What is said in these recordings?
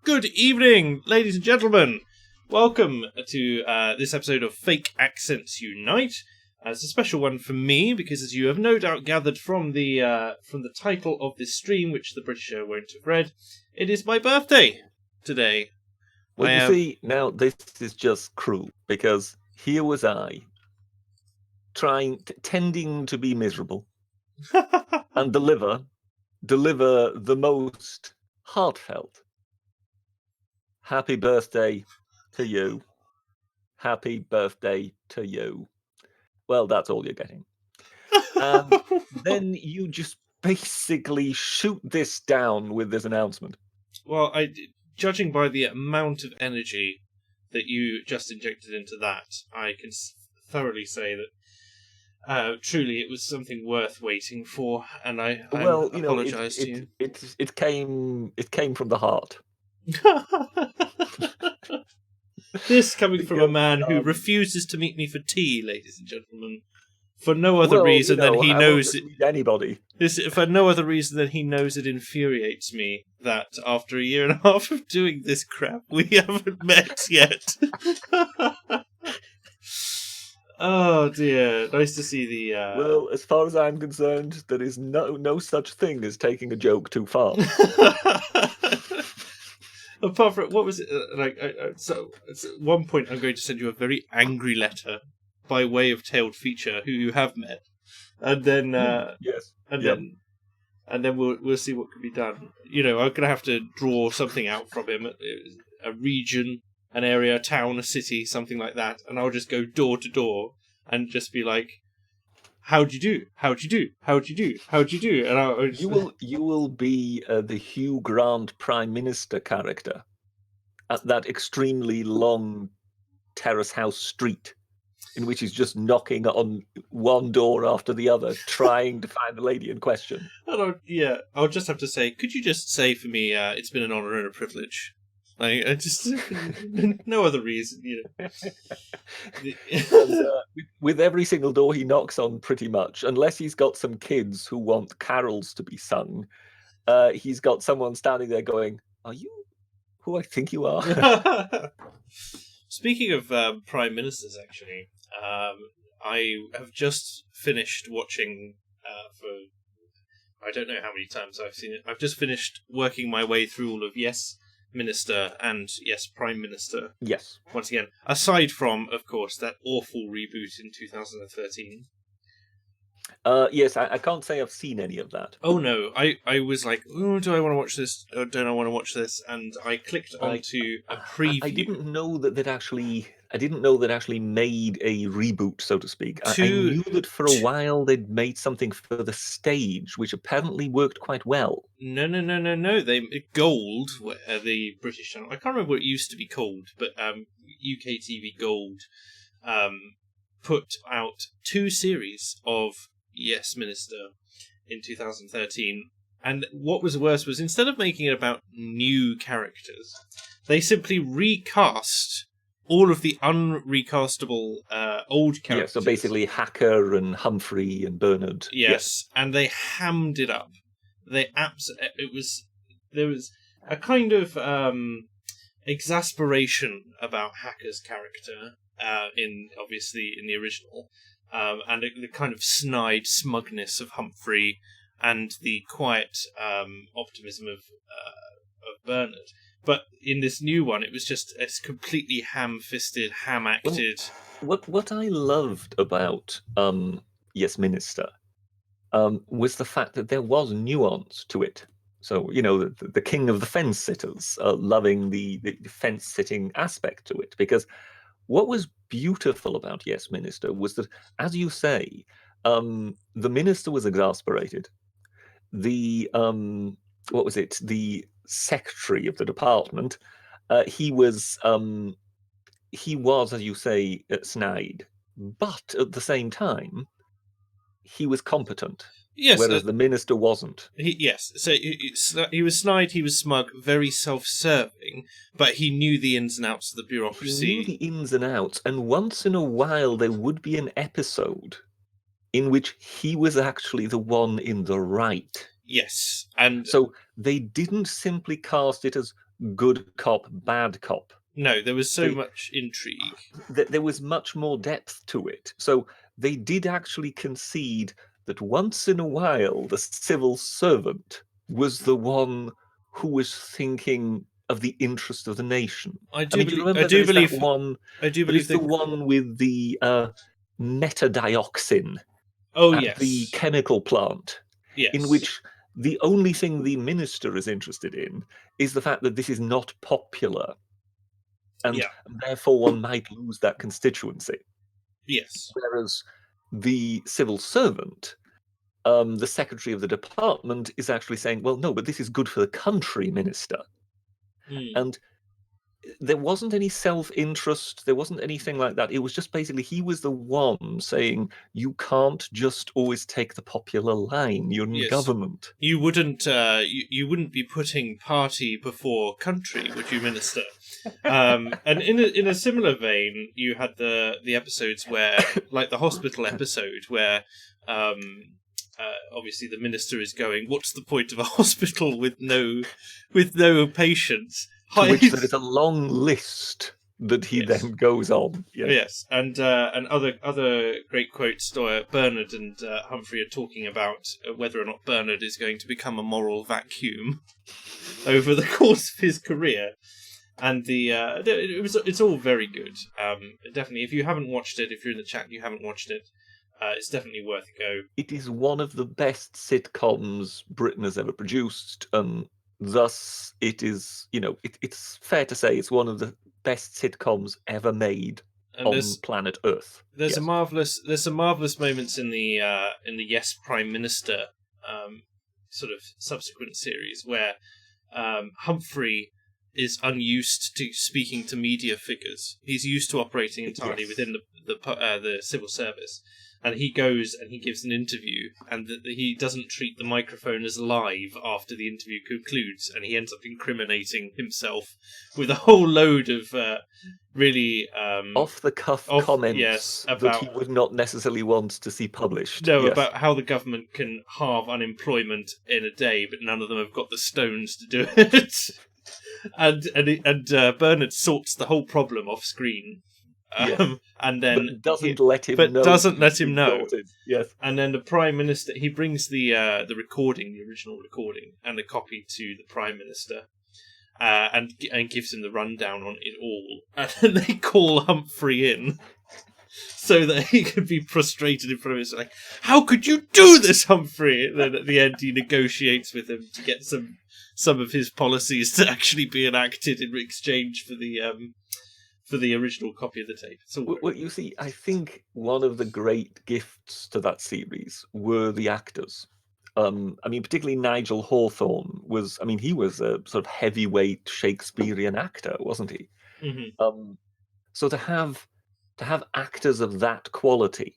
Good evening, ladies and gentlemen. Welcome to this episode of Fake Accents Unite. It's a special one for me because, as you have no doubt gathered from the title of this stream, which the Britisher won't have read, it is my birthday today. Well, you see, now this is just cruel because here was I, tending to be miserable, and deliver the most heartfelt happy birthday to you. Happy birthday to you. Well, that's all you're getting. And then you just basically shoot this down with this announcement. Well, judging by the amount of energy that you just injected into that, I can thoroughly say that truly it was something worth waiting for, and I apologise to you. It came from the heart. This coming from a man who refuses to meet me for tea, ladies and gentlemen, for no other reason than he knows it. Anybody. For no other reason than he knows it infuriates me that after a year and a half of doing this crap, we haven't met yet. Oh dear! Nice to see the. Well, as far as I'm concerned, there is no such thing as taking a joke too far. Apart from what was it so at one point, I'm going to send you a very angry letter by way of tailed feature, who you have met, and then yes, and then we'll see what can be done. You know, I'm gonna have to draw something out from him, a region, an area, a town, a city, something like that, and I'll just go door to door and just be like, "How'd you do? How'd you do? How'd you do? How'd you do?" And you will be the Hugh Grant Prime Minister character at that extremely long terrace house street, in which he's just knocking on one door after the other, trying to find the lady in question. I'll just have to say, could you just say for me, it's been an honour and a privilege. I just no other reason, you know. With every single door he knocks on, pretty much, unless he's got some kids who want carols to be sung, he's got someone standing there going, "Are you who I think you are?" Speaking of prime ministers, actually, I have just finished watching for I don't know how many times I've seen it. I've just finished working my way through all of Yes Minister and Yes Prime Minister. Yes. Once again, aside from, of course, that awful reboot in 2013. Yes, I can't say I've seen any of that. Oh no, I was like, oh, do I want to watch this or don't I want to watch this? And I clicked onto a preview. I didn't know that actually made a reboot, so to speak. I knew that for a while they'd made something for the stage, which apparently worked quite well. No. Gold, the British channel. I can't remember what it used to be called, but UK TV Gold put out 2 series of Yes Minister in 2013, and what was worse was, instead of making it about new characters, they simply recast all of the unrecastable old characters. Yeah, so basically Hacker and Humphrey and Bernard. Yes, and they hammed it up. There was a kind of exasperation about Hacker's character in the original. And the kind of snide smugness of Humphrey, and the quiet optimism of Bernard. But in this new one, it's completely ham-fisted, ham-acted. What I loved about Yes Minister was the fact that there was nuance to it. So, you know, the king of the fence-sitters loving the fence-sitting aspect to it, because what was beautiful about Yes Minister was that, as you say, the minister was exasperated. The the secretary of the department, he was, as you say, snide, but at the same time, he was competent. Yes, whereas the minister wasn't. So he was snide, he was smug, very self-serving, but he knew the ins and outs of the bureaucracy. He knew the ins and outs, and once in a while there would be an episode in which he was actually the one in the right. Yes, and so they didn't simply cast it as, good cop, bad cop. No, there was so much intrigue. There was much more depth to it. So they did actually concede that once in a while the civil servant was the one who was thinking of the interest of the nation. I Do you remember do believe that one? I do There believe is the one with the metadioxin Oh at the yes. chemical plant, Yes. in which the only thing the minister is interested in is the fact that this is not popular, and therefore one might lose that constituency. Yes. Whereas the civil servant, the secretary of the department, is actually saying, well, no, but this is good for the country, minister. And there wasn't any self-interest, there wasn't anything like that. It was just basically he was the one saying, you can't just always take the popular line. You're in government. You wouldn't you wouldn't be putting party before country, would you, minister? And in a similar vein, you had the episodes where, like the hospital episode, where obviously the minister is going, what's the point of a hospital with no patients? To which there is a long list that he then goes on. Yes, and other great quotes. Bernard and Humphrey are talking about whether or not Bernard is going to become a moral vacuum over the course of his career, and it's all very good. Definitely, if you haven't watched it, if you're in the chat, and you haven't watched it. It's definitely worth a go. It is one of the best sitcoms Britain has ever produced, and thus it is, it's fair to say it's one of the best sitcoms ever made on planet Earth. There's some marvelous moments in the Yes Prime Minister sort of subsequent series where Humphrey is unused to speaking to media figures. He's used to operating entirely within the civil service. And he goes and he gives an interview, and he doesn't treat the microphone as live after the interview concludes, and he ends up incriminating himself with a whole load of really off-the-cuff comments that he would not necessarily want to see published. No, about how the government can halve unemployment in a day, but none of them have got the stones to do it. and Bernard sorts the whole problem off screen. And then doesn't let him know. Yes. And then the Prime Minister, he brings the original recording, and a copy to the Prime Minister, and gives him the rundown on it all. And then they call Humphrey in so that he could be prostrated in front of him. Like, how could you do this, Humphrey? And then at the end, he negotiates with him to get some of his policies to actually be enacted in exchange for the original copy of the tape. Well, you see, I think one of the great gifts to that series were the actors. Particularly Nigel Hawthorne he was a sort of heavyweight Shakespearean actor, wasn't he? Mm-hmm. So to have actors of that quality,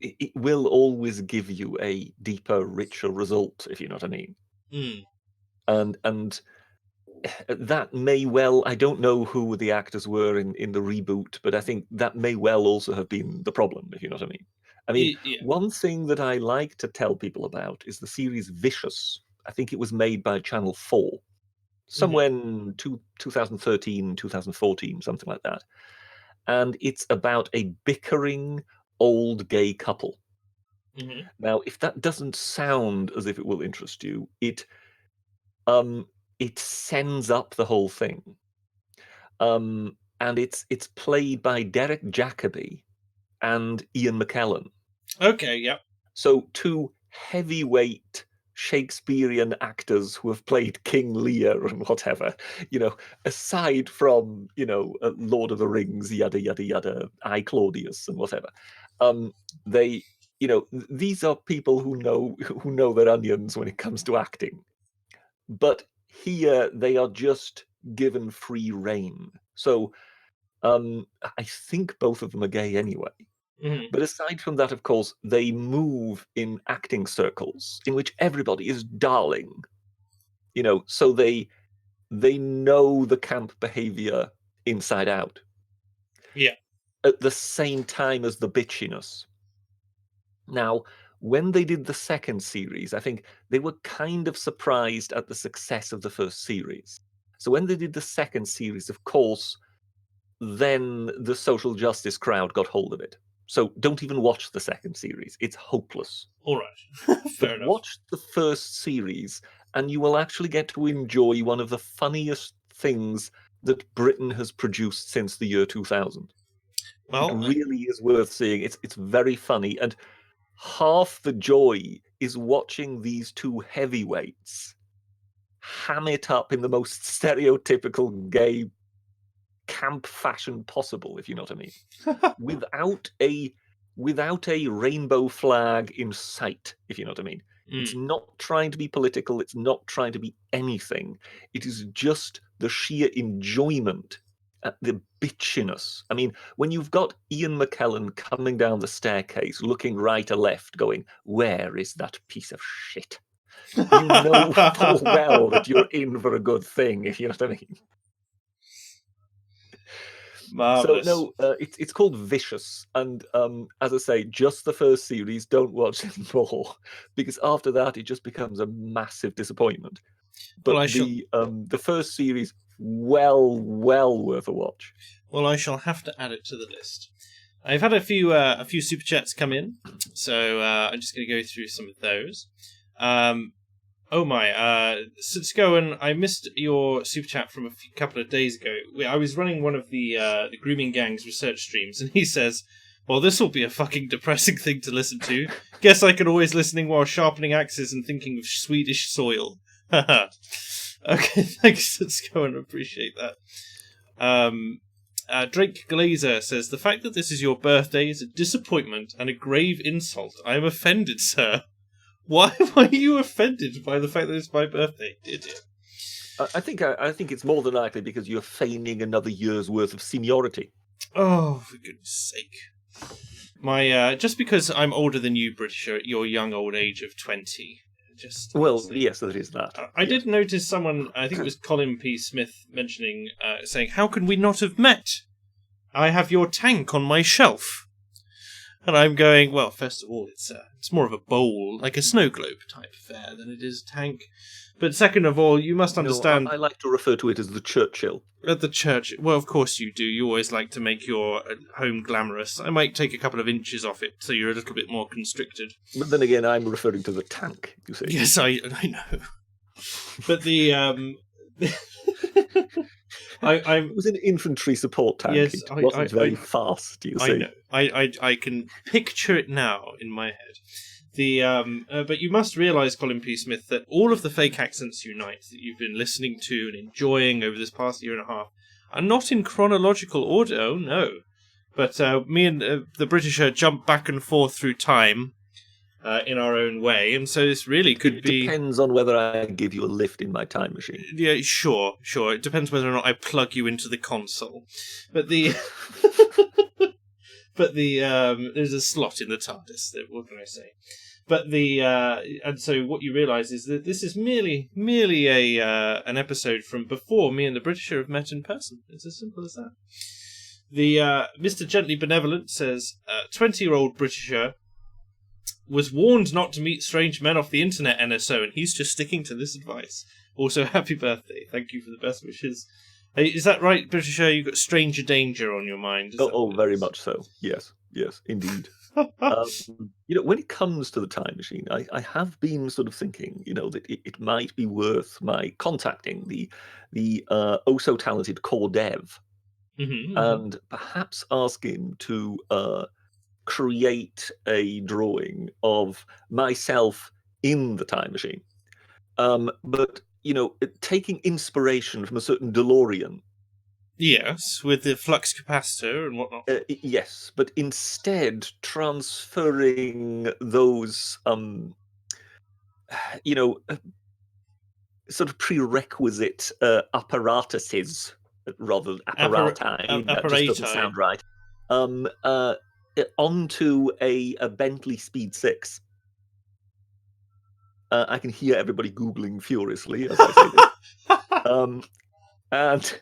it will always give you a deeper, richer result, if you know what I mean. And that may well, I don't know who the actors were in the reboot, but I think that may well also have been the problem, if you know what I mean. One thing that I like to tell people about is the series Vicious. I think it was made by Channel 4, somewhere in 2013, 2014, something like that. And it's about a bickering old gay couple. Now, if that doesn't sound as if it will interest you, it sends up the whole thing. And it's played by Derek Jacobi and Ian McKellen. Okay, yeah. So two heavyweight Shakespearean actors who have played King Lear and whatever, aside from, Lord of the Rings, yada, yada, yada, I, Claudius and whatever. They, these are people who know their onions when it comes to acting. But here they are just given free rein. So I think both of them are gay anyway. But aside from that, of course, they move in acting circles in which everybody is darling. So they know the camp behavior inside out. Yeah. At the same time as the bitchiness. Now, when they did the second series, I think they were kind of surprised at the success of the first series. So when they did the second series, of course, then the social justice crowd got hold of it. So don't even watch the second series. It's hopeless. All right. Fair enough. Watch the first series, and you will actually get to enjoy one of the funniest things that Britain has produced since the year 2000. Well, it really is worth seeing. It's very funny, and half the joy is watching these two heavyweights ham it up in the most stereotypical gay camp fashion possible, if you know what I mean. without a rainbow flag in sight, if you know what I mean. It's not trying to be political, it's not trying to be anything. It is just the sheer enjoyment, the bitchiness. I mean, when you've got Ian McKellen coming down the staircase, looking right or left, going, "Where is that piece of shit?" You know full well that you're in for a good thing, if you know what I mean. Marvelous. So no, it's called Vicious, and as I say, just the first series. Don't watch it more, because after that it just becomes a massive disappointment. But Well, the first series, well worth a watch. Well, I shall have to add it to the list. I've had a few super chats come in, so I'm just going to go through some of those. Oh my, Scowen, I missed your super chat from a couple of days ago. I was running one of the Grooming Gang's research streams, and he says, "Well, this will be a fucking depressing thing to listen to. Guess I can always listening while sharpening axes and thinking of Swedish soil." Okay, thanks, Scowen, appreciate that. Drake Glazer says, "The fact that this is your birthday is a disappointment and a grave insult. I am offended, sir." Why are you offended by the fact that it's my birthday, dear? I think it's more than likely because you're feigning another year's worth of seniority. Oh, for goodness sake! My just because I'm older than you, Britisher, at your young old age of 20. Yes, there is that. I did notice someone, I think it was Colin P. Smith, mentioning, saying, "How can we not have met? I have your tank on my shelf." And I'm going, well, first of all, it's more of a bowl, like a snow globe type affair, than it is a tank. But second of all, you must understand... I like to refer to it as the Churchill. At the church, well, of course you do. You always like to make your home glamorous. I might take a couple of inches off it so you're a little bit more constricted. But then again, I'm referring to the tank, you see. Yes, I know. But the... It was an infantry support tank. Yes, it wasn't very fast, you see. I know. I can picture it now in my head. But you must realise, Colin P. Smith, that all of the fake accents unite that you've been listening to and enjoying over this past year and a half are not in chronological order. Oh no! But me and the Britisher jump back and forth through time in our own way, and so this really could be... It depends on whether I give you a lift in my time machine. Yeah, sure. It depends whether or not I plug you into the console. But there's a slot in the TARDIS. What can I say? But and so what you realise is that this is merely an episode from before me and the Britisher have met in person. It's as simple as that. The Mr. Gently Benevolent says, 20-year-old Britisher was warned not to meet strange men off the internet, NSO, and he's just sticking to this advice. Also, happy birthday. Thank you for the best wishes. Is that right, Britisher? You've got stranger danger on your mind? Very much so. Yes, indeed. When it comes to the time machine, I have been sort of thinking, that it might be worth my contacting the so talented core dev, and perhaps ask him to create a drawing of myself in the time machine. But, taking inspiration from a certain DeLorean. Yes, with the flux capacitor and whatnot. Yes, but instead transferring those, sort of prerequisite apparatuses, rather apparati, that just doesn't sound right, onto a Bentley Speed 6. I can hear everybody Googling furiously as I say this. And,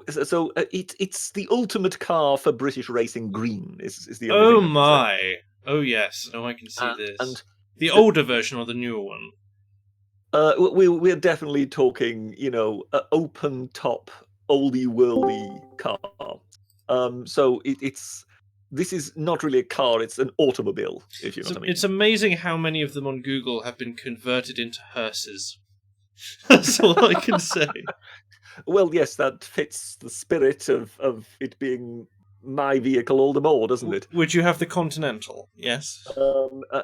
so it's the ultimate car for British racing green, is the only thing. Oh my! Oh yes, I can see this. And the older version or the newer one? We're definitely talking, open top, oldie worldy car. So this is not really a car; it's an automobile, if you know what I mean. It's amazing how many of them on Google have been converted into hearses. That's all I can say. Well, yes, that fits the spirit of it being my vehicle all the more, doesn't it? Would you have the Continental? Yes.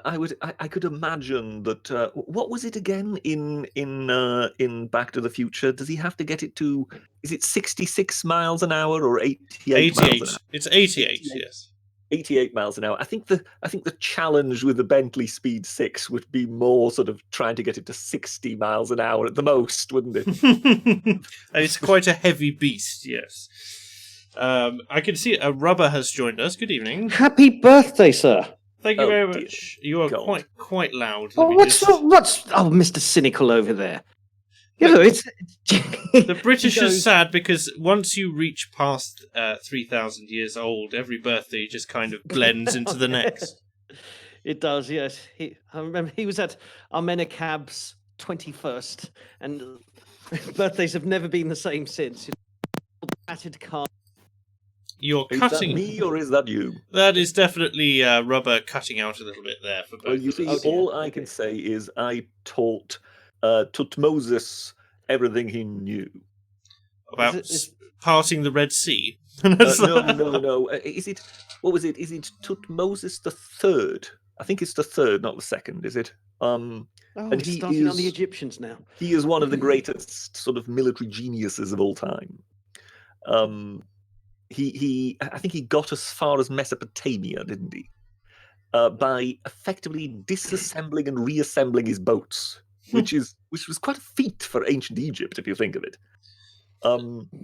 I could imagine that. What was it again in Back to the Future? Does he have to get it to? Is it 66 miles an hour or 88 miles an hour? It's 88. Yes. 88 miles an hour. I think the challenge with the Bentley Speed 6 would be more sort of trying to get it to 60 miles an hour at the most, wouldn't it? It's quite a heavy beast. Yes. I can see a Rubber has joined us. Good evening. Happy birthday, sir. Thank you very much. You are quite loud. Oh, what's Mr. Cynical over there? It's the British is sad because once you reach past 3,000 years old, every birthday just kind of blends into the next. It does, yes. I remember he was at Amenacab's 21st, and birthdays have never been the same since. Battered car. You're is cutting. Is that me or is that you? That is definitely Rubber cutting out a little bit there for both. Well, you see, all I can say is I taught Tutmosis everything he knew about parting the Red Sea. No. Is it? What was it? Is it Tutmosis the third? I think it's the third, not the second. Is it? And he's starting on the Egyptians now. He is one of the greatest sort of military geniuses of all time. I think he got as far as Mesopotamia, didn't he? By effectively disassembling and reassembling his boats, which was quite a feat for ancient Egypt, if you think of it.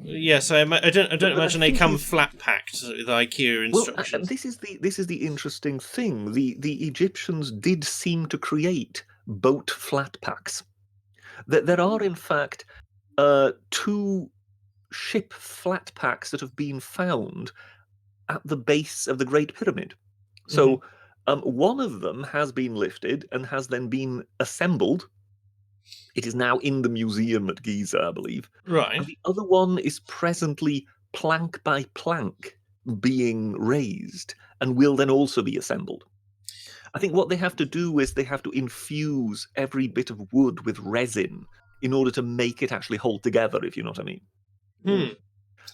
Yes, I don't imagine they come flat packed with IKEA instructions. Well, this is the interesting thing. The Egyptians did seem to create boat flat packs. There are, in fact, 2 ship flat packs that have been found at the base of the Great Pyramid. So one of them has been lifted and has then been assembled. It is now in the museum at Giza, I believe. Right. And the other one is presently plank by plank being raised and will then also be assembled. I think what they have to do is they have to infuse every bit of wood with resin in order to make it actually hold together, if you know what I mean.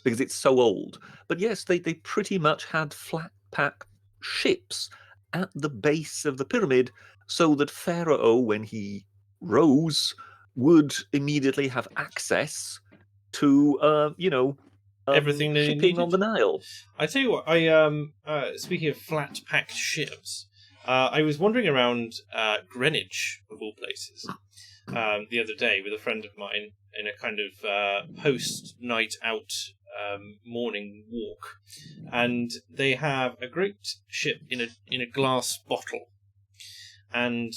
Because it's so old. But yes, they pretty much had flat pack ships at the base of the pyramid so that Pharaoh, when he rose, would immediately have access to, everything they shipping needed on the Nile. I tell you what, speaking of flat packed ships, I was wandering around Greenwich, of all places, the other day with a friend of mine in a kind of post-night out morning walk, and they have a great ship in a glass bottle, and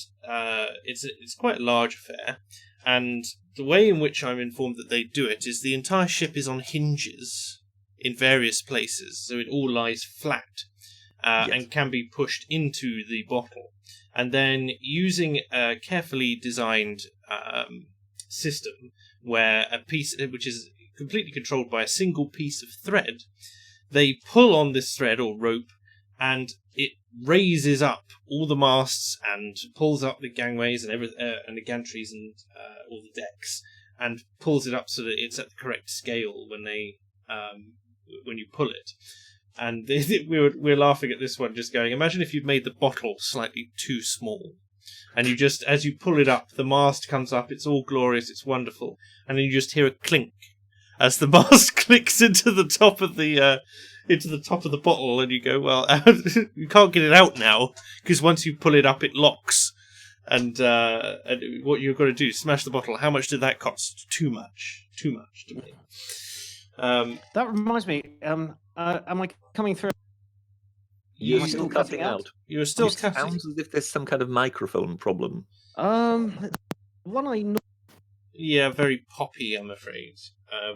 it's quite a large affair, and the way in which I'm informed that they do it is the entire ship is on hinges in various places, so it all lies flat and can be pushed into the bottle, and then using a carefully designed system where a piece which is completely controlled by a single piece of thread, they pull on this thread or rope and it raises up all the masts and pulls up the gangways and and the gantries and all the decks and pulls it up so that it's at the correct scale when you pull it. And we're laughing at this one, just going, imagine if you'd made the bottle slightly too small. And you just, as you pull it up, the mast comes up, it's all glorious, it's wonderful. And then you just hear a clink as the mast clicks into the top of the bottle, and you go, well, you can't get it out now, because once you pull it up, it locks. And what you've got to do, smash the bottle. How much did that cost? Too much to me. That reminds me, am I coming through? You're still cutting out. You're still cutting. It sounds as if there's some kind of microphone problem. One I know. Yeah, very poppy, I'm afraid.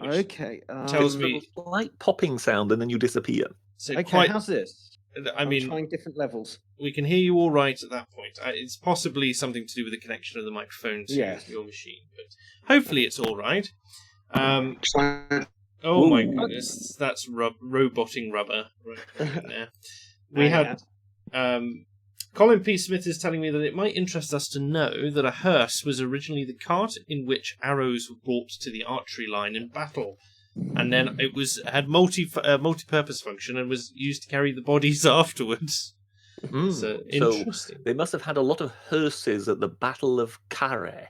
Okay. Tells me a slight popping sound, and then you disappear. So okay, how's this? I I'm mean, trying different levels. we can hear you all right at that point. It's possibly something to do with the connection of the microphone to Yes. your machine, but hopefully it's all right. Oh Ooh. my goodness, that's roboting rubber right in there. We Yeah. had Colin P. Smith is telling me that it might interest us to know that a hearse was originally the cart in which arrows were brought to the archery line in battle, and then it had multi-purpose function and was used to carry the bodies afterwards. So interesting. They must have had a lot of hearses at the Battle of Carré.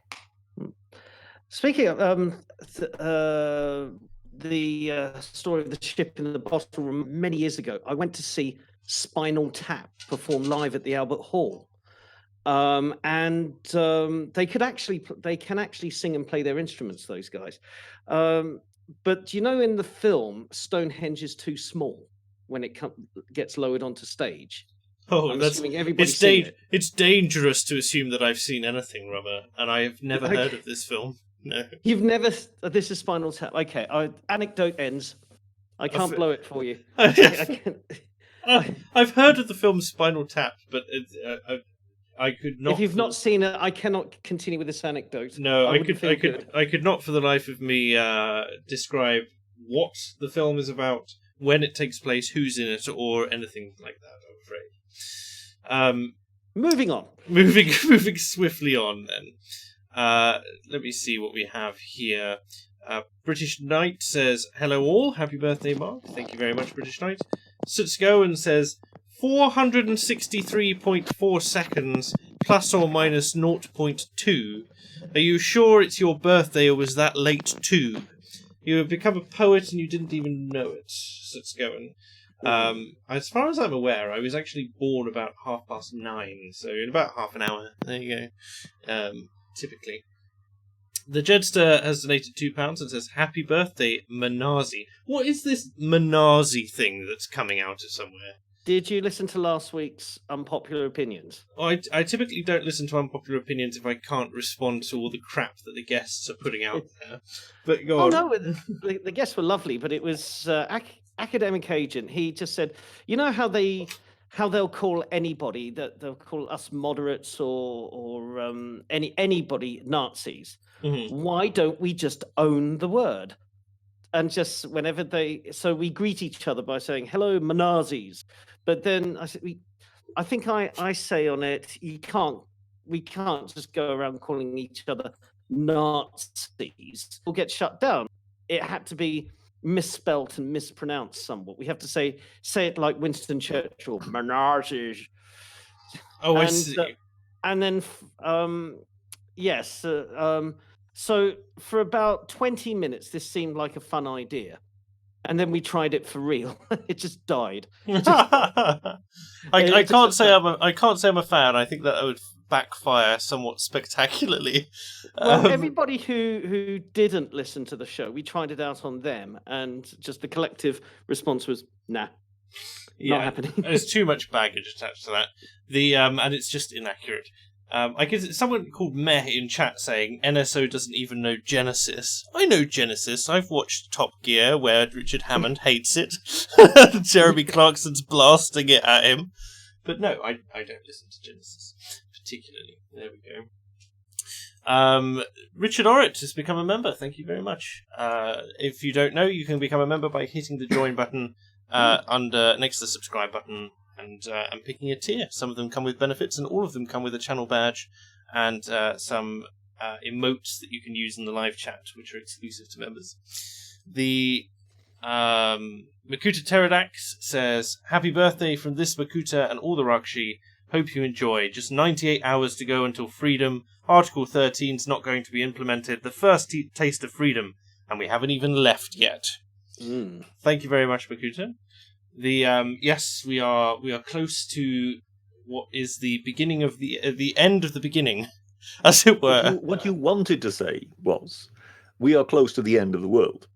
Speaking of the story of the ship in the bottle room, many years ago, I went to see Spinal Tap perform live at the Albert Hall, and they can actually sing and play their instruments. Those guys, but you know, in the film, Stonehenge is too small when it gets lowered onto stage. Oh, I'm that's assuming everybody's seen it. it's dangerous to assume that I've seen anything, Rubber, and I have never heard of this film. No, You've never. This is Spinal Tap. Okay, anecdote ends. I can't blow it for you. I can't. I've heard of the film Spinal Tap, but I could not. If you've not seen it, I cannot continue with this anecdote. No, I wouldn't feel good. could not for the life of me describe what the film is about, when it takes place, who's in it, or anything like that. I'm afraid. Moving on. Moving swiftly on then. Let me see what we have here. British Knight says, hello all, happy birthday, Mark. Thank you very much, British Knight. Sutsgoen says, 463.4 seconds plus or minus 0.2. Are you sure it's your birthday or was that late too? You have become a poet and you didn't even know it, Sutsgoen. As far as I'm aware, I was actually born about 9:30, so in about half an hour. There you go. Typically. The Jedster has donated £2 and says, happy birthday, Manazi. What is this Manazi thing that's coming out of somewhere? Did you listen to last week's unpopular opinions? Well, I typically don't listen to unpopular opinions if I can't respond to all the crap that the guests are putting out there. But go on. No, the guests were lovely, but it was academic agent. He just said, you know how they'll call anybody, that they'll call us moderates or anybody Nazis. Mm-hmm. Why don't we just own the word? And just whenever so we greet each other by saying, hello, Manazis. But then I think I say on it, we can't just go around calling each other Nazis. We'll get shut down. It had to be misspelt and mispronounced somewhat. We have to say it like Winston Churchill, Manazis. Oh, I see. And then, yes. So for about 20 minutes, this seemed like a fun idea. And then we tried it for real. It just died. I can't say I'm a fan. I think that would backfire somewhat spectacularly. Well, everybody who didn't listen to the show, we tried it out on them, and just the collective response was, nah. Not happening. There's too much baggage attached to that. And it's just inaccurate. I guess someone called Meh in chat saying NSO doesn't even know Genesis. I know Genesis. I've watched Top Gear where Richard Hammond hates it. Jeremy Clarkson's blasting it at him. But no, I don't listen to Genesis particularly. There we go. Richard Orrit has become a member. Thank you very much. If you don't know, you can become a member by hitting the join button next to the subscribe button. And picking a tier. Some of them come with benefits, and all of them come with a channel badge and some emotes that you can use in the live chat, which are exclusive to members. The Makuta Pterodax says, happy birthday from this Makuta and all the Rakshi. Hope you enjoy. Just 98 hours to go until freedom. Article 13's not going to be implemented. The first taste of freedom, and we haven't even left yet. Thank you very much, Makuta. Yes, we are close to what is the beginning of the end of the beginning, as it were. What you wanted to say was, we are close to the end of the world.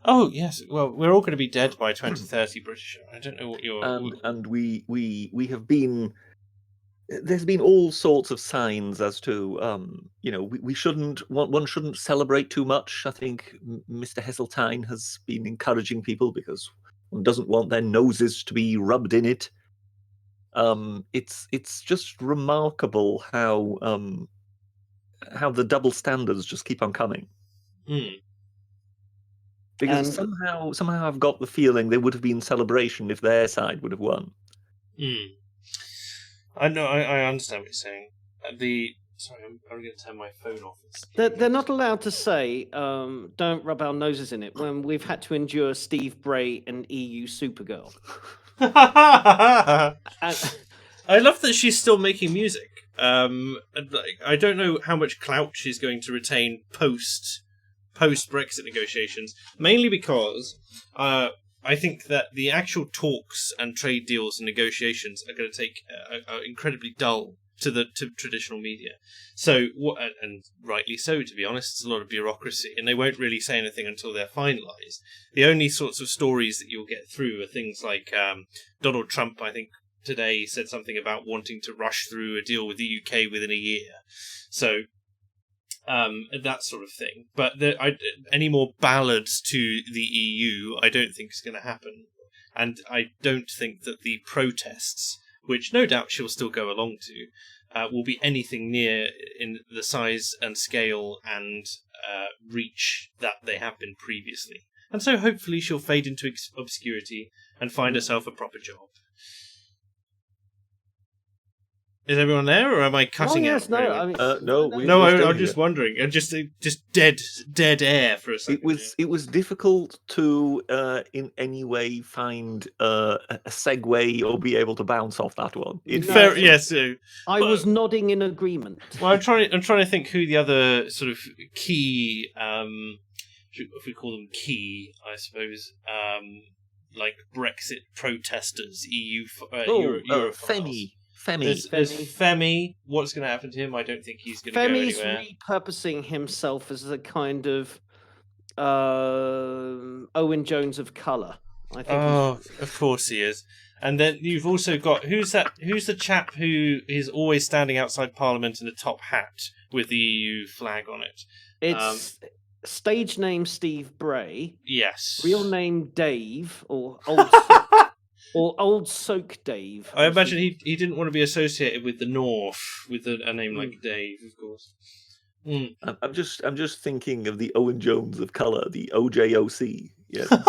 Oh yes, well, we're all going to be dead by 2030, British. I don't know what you're. And we have been. There's been all sorts of signs as to, we shouldn't. One shouldn't celebrate too much. I think Mr. Heseltine has been encouraging people because one doesn't want their noses to be rubbed in it. It's just remarkable how the double standards just keep on coming. Because somehow I've got the feeling there would have been celebration if their side would have won. I know. I understand what you're saying. Sorry, I'm going to turn my phone off. They're not allowed to say, "Don't rub our noses in it," when we've had to endure Steve Bray and EU Supergirl. I love that she's still making music. I don't know how much clout she's going to retain post Brexit negotiations, mainly because I think that the actual talks and trade deals and negotiations are going to take are incredibly dull to traditional media. So, and rightly so, to be honest, it's a lot of bureaucracy, and they won't really say anything until they're finalised. The only sorts of stories that you'll get through are things like Donald Trump, I think, today said something about wanting to rush through a deal with the UK within a year. So, that sort of thing. But any more ballads to the EU, I don't think is going to happen. And I don't think that the protests, which no doubt she'll still go along to, will be anything near in the size and scale and reach that they have been previously. And so hopefully she'll fade into obscurity and find herself a proper job. Is everyone there, or am I cutting out? No, I'm just wondering. Just dead air for a second. It was difficult to in any way find a segue or be able to bounce off that one. Yes. I was nodding in agreement. Well, I'm trying to think who the other sort of key, if we call them key, I suppose, like Brexit protesters, EU, Femi. There's Femi. What's going to happen to him? I don't think he's going to go anywhere. Femi's repurposing himself as a kind of Owen Jones of colour. I think. Oh, of course he is. And then you've also got who's the chap who is always standing outside Parliament in a top hat with the EU flag on it? It's stage name Steve Bray. Yes. Real name Dave or Old Soak Dave. I imagine he didn't want to be associated with the North with a name like Dave, of course. I'm just thinking of the Owen Jones of colour, the OJOC. Yes. Let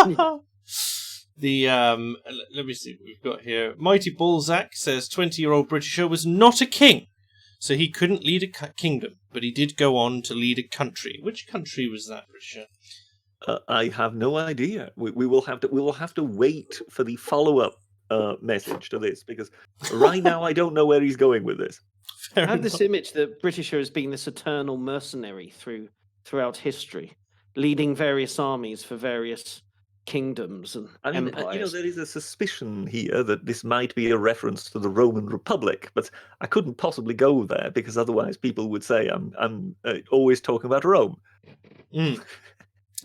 me see what we've got here. Mighty Balzac says 20-year-old Britisher was not a king, so he couldn't lead a kingdom, but he did go on to lead a country. Which country was that, Britisher? I have no idea. We will have to wait for the follow-up message to this, because right now I don't know where he's going with this. I have this image that Britisher has been this eternal mercenary throughout history, leading various armies for various kingdoms and empires. There is a suspicion here that this might be a reference to the Roman Republic, but I couldn't possibly go there because otherwise people would say I'm always talking about Rome.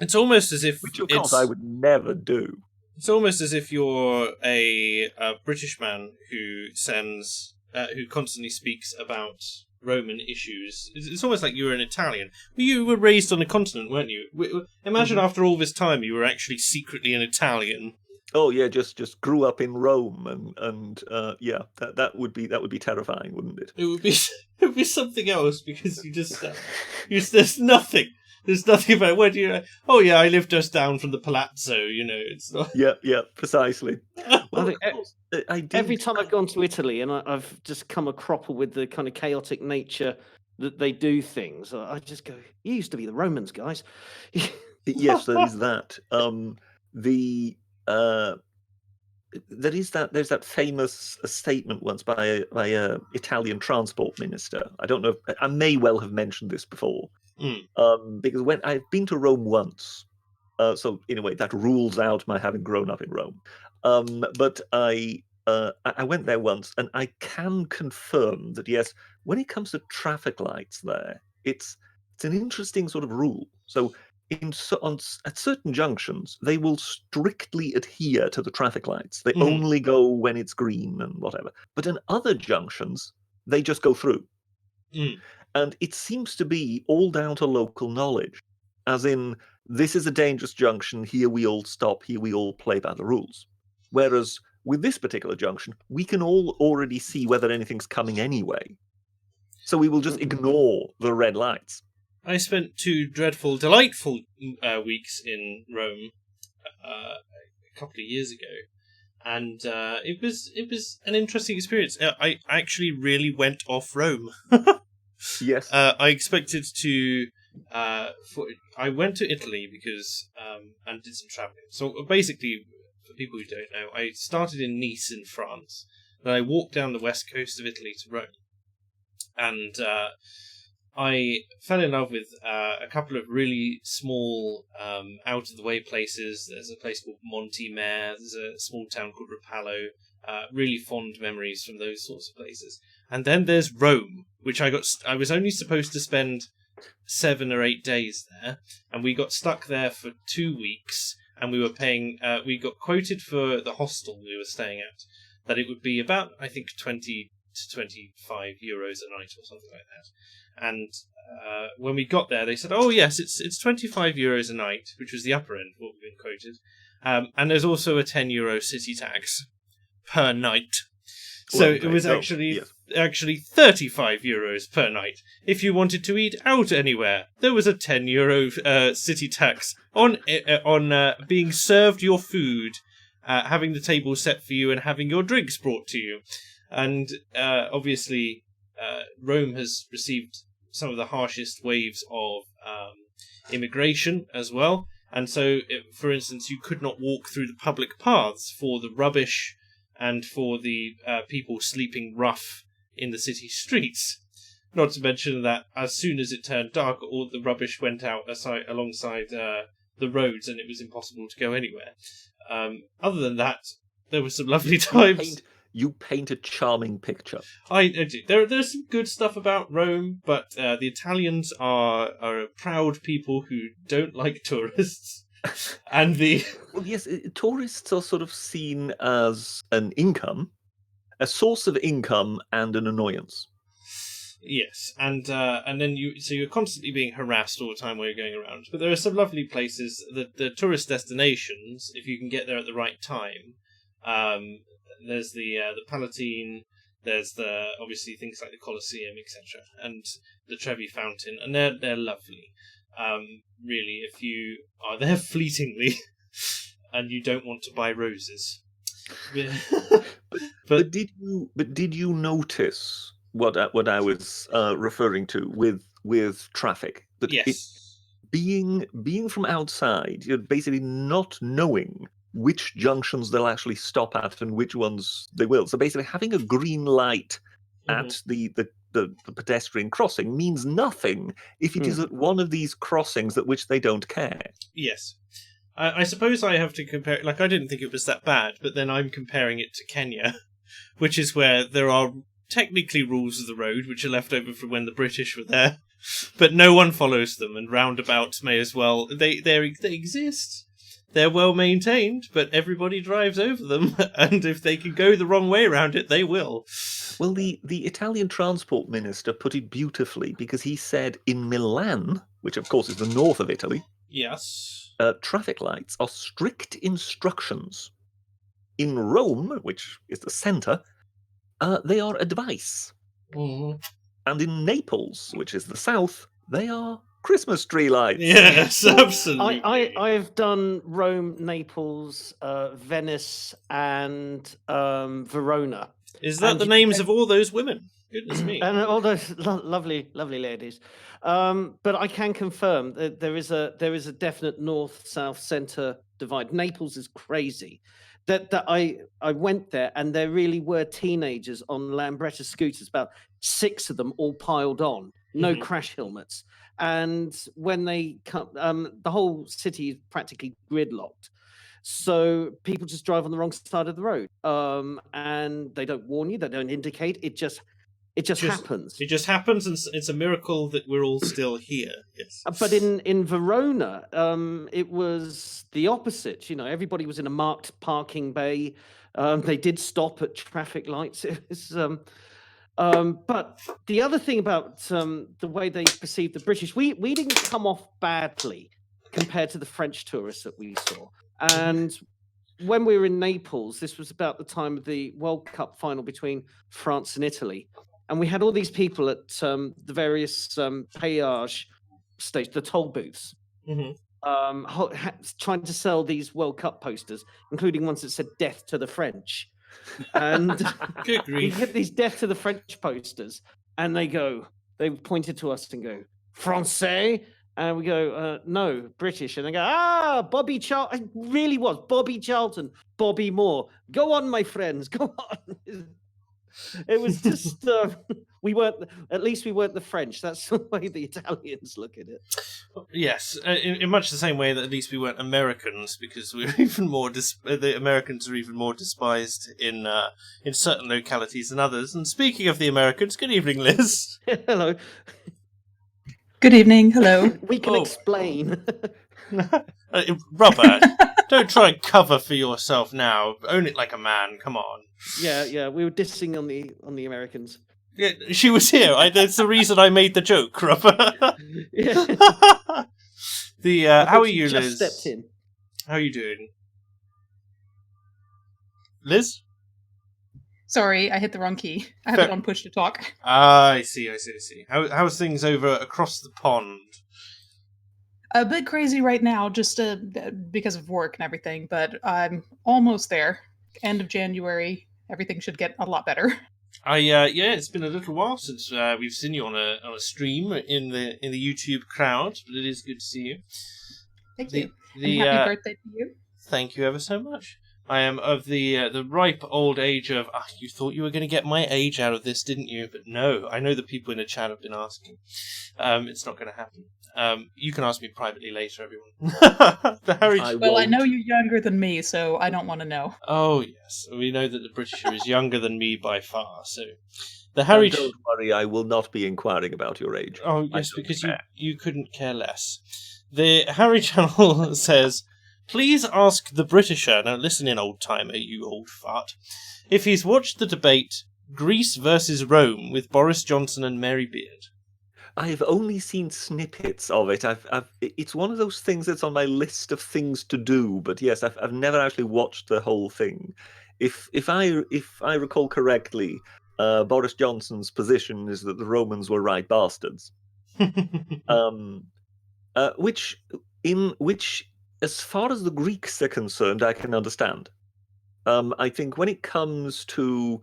It's almost as if, which of course I would never do. It's almost as if you're a British man who constantly speaks about Roman issues. It's almost like you were an Italian. You were raised on a continent, weren't you? Imagine after all this time you were actually secretly an Italian. Oh yeah, just grew up in Rome, and yeah, that would be terrifying, wouldn't it? It would be something else, because you just there's nothing. There's nothing about where do you. Oh yeah, I live just down from the Palazzo. It's not. Yeah, precisely. Well, every time I've gone to Italy and I've just come a cropper with the kind of chaotic nature that they do things, I just go, "You used to be the Romans, guys." Yes, there is that. There's that famous statement once by a Italian transport minister. I don't know. I may well have mentioned this before. Because when I've been to Rome once, so in a way that rules out my having grown up in Rome. But I went there once, and I can confirm that yes, when it comes to traffic lights there, it's an interesting sort of rule. So at certain junctions, they will strictly adhere to the traffic lights. They only go when it's green and whatever. But in other junctions, they just go through. And it seems to be all down to local knowledge, as in, this is a dangerous junction, here we all stop, here we all play by the rules. Whereas with this particular junction, we can all already see whether anything's coming anyway. So we will just ignore the red lights. I spent 2 dreadful, delightful weeks in Rome a couple of years ago, and it was an interesting experience. I actually really went off Rome. Yes. I expected to. I went to Italy because and did some traveling. So basically, for people who don't know, I started in Nice in France. Then I walked down the west coast of Italy to Rome, and I fell in love with a couple of really small, out-of-the-way places. There's a place called Montemare. There's a small town called Rapallo. Really fond memories from those sorts of places. And then there's Rome, which I was only supposed to spend 7 or 8 days there, and we got stuck there for 2 weeks. And we were paying. We got quoted for the hostel we were staying at that it would be about, I think, 20 to 25 euros a night or something like that. And when we got there, they said, "Oh yes, it's 25 euros a night," which was the upper end of what we've been quoted. And there's also a 10 euro city tax per night. So it was actually 35 euros per night. If you wanted to eat out anywhere, there was a 10 euro city tax on being served your food, having the table set for you, and having your drinks brought to you. And obviously, Rome has received some of the harshest waves of immigration as well. And so, for instance, you could not walk through the public paths for the rubbish and for the people sleeping rough in the city streets. Not to mention that as soon as it turned dark, all the rubbish went out alongside the roads, and it was impossible to go anywhere. Other than that, there were some lovely times. You paint a charming picture. I do. There's some good stuff about Rome, but the Italians are a proud people who don't like tourists. And well, yes, tourists are sort of seen as an income, a source of income, and an annoyance. Yes, and then you're constantly being harassed all the time while you're going around. But there are some lovely places, the tourist destinations, if you can get there at the right time. There's the Palatine. There's obviously things like the Colosseum, etc., and the Trevi Fountain, and they're lovely. Really, if you are there fleetingly and you don't want to buy roses. but did you notice what I was referring to with traffic? That yes. Being from outside, you're basically not knowing which junctions they'll actually stop at and which ones they will. So basically, having a green light at the pedestrian crossing means nothing if it is at one of these crossings at which they don't care. Yes. I suppose I have to compare. Like, I didn't think it was that bad, but then I'm comparing it to Kenya, which is where there are technically rules of the road which are left over from when the British were there, but no one follows them, and roundabouts may as well. They exist. They're well maintained, but everybody drives over them, and if they can go the wrong way around it, they will. Well, the Italian transport minister put it beautifully, because he said in Milan, which of course is the north of Italy, yes, traffic lights are strict instructions. In Rome, which is the centre, they are advice. Mm-hmm. And in Naples, which is the south, they are Christmas tree lights. Yes, absolutely. I've done Rome, Naples, Venice, and Verona. Is that the names of all those women? Goodness me. And all those lovely ladies. But I can confirm that there is a definite north, south, centre divide. Naples is crazy. That I went there, and there really were teenagers on Lambretta scooters, about 6 of them all piled on, no crash helmets. And when they come, the whole city is practically gridlocked. So people just drive on the wrong side of the road. And they don't warn you, they don't indicate. It just happens. It just happens, and it's a miracle that we're all still here. Yes. But in Verona, it was the opposite. You know, everybody was in a marked parking bay. They did stop at traffic lights. It was, but the other thing about the way they perceived the British, we didn't come off badly compared to the French tourists that we saw. And when we were in Naples, this was about the time of the World Cup final between France and Italy. And we had all these people at the various péage stations, the toll booths, trying to sell these World Cup posters, including ones that said "Death to the French." And Good we grief. get these "Death to the French" posters, and they pointed to us and go, "Français?" And we go, "No, British." And they go, Bobby Charlton. It really was Bobby Charlton, Bobby Moore. Go on, my friends, go on. It was just we weren't. At least we weren't the French. That's the way the Italians look at it. Yes, in much the same way that at least we weren't Americans, because we're even more the Americans are even more despised in certain localities than others. And speaking of the Americans, good evening, Liz. Hello. Good evening. Hello. We can explain. Robert, don't try and cover for yourself now. Own it like a man. Come on. Yeah. We were dissing on the Americans. Yeah, she was here. That's the reason I made the joke, Robert. Yeah. How are you, just Liz? Stepped in. How are you doing, Liz? Sorry, I hit the wrong key. I have it on push to talk. I see. How's things over across the pond? A bit crazy right now, just because of work and everything, but I'm almost there. End of January, everything should get a lot better. It's been a little while since we've seen you on a stream in the YouTube crowd, but it is good to see you. Thank you. And happy birthday to you. Thank you ever so much. I am of the ripe old age of, you thought you were going to get my age out of this, didn't you? But no, I know the people in the chat have been asking. It's not going to happen. You can ask me privately later, everyone. I know you're younger than me, so I don't want to know. Oh, yes. We know that the Britisher is younger than me by far, so... Don't worry, I will not be inquiring about your age. Oh, yes, because you couldn't care less. The Harry Channel says... Please ask the Britisher, now listen in, old-timer, you old fart, if he's watched the debate Greece versus Rome with Boris Johnson and Mary Beard. I've only seen snippets of it. It's one of those things that's on my list of things to do, but yes, I've never actually watched the whole thing. If I recall correctly, Boris Johnson's position is that the Romans were right bastards. Which as far as the Greeks are concerned, I can understand. I think when it comes to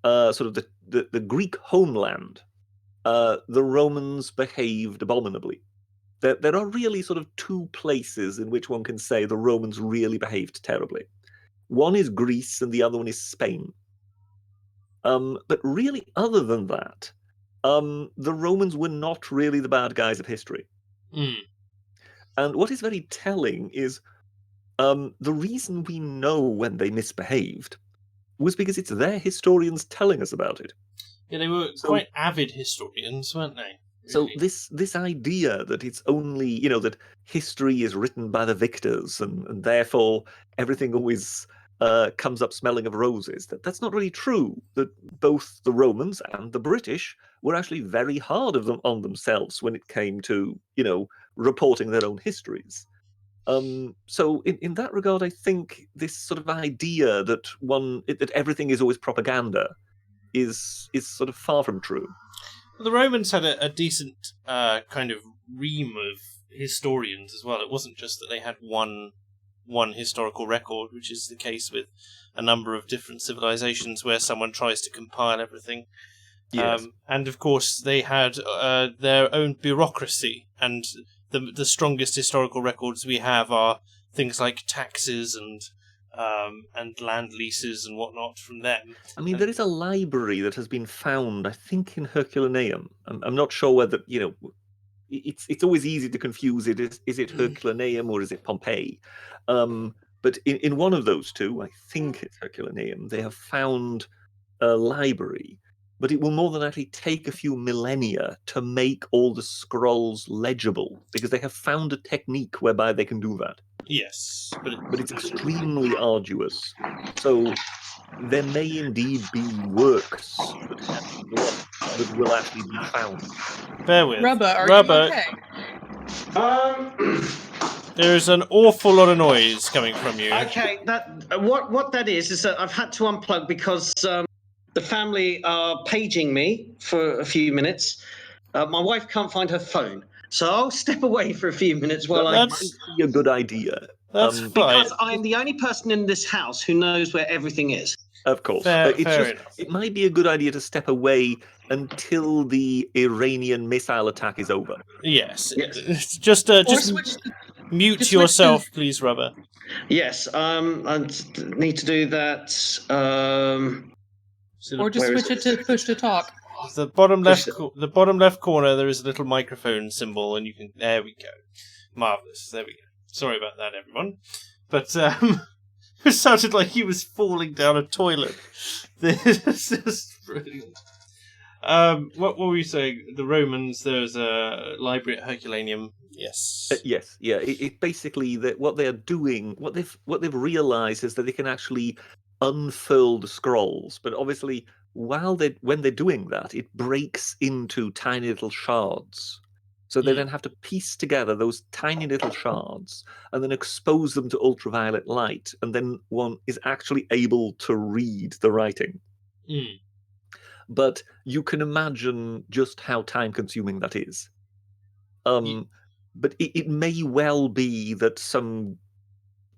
sort of the Greek homeland, the Romans behaved abominably. There are really sort of two places in which one can say the Romans really behaved terribly. One is Greece and the other one is Spain. But really, other than that, the Romans were not really the bad guys of history. Mm. And what is very telling is the reason we know when they misbehaved was because it's their historians telling us about it. Yeah, they were quite avid historians, weren't they? Really? So this idea that it's only, that history is written by the victors and therefore everything always comes up smelling of roses, that's not really true. That both the Romans and the British were actually very hard on themselves when it came to, reporting their own histories. So in that regard, I think this sort of idea that everything is always propaganda is sort of far from true. Well, the Romans had a decent kind of ream of historians as well. It wasn't just that they had one historical record, which is the case with a number of different civilizations where someone tries to compile everything. Yes. And of course, they had their own bureaucracy, and the strongest historical records we have are things like taxes and land leases and whatnot from them. I mean, there is a library that has been found, I think, in Herculaneum. I'm not sure whether, it's always easy to confuse it. Is it Herculaneum or is it Pompeii? But in one of those two, I think it's Herculaneum, they have found a library, but it will more than likely take a few millennia to make all the scrolls legible, because they have found a technique whereby they can do that. Yes, but it's extremely arduous. So there may indeed be works that will actually be found. Bear with. Rubber, are you okay? There's an awful lot of noise coming from you. Okay, what that is that I've had to unplug because the family are paging me for a few minutes. My wife can't find her phone, so I'll step away for a few minutes while That might be a good idea. That's fine. because I am the only person in this house who knows where everything is. Of course. Fair enough. It might be a good idea to step away until the Iranian missile attack is over. Yes. Yes. Just Or switch to, mute just switch yourself, please, Rubber. Yes, I need to do that. or just Where is switch it to push to talk. The bottom left, Push the bottom left corner, there is a little microphone symbol, and you can. There we go. Marvelous. There we go. Sorry about that, everyone. But it sounded like he was falling down a toilet. This is brilliant. What were we saying? The Romans. There's a library at Herculaneum. Yes. Yes, yeah. It basically that what they're doing, what they've realised is that they can actually unfurl the scrolls, but obviously when they're doing that, it breaks into tiny little shards. So they then have to piece together those tiny little shards and then expose them to ultraviolet light, and then one is actually able to read the writing. Mm. But you can imagine just how time-consuming that is. But it may well be that some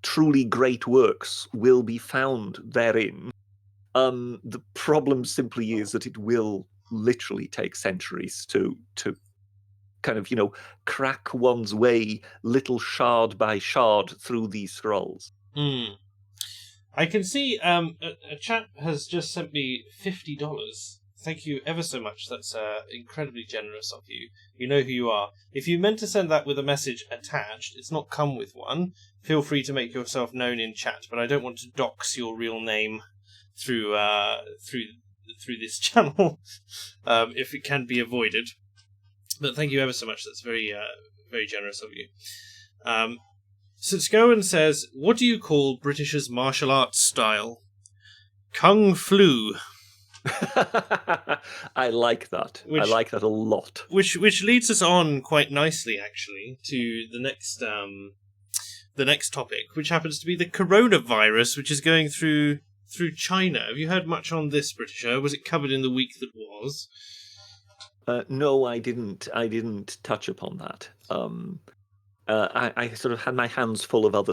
truly great works will be found therein. The problem simply is that it will literally take centuries to kind of, crack one's way little shard by shard through these scrolls. Mm. I can see a chap has just sent me $50. Thank you ever so much. That's incredibly generous of you. You know who you are. If you meant to send that with a message attached, it's not come with one. Feel free to make yourself known in chat, but I don't want to dox your real name through this channel if it can be avoided. But thank you ever so much. That's very very generous of you. Sitskowen says, "What do you call Britishers' martial arts style?" Kung Flu. I like that. I like that a lot. Which leads us on quite nicely, actually, to the next topic, which happens to be the coronavirus, which is going through China. Have you heard much on this, Britisher? Was it covered in the week that was? No, I didn't. I didn't touch upon that. I sort of had my hands full of other.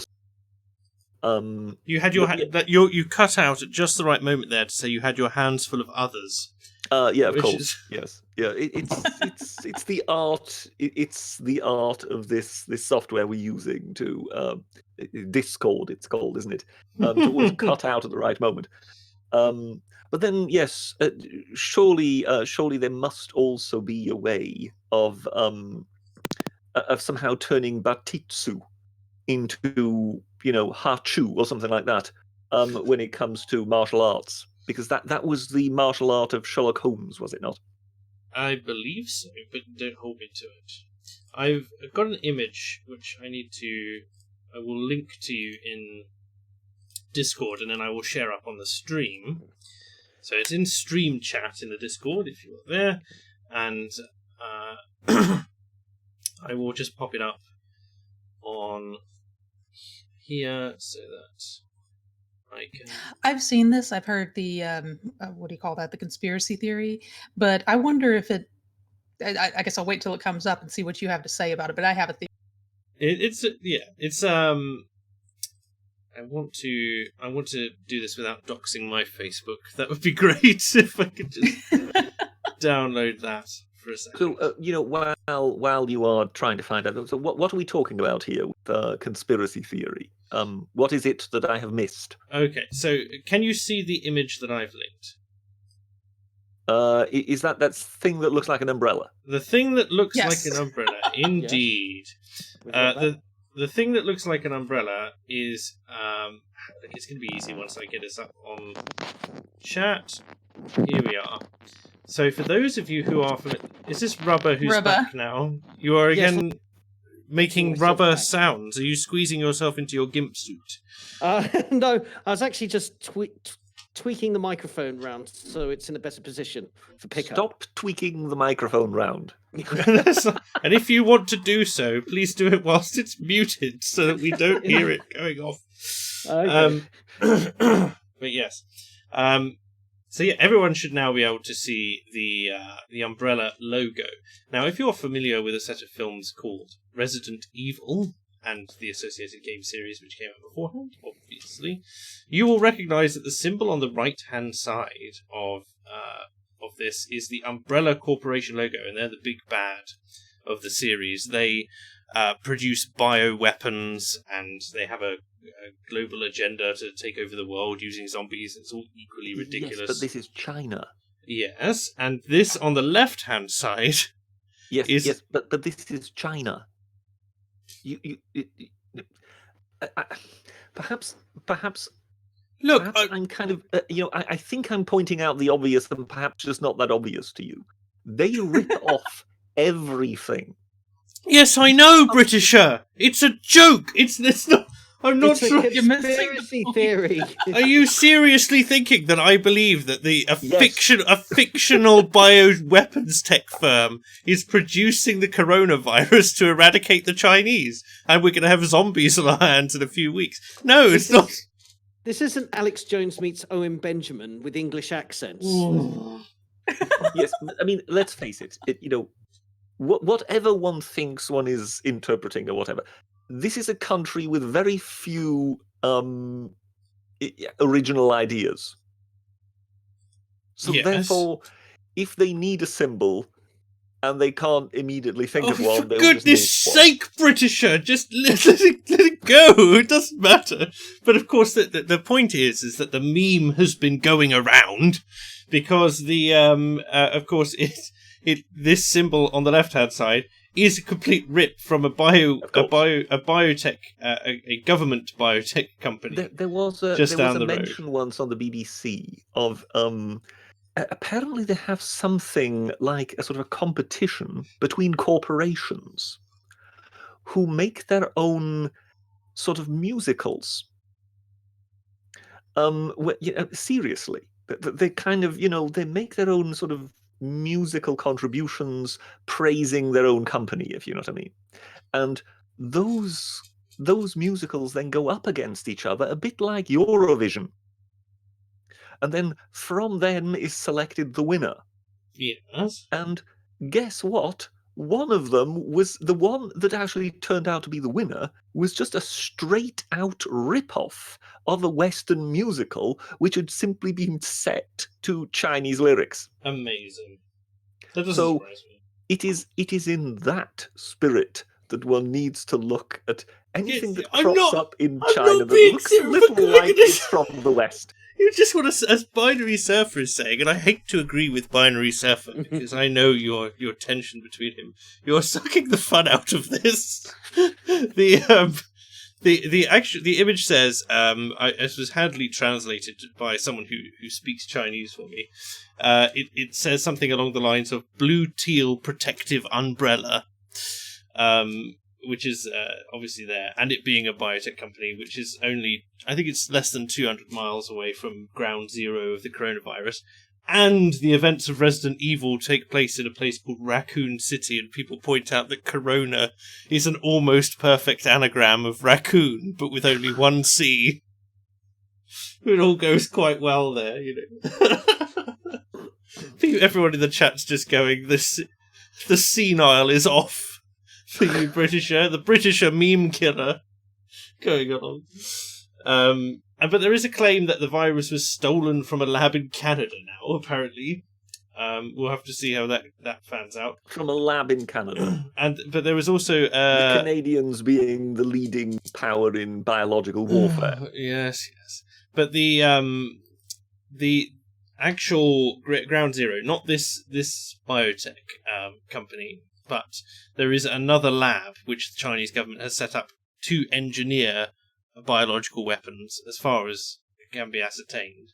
You had you cut out at just the right moment there to say you had your hands full of others. Yeah, of course. Yes, yeah. It's the art. It's the art of this software we're using to Discord. It's called, isn't it? To always cut out at the right moment. But then, yes, surely there must also be a way of somehow turning Batitsu into, Hachu or something like that when it comes to martial arts, because that was the martial art of Sherlock Holmes, was it not? I believe so, but don't hold me to it. I've got an image which I will link to you in Discord, and then I will share up on the stream. So it's in stream chat in the Discord if you are there, and I will just pop it up on here so that I can. I've seen this. I've heard the what do you call that? The conspiracy theory. But I wonder if it. I guess I'll wait till it comes up and see what you have to say about it. But I have a theory. It's I want to do this without doxing my Facebook. That would be great if I could just download that for a second. So, while you are trying to find out, so what are we talking about here with conspiracy theory? What is it that I have missed? Okay, so can you see the image that I've linked? Is that thing that looks like an umbrella? The thing that looks Yes. like an umbrella, indeed. The thing that looks like an umbrella is it's going to be easy once I get this up on chat. Here we are. So for those of you who are familiar, is this Rubber who's back now? You are again making rubber sounds. Are you squeezing yourself into your gimp suit? No, I was actually just tweaking the microphone round so it's in a better position for pickup. Stop tweaking the microphone round. And if you want to do so, please do it whilst it's muted so that we don't hear it going off. Okay. But yes. So yeah, everyone should now be able to see the Umbrella logo. Now, if you're familiar with a set of films called Resident Evil and the associated game series which came out beforehand, obviously, you will recognise that the symbol on the right-hand side of this is the Umbrella Corporation logo, and they're the big bad of the series. They produce bioweapons, and they have a global agenda to take over the world using zombies. It's all equally ridiculous. Yes, but this is China. Yes, and this on the left-hand side Yes, but this is China. Perhaps. Look, Perhaps I'm kind of, I think I'm pointing out the obvious, and perhaps just not that obvious to you. They rip off everything. yes, I know, Britisher. It's a joke. It's not. I'm not It's sure. a You're missing the conspiracy point. theory. Are you seriously thinking that I believe that a Yes. fictional bioweapons tech firm is producing the coronavirus to eradicate the Chinese, and we're going to have zombies on our hands in a few weeks? No, it's not. This isn't Alex Jones meets Owen Benjamin with English accents. Yes, I mean, let's face it. Whatever one thinks one is interpreting or whatever, this is a country with very few original ideas. So Yes. therefore, if they need a symbol and they can't immediately think Oh, of one, for they'll goodness just make one. sake, Britisher, just let it go. It doesn't matter. But of course, the point is that the meme has been going around because this symbol on the left-hand side is a complete rip from a biotech, a government biotech company. There was a just down the road. mention once on the BBC of apparently they have something like a sort of a competition between corporations who make their own sort of musicals. Seriously, they kind of, they make their own sort of musical contributions praising their own company, if you know what I mean. And those musicals then go up against each other, a bit like Eurovision. And then from them is selected the winner. Yes. And guess what? One of them was the one that actually turned out to be the winner, was just a straight out rip-off of a Western musical which had simply been set to Chinese lyrics. Amazing. That doesn't So surprise me. it is in that spirit that one needs to look at anything that I'm crops not- up in I'm China not that being looks a serious, little but look like at this. it's from the West. You just want to, as Binary Surfer is saying, and I hate to agree with Binary Surfer because I know your tension between him. You're sucking the fun out of this. The image says, it was handily translated by someone who speaks Chinese for me. It says something along the lines of blue teal protective umbrella. Which is obviously there, and it being a biotech company, which is only, I think it's less than 200 miles away from ground zero of the coronavirus, and the events of Resident Evil take place in a place called Raccoon City, and people point out that Corona is an almost perfect anagram of raccoon, but with only one C. It all goes quite well there, I think everyone in the chat's just going, the senile is off. For you, Britisher, the Britisher meme killer going on. But there is a claim that the virus was stolen from a lab in Canada now, apparently. We'll have to see how that fans out. From a lab in Canada. But there was also... the Canadians being the leading power in biological warfare. Yes. But the actual Ground Zero, not this biotech company, but there is another lab which the Chinese government has set up to engineer biological weapons, as far as can be ascertained.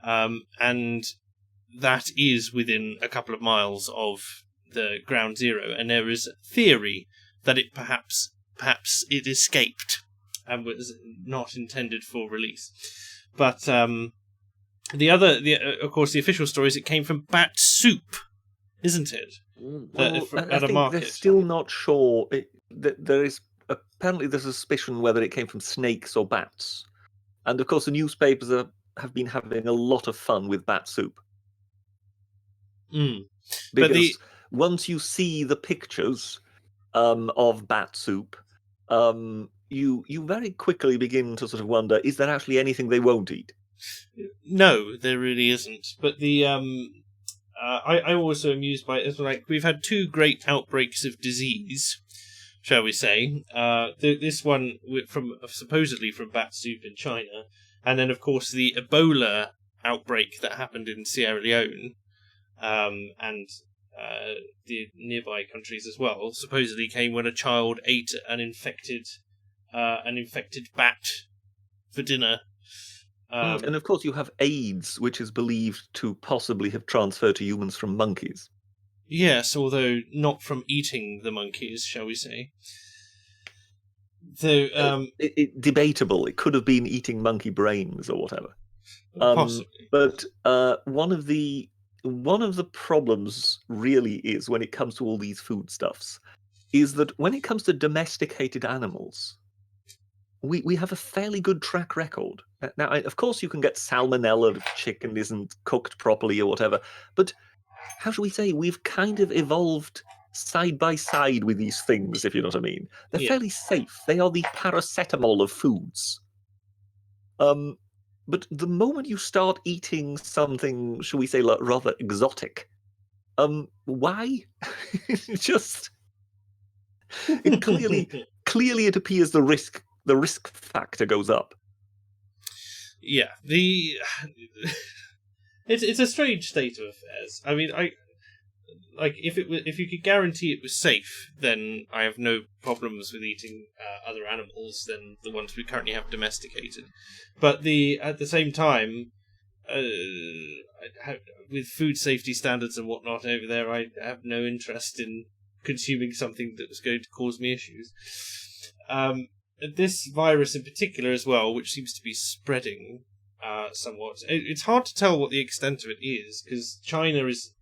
And that is within a couple of miles of the Ground Zero, and there is a theory that it perhaps it escaped and was not intended for release. But Of course, the official story is it came from bat soup, isn't it? Well, I At a think market. they're still not sure. There is apparently there's a suspicion whether it came from snakes or bats, and of course the newspapers have been having a lot of fun with bat soup Mm. because once you see the pictures of bat soup, you very quickly begin to sort of wonder: is there actually anything they won't eat? No, there really isn't. But I'm also amused by it. It's like we've had two great outbreaks of disease, shall we say? This one supposedly from bat soup in China, and then of course the Ebola outbreak that happened in Sierra Leone, and the nearby countries as well. Supposedly came when a child ate an infected bat for dinner. And of course, you have AIDS, which is believed to possibly have transferred to humans from monkeys. Yes, although not from eating the monkeys, shall we say. Though, debatable. It could have been eating monkey brains or whatever. Possibly. But one of the problems really is when it comes to all these foodstuffs, is that when it comes to domesticated animals, we have a fairly good track record. Now, of course, you can get salmonella if chicken isn't cooked properly or whatever, but how shall we say, we've kind of evolved side by side with these things, if you know what I mean. They're fairly safe. They are the paracetamol of foods. But the moment you start eating something, shall we say, like, rather exotic, why? Clearly it appears the risk factor goes up. Yeah, it's a strange state of affairs. I mean, if you could guarantee it was safe, then I have no problems with eating other animals than the ones we currently have domesticated. But at the same time, with food safety standards and whatnot over there, I have no interest in consuming something that was going to cause me issues. This virus in particular as well, which seems to be spreading somewhat. It's hard to tell what the extent of it is, because China is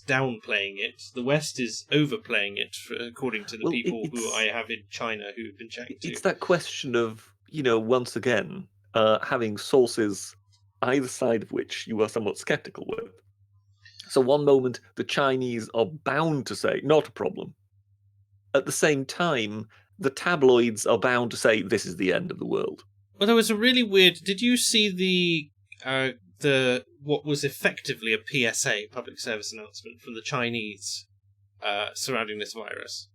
downplaying it. The West is overplaying it, according to the people who I have in China who have been chatting to. It's that question of, once again, having sources either side of which you are somewhat skeptical with. So one moment, the Chinese are bound to say, not a problem. At the same time, the tabloids are bound to say, this is the end of the world. Well, there was a really weird... Did you see the what was effectively a PSA, public service announcement, from the Chinese surrounding this virus?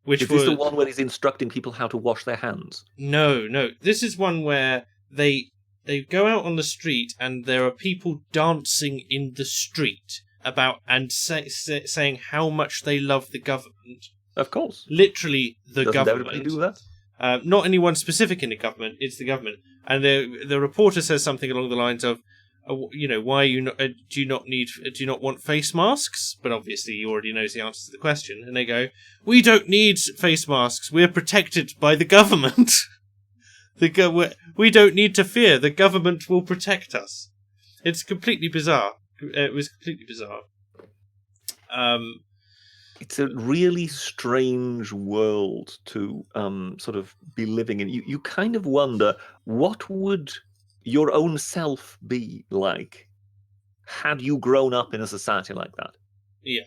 Is this the one where he's instructing people how to wash their hands? No. This is one where they go out on the street and there are people dancing in the street saying how much they love the government. Of course. Literally the Doesn't government. Everybody do that? Not anyone specific in the government, it's the government. And the reporter says something along the lines of, why are you not, do you not want face masks? But obviously he already knows the answer to the question. And they go, we don't need face masks. We're protected by the government. We don't need to fear. The government will protect us. It's completely bizarre. It was completely bizarre. It's a really strange world to sort of be living in. You kind of wonder, what would your own self be like had you grown up in a society like that? Yeah.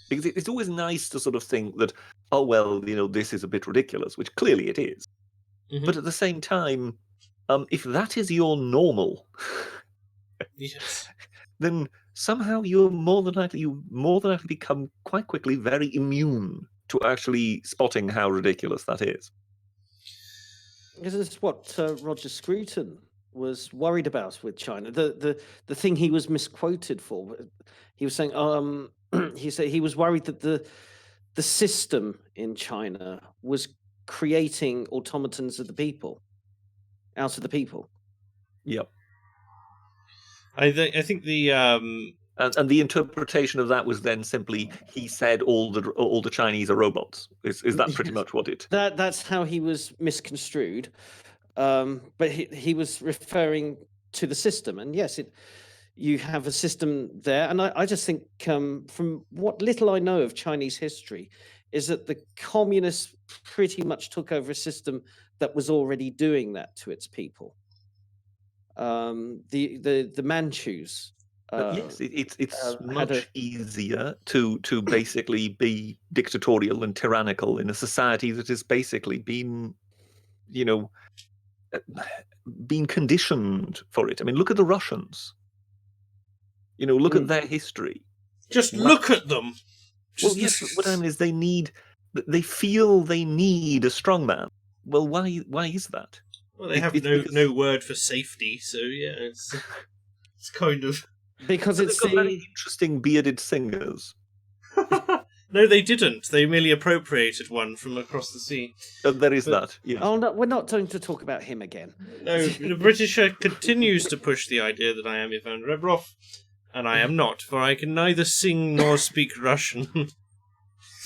Because it's always nice to sort of think that, oh, well, this is a bit ridiculous, which clearly it is. Mm-hmm. But at the same time, if that is your normal, yes, then somehow you more than likely become quite quickly very immune to actually spotting how ridiculous that is. This is what Roger Scruton was worried about with China. The thing he was misquoted for, he was saying, he said he was worried that the system in China was creating automatons of the people, out of the people. Yep. I think the and the interpretation of that was then simply he said all the Chinese are robots. Is that pretty much what it? That's how he was misconstrued. But he was referring to the system, and yes, you have a system there, and I just think from what little I know of Chinese history, is that the communists pretty much took over a system that was already doing that to its people. The Manchus. Yes, it's had much easier to basically be dictatorial and tyrannical in a society that has basically been, been conditioned for it. I mean, look at the Russians. Look at their history. Just look at them. Well, yes, but what I mean is they feel they need a strong man. Well, why is that? Well, they have no word for safety, so yeah, it's kind of... Because it's got very interesting bearded singers. No, they didn't. They merely appropriated one from across the sea. There is that. Yes. Oh no, we're not going to talk about him again. No, the Britisher continues to push the idea that I am Ivan Rebrov, and I am not, for I can neither sing nor speak Russian.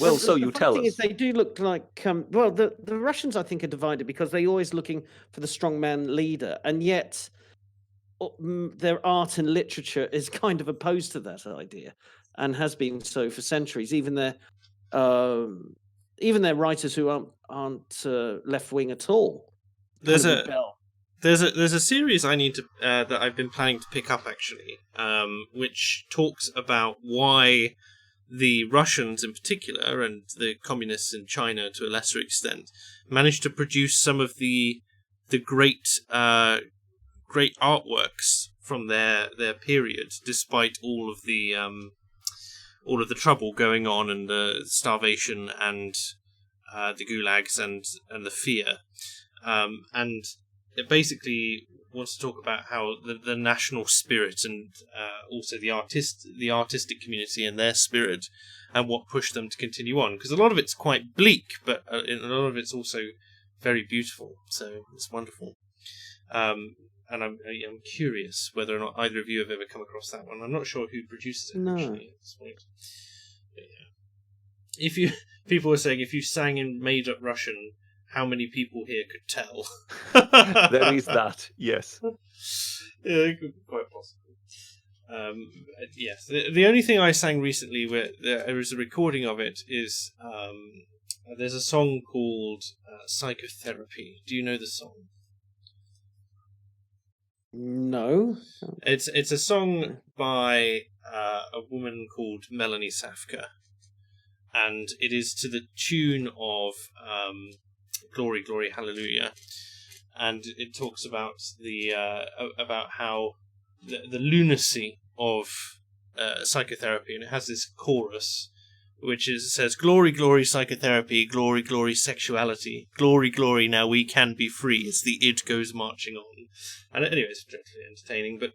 Well, so you tell us. They do look like the Russians, I think, are divided because they're always looking for the strongman leader, and yet their art and literature is kind of opposed to that idea, and has been so for centuries. Even their writers who aren't left wing at all. There's a series I need to that I've been planning to pick up actually, which talks about why the Russians in particular, and the communists in China to a lesser extent, managed to produce some of the great artworks from their period, despite all of the trouble going on, and the starvation, and the gulags, and the fear, and it basically wants to talk about how the national spirit, and also the artistic community and their spirit, and what pushed them to continue on. Because a lot of it's quite bleak, but a lot of it's also very beautiful. So it's wonderful. And I'm curious whether or not either of you have ever come across that one. I'm not sure who produces it actually at this point. But yeah. People were saying if you sang in made-up Russian, how many people here could tell? There is that, yes. Yeah, quite possible. Yes, the only thing I sang recently where there is a recording of it is there's a song called Psychotherapy. Do you know the song? No. It's a song by a woman called Melanie Safka, and it is to the tune of Glory, Glory, Hallelujah, and it talks about about how the lunacy of psychotherapy, and it has this chorus which says glory, glory, psychotherapy, glory, glory, sexuality, glory, glory, now we can be free as the id goes marching on. And anyway, it's particularly entertaining, but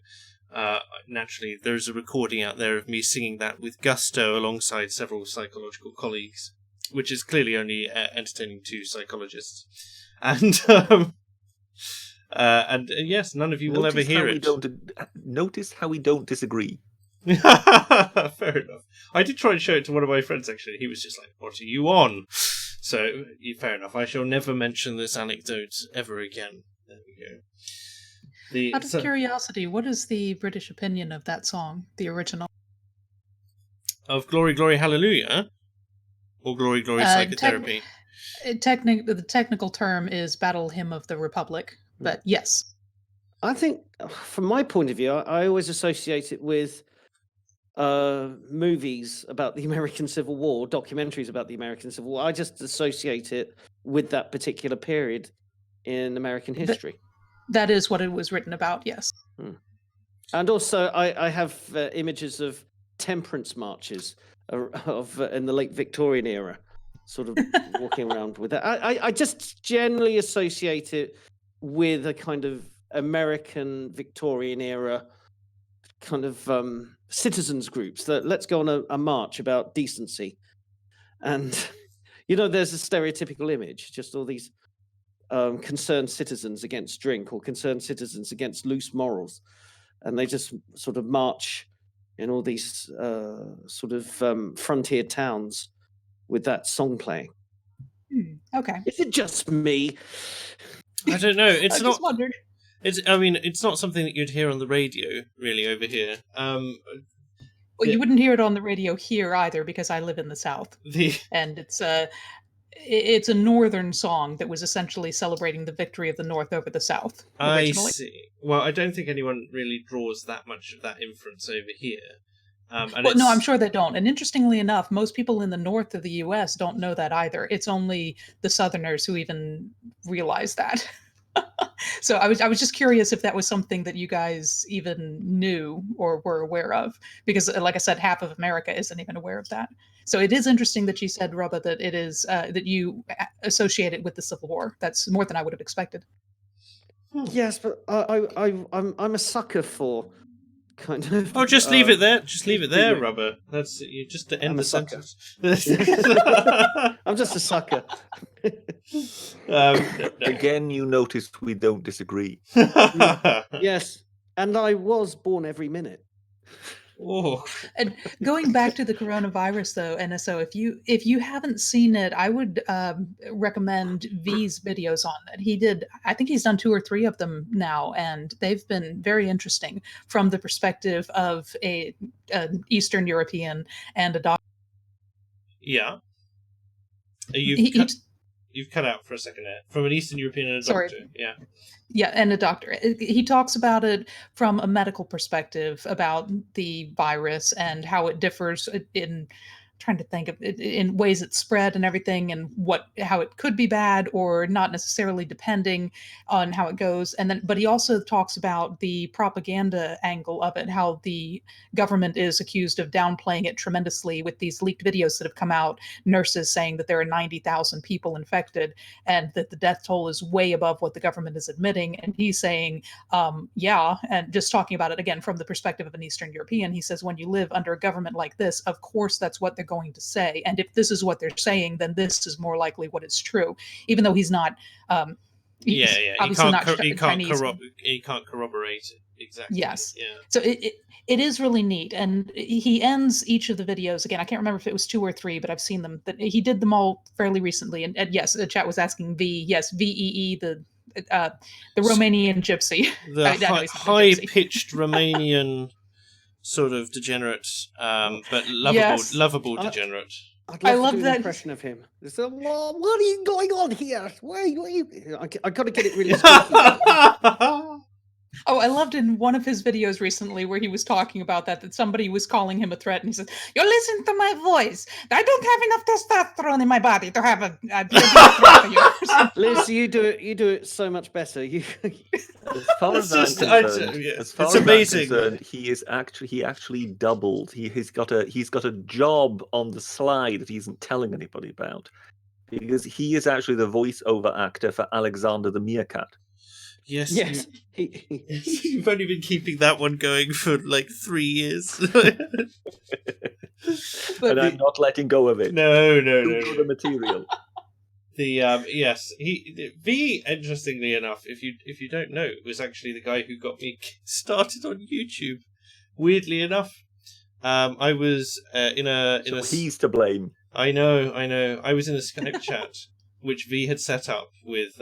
naturally there's a recording out there of me singing that with gusto alongside several psychological colleagues, which is clearly only entertaining to psychologists. And yes, none of you will ever hear it. Notice how we don't disagree. Fair enough. I did try and show it to one of my friends, actually. He was just like, what are you on? So, fair enough. I shall never mention this anecdote ever again. There we go. Out of curiosity, what is the British opinion of that song, the original? Of Glory, Glory, Hallelujah? Or Glory, Glory, Psychotherapy? The technical term is Battle Hymn of the Republic, but yes. I think, from my point of view, I always associate it with movies about the American Civil War, documentaries about the American Civil War. I just associate it with that particular period in American history. That is what it was written about, yes. And also, I have images of temperance marches in the late Victorian era, sort of walking around with that. I just generally associate it with a kind of American Victorian era kind of citizens groups that let's go on a march about decency. And, there's a stereotypical image, just all these concerned citizens against drink or concerned citizens against loose morals. And they just sort of march in all these sort of frontier towns with that song playing. Okay. Is it just me? I don't know. It's I not. just wondered. It's not something that you'd hear on the radio, really, over here. Well, you wouldn't hear it on the radio here either, because I live in the South, and it's a northern song that was essentially celebrating the victory of the North over the South originally. I see. Well, I don't think anyone really draws that much of that inference over here. No, I'm sure they don't. And interestingly enough, most people in the north of the U.S. don't know that either. It's only the Southerners who even realize that. So I was just curious if that was something that you guys even knew or were aware of, because, like I said, half of America isn't even aware of that. So it is interesting that you said, Rubba, that it is that you associate it with the Civil War. That's more than I would have expected. Yes, but I'm a sucker for kind of. Oh, just leave it there. Just leave it there, Rubber. That's you. Just to end the sentence. I'm just a sucker. Again, you notice we don't disagree. Yes, and I was born every minute. Oh. And going back to the coronavirus, though, NSO, if you haven't seen it, I would recommend V's videos on it. He did, I think he's done 2 or 3 of them now, and they've been very interesting from the perspective of an Eastern European and a doctor. Yeah. You've cut out for a second there. From an Eastern European and a doctor. Sorry. Yeah. Yeah, and a doctor. He talks about it from a medical perspective about the virus and how it differs in trying to think of it in ways it's spread and everything, and how it could be bad or not necessarily, depending on how it goes. And then, but he also talks about the propaganda angle of it, how the government is accused of downplaying it tremendously with these leaked videos that have come out, nurses saying that there are 90,000 people infected and that the death toll is way above what the government is admitting. And he's saying, yeah, and just talking about it again from the perspective of an Eastern European, he says, when you live under a government like this, of course that's what they're going to say, and if this is what they're saying, then this is more likely what is true, even though he's not He can't corroborate it exactly. Yes. Yeah. So it is really neat, and he ends each of the videos again. I can't remember if it was 2 or 3, but I've seen them. That he did them all fairly recently. And yes, the chat was asking V. Yes, VEE, the Romanian gypsy. The high-pitched Romanian sort of degenerate, but lovable degenerate. I love to do that an impression of him. So, what are you going on here? Where are you? I got to get it really squeaky. Oh, I loved in one of his videos recently where he was talking about that somebody was calling him a threat, and he says, "You listen to my voice. I don't have enough testosterone in my body to have a threat for you." Liz, you do it so much better. As far as I'm concerned, he actually doubled. He's got a job on the side that he isn't telling anybody about, because he is actually the voiceover actor for Alexander the Meerkat. Yes. You've only been keeping that one going for like 3 years. But I'm not letting go of it. No. The material. Yes, V. Interestingly enough, if you don't know, was actually the guy who got me started on YouTube. Weirdly enough, I was he's to blame. I know. I was in a Skype chat which V had set up with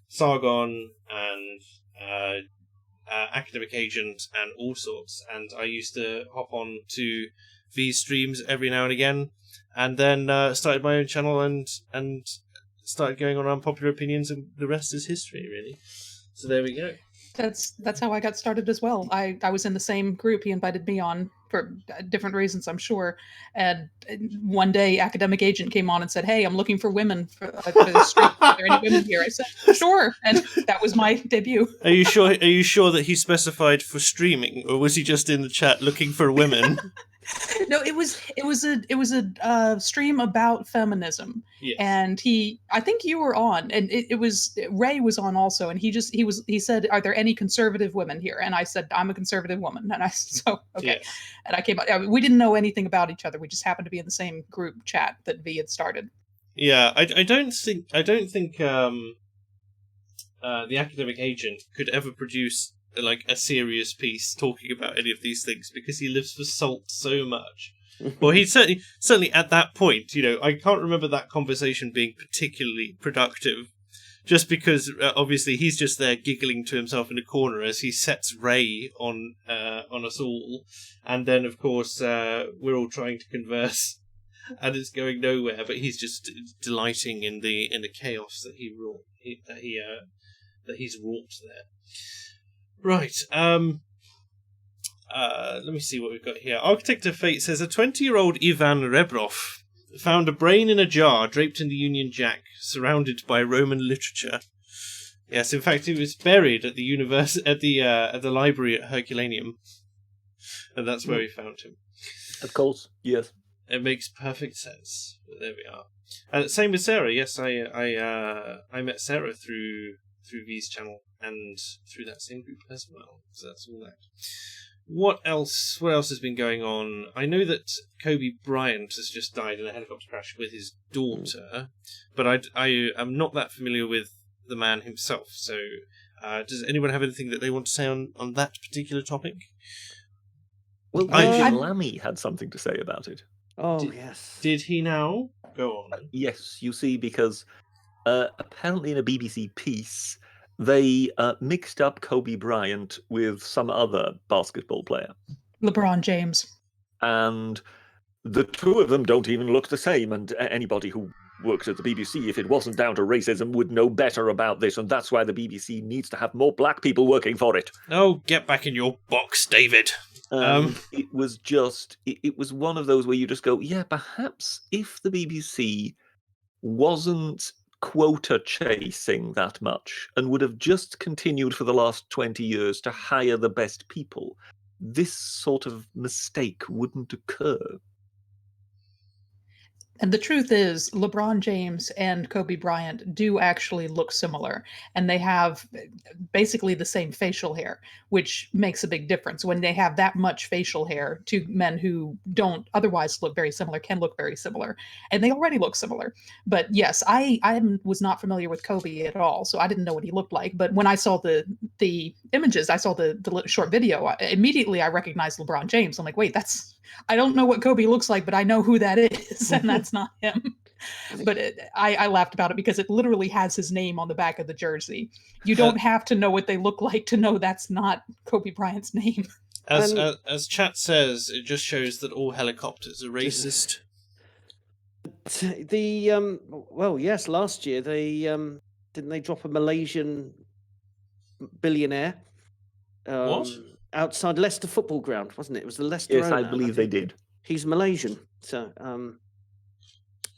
Sargon and Academic Agent and all sorts, and I used to hop on to V's streams every now and again, and then started my own channel and started going on Unpopular Opinions, and the rest is history, really. So there we go. That's how I got started as well. I was in the same group he invited me on for different reasons, I'm sure. And one day, Academic Agent came on and said, "Hey, I'm looking for women for the stream. Are there any women here?" I said, "Sure," and that was my debut. Are you sure that he specified for streaming, or was he just in the chat looking for women? No, it was a stream about feminism. Yes. And I think you were on, and it was Ray was on also, and he said, "Are there any conservative women here?" And I said, "I'm a conservative woman," and okay. Yes. And I came out. We didn't know anything about each other. We just happened to be in the same group chat that V had started. Yeah, I don't think the Academic Agent could ever produce like a serious piece talking about any of these things, because he lives for salt so much. Well, he certainly at that point, I can't remember that conversation being particularly productive, just because obviously he's just there giggling to himself in a corner as he sets Ray on us all, and then of course we're all trying to converse, and it's going nowhere. But he's just delighting in the chaos that he's wrought there. Right. Let me see what we've got here. Architect of Fate says a 20-year-old Ivan Rebrov found a brain in a jar draped in the Union Jack, surrounded by Roman literature. Yes, in fact, it was buried at the at the library at Herculaneum, and that's where we found him. Of course, yes. It makes perfect sense. But there we are. Same with Sarah. Yes, I met Sarah through V's channel and through that same group as well. So that's all that. What else has been going on? I know that Kobe Bryant has just died in a helicopter crash with his daughter, but I am not that familiar with the man himself. So does anyone have anything that they want to say on that particular topic? Well, David Lammy had something to say about it. Oh, yes. Did he now? Go on. Yes, you see, because apparently in a BBC piece, they mixed up Kobe Bryant with some other basketball player. LeBron James. And the two of them don't even look the same. And anybody who works at the BBC, if it wasn't down to racism, would know better about this. And that's why the BBC needs to have more black people working for it. Oh, get back in your box, David. It was just, it was one of those where you just go, yeah, perhaps if the BBC wasn't quota chasing that much and would have just continued for the last 20 years to hire the best people, this sort of mistake wouldn't occur. And the truth is, LeBron James and Kobe Bryant do actually look similar, and they have basically the same facial hair, which makes a big difference. When they have that much facial hair, two men who don't otherwise look very similar can look very similar, and they already look similar. But yes, I was not familiar with Kobe at all, so I didn't know what he looked like. But when I saw the images, I saw the short video, immediately I recognized LeBron James. I'm like, wait, I don't know what Kobe looks like, but I know who that is, and that's not him. But I laughed about it because it literally has his name on the back of the jersey. You don't have to know what they look like to know that's not Kobe Bryant's name. As chat says, it just shows that all helicopters are racist. Well, yes, last year they didn't they drop a Malaysian billionaire? What? Outside Leicester football ground, wasn't it? It was the Leicester. Yes, owner, I believe they did. He's Malaysian, so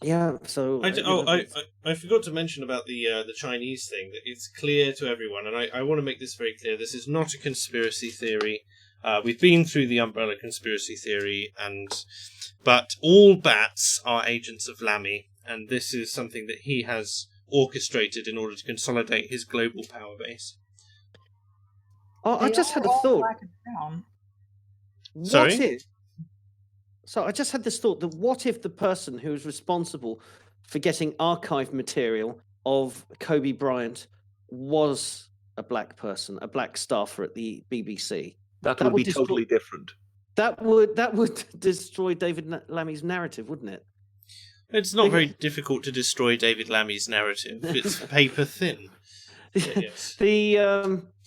yeah. So I forgot to mention about the Chinese thing. That it's clear to everyone, and I want to make this very clear. This is not a conspiracy theory. We've been through the umbrella conspiracy theory, but all bats are agents of Lammy, and this is something that he has orchestrated in order to consolidate his global power base. I just had a thought. Sorry? So I just had this thought that what if the person who is responsible for getting archive material of Kobe Bryant was a black person, a black staffer at the BBC? That would be totally different. That would destroy David Lammy's narrative, wouldn't it? It's not very difficult to destroy David Lammy's narrative. It's paper thin. Yes.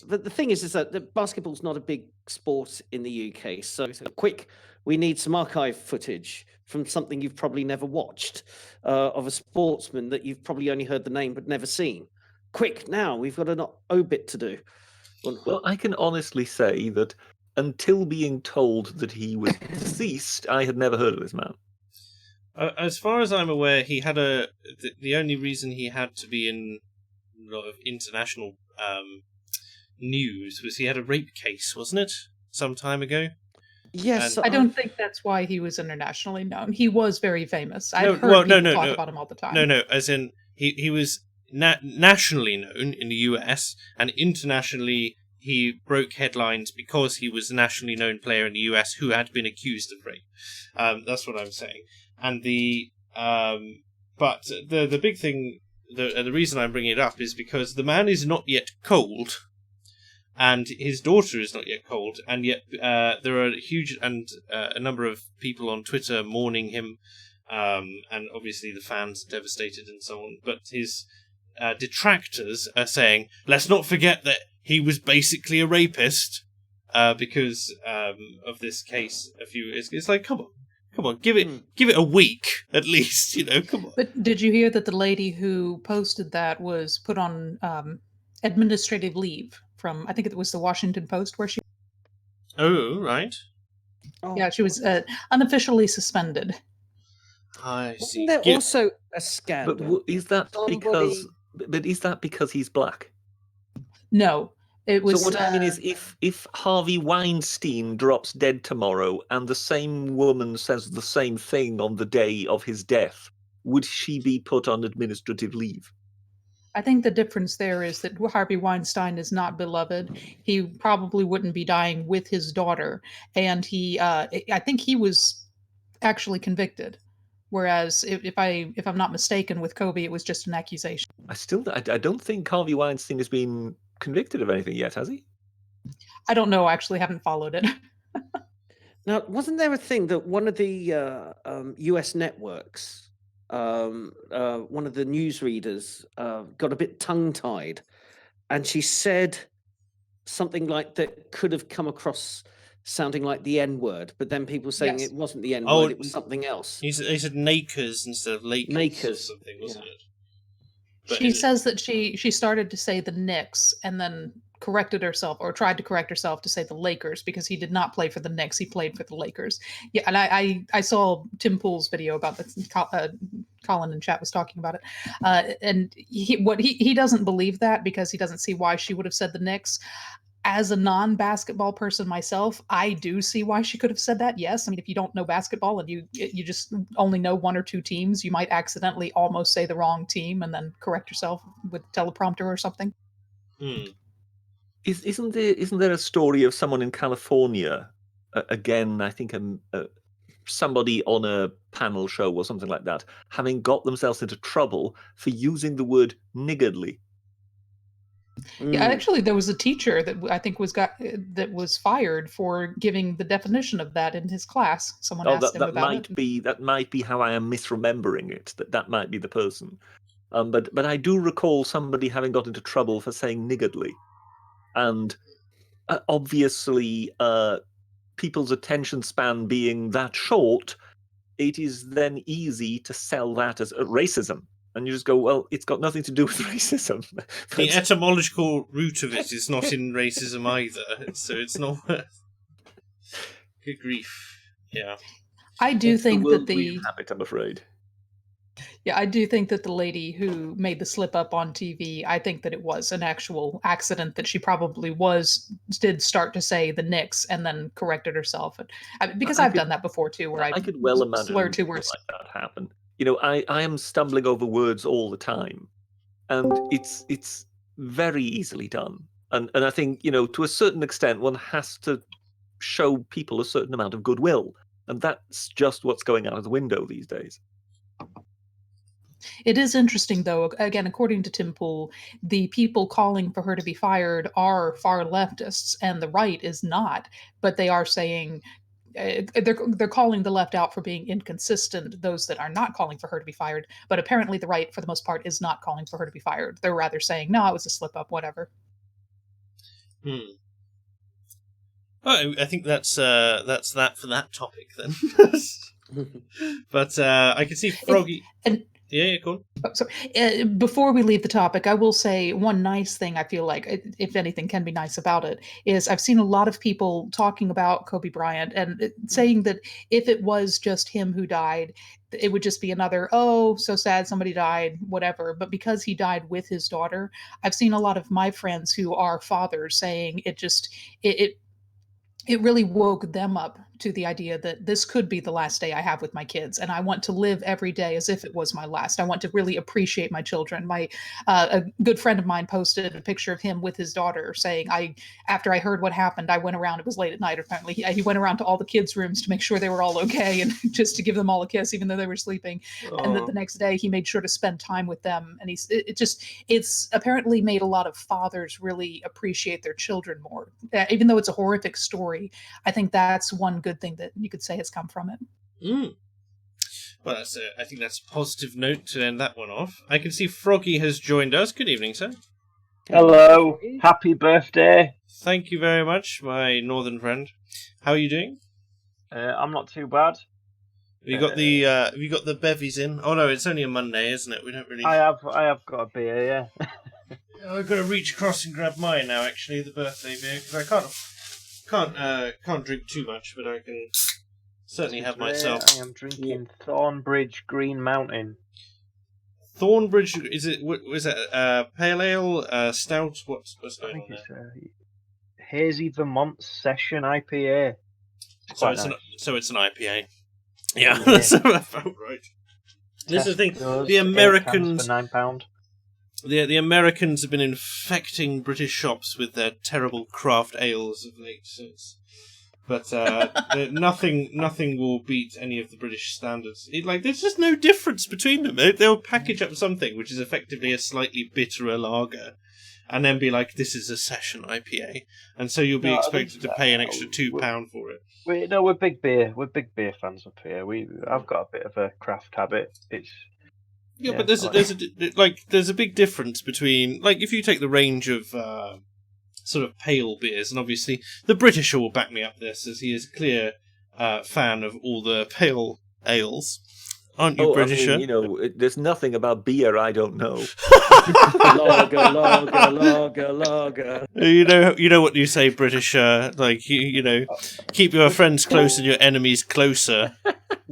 The thing is that basketball's not a big sport in the UK. So quick, we need some archive footage from something you've probably never watched, of a sportsman that you've probably only heard the name but never seen. Quick, now we've got an obit to do. Well, I can honestly say that until being told that he was deceased, I had never heard of this man. As far as I'm aware, he had the only reason he had to be in a lot of international news was he had a rape case, wasn't it, some time ago? Yes. I don't think that's why he was internationally known. He was very famous. I've heard people talk about him all the time. No, as in he was nationally known in the US, and internationally he broke headlines because he was a nationally known player in the US who had been accused of rape. That's what I'm saying. And but the big thing, the reason I'm bringing it up is because the man is not yet cold, and his daughter is not yet cold, and yet there are a number of people on Twitter mourning him, and obviously the fans are devastated and so on. But detractors are saying, let's not forget that he was basically a rapist because of this case a few years ago. It's like, come on, give it a week at least, come on. But did you hear that the lady who posted that was put on administrative leave from, I think it was the Washington Post where she... Oh, right. Oh, Yeah, she was unofficially suspended. I see. wasn't there also a scandal? But is that because? Somebody- But is that because he's black? No, it was... So what I mean is, if Harvey Weinstein drops dead tomorrow and the same woman says the same thing on the day of his death, would she be put on administrative leave? I think the difference there is that Harvey Weinstein is not beloved. He probably wouldn't be dying with his daughter, and I think he was actually convicted. Whereas, if I'm not mistaken, with Kobe, it was just an accusation. I don't think Harvey Weinstein has been convicted of anything yet, has he? I don't know. I actually haven't followed it. Now, wasn't there a thing that one of the US networks, one of the newsreaders, got a bit tongue-tied, and she said something like that could have come across sounding like the N-word, but then people saying Yes. it wasn't the N-word, Oh, it was something else. He said Nakers instead of Lakers or Nakers, something, wasn't it? But She says that she started to say the Knicks and then corrected herself, or tried to correct herself to say the Lakers, because he did not play for the Knicks. He played for the Lakers. Yeah, and I saw Tim Pool's video about this. Colin in chat was talking about it, and he doesn't believe that because he doesn't see why she would have said the Knicks. As a non-basketball person myself, I do see why she could have said that. Yes, I mean, if you don't know basketball and you just only know one or two teams, you might accidentally almost say the wrong team and then correct yourself with teleprompter or something. Isn't there a story of someone in California? Again, I think somebody on a panel show or something like that, having got themselves into trouble for using the word niggardly. Yeah, actually, there was a teacher that I think that was fired for giving the definition of that in his class. Someone asked him about it. That might be how I am misremembering it. That might be the person. But I do recall somebody having got into trouble for saying niggardly, and obviously, people's attention span being that short, it is then easy to sell that as racism. And you just go, well, it's got nothing to do with racism. The etymological root of it is not in racism either, so it's not worth. Good grief! Yeah, I do think that we inhabit, I'm afraid. Yeah, I do think that the lady who made the slip up on TV, I think that it was an actual accident, that she probably did start to say the Knicks and then corrected herself. Because I've done that before too, where I could well imagine slur two words like that happen. I am stumbling over words all the time, and it's very easily done. And I think, to a certain extent, one has to show people a certain amount of goodwill, and that's just what's going out of the window these days. It is interesting, though, again, according to Tim Pool, the people calling for her to be fired are far leftists, and the right is not. But they are saying, they're calling the left out for being inconsistent, those that are not calling for her to be fired. But apparently the right, for the most part, is not calling for her to be fired. They're rather saying, no, it was a slip-up, whatever. Well, I think that's that for that topic, then. But I can see Froggy... Yeah, cool. Oh, sorry. Before we leave the topic, I will say one nice thing I feel like, if anything can be nice about it, is I've seen a lot of people talking about Kobe Bryant and saying that if it was just him who died, it would just be another, oh, so sad, somebody died, whatever. But because he died with his daughter, I've seen a lot of my friends who are fathers saying it really woke them up to the idea that this could be the last day I have with my kids, and I want to live every day as if it was my last. I want to really appreciate my children. A good friend of mine posted a picture of him with his daughter saying, after I heard what happened, I went around, it was late at night apparently, he went around to all the kids' rooms to make sure they were all okay and just to give them all a kiss even though they were sleeping. And that the next day he made sure to spend time with them, and it's apparently made a lot of fathers really appreciate their children more. Even though it's a horrific story, I think that's one good thing that you could say has come from it. Well, I think that's a positive note to end that one off. I can see Froggy has joined us. Good evening, sir. Hello. Happy birthday. Thank you very much, my northern friend. How are you doing? I'm not too bad. Have you got the bevies in? Oh no, it's only a Monday, isn't it? We don't really. I have got a beer, yeah. I've got to reach across and grab mine now. Actually, the birthday beer, because I can't drink too much, but I can certainly have myself. I am drinking Thornbridge Green Mountain. Thornbridge, is it? Was it pale ale, stout? What's going on It's there? Hazy Vermont Session IPA. So it's an IPA. Yeah, that's about right. This is the thing. The Americans for £9. The Americans have been infecting British shops with their terrible craft ales of late. But nothing will beat any of the British standards. There's just no difference between them. They'll package up something which is effectively a slightly bitterer lager, and then be like, "This is a session IPA," and so you'll be expected to pay an extra £2 for it. We're big beer fans up here. I've got a bit of a craft habit. But there's a big difference between, like, if you take the range of sort of pale beers, and obviously the Britisher will back me up this, as he is a clear fan of all the pale ales. Aren't you, Britisher? I mean, there's nothing about beer I don't know. Lager. You know what you say, Britisher. Keep your friends close and your enemies closer.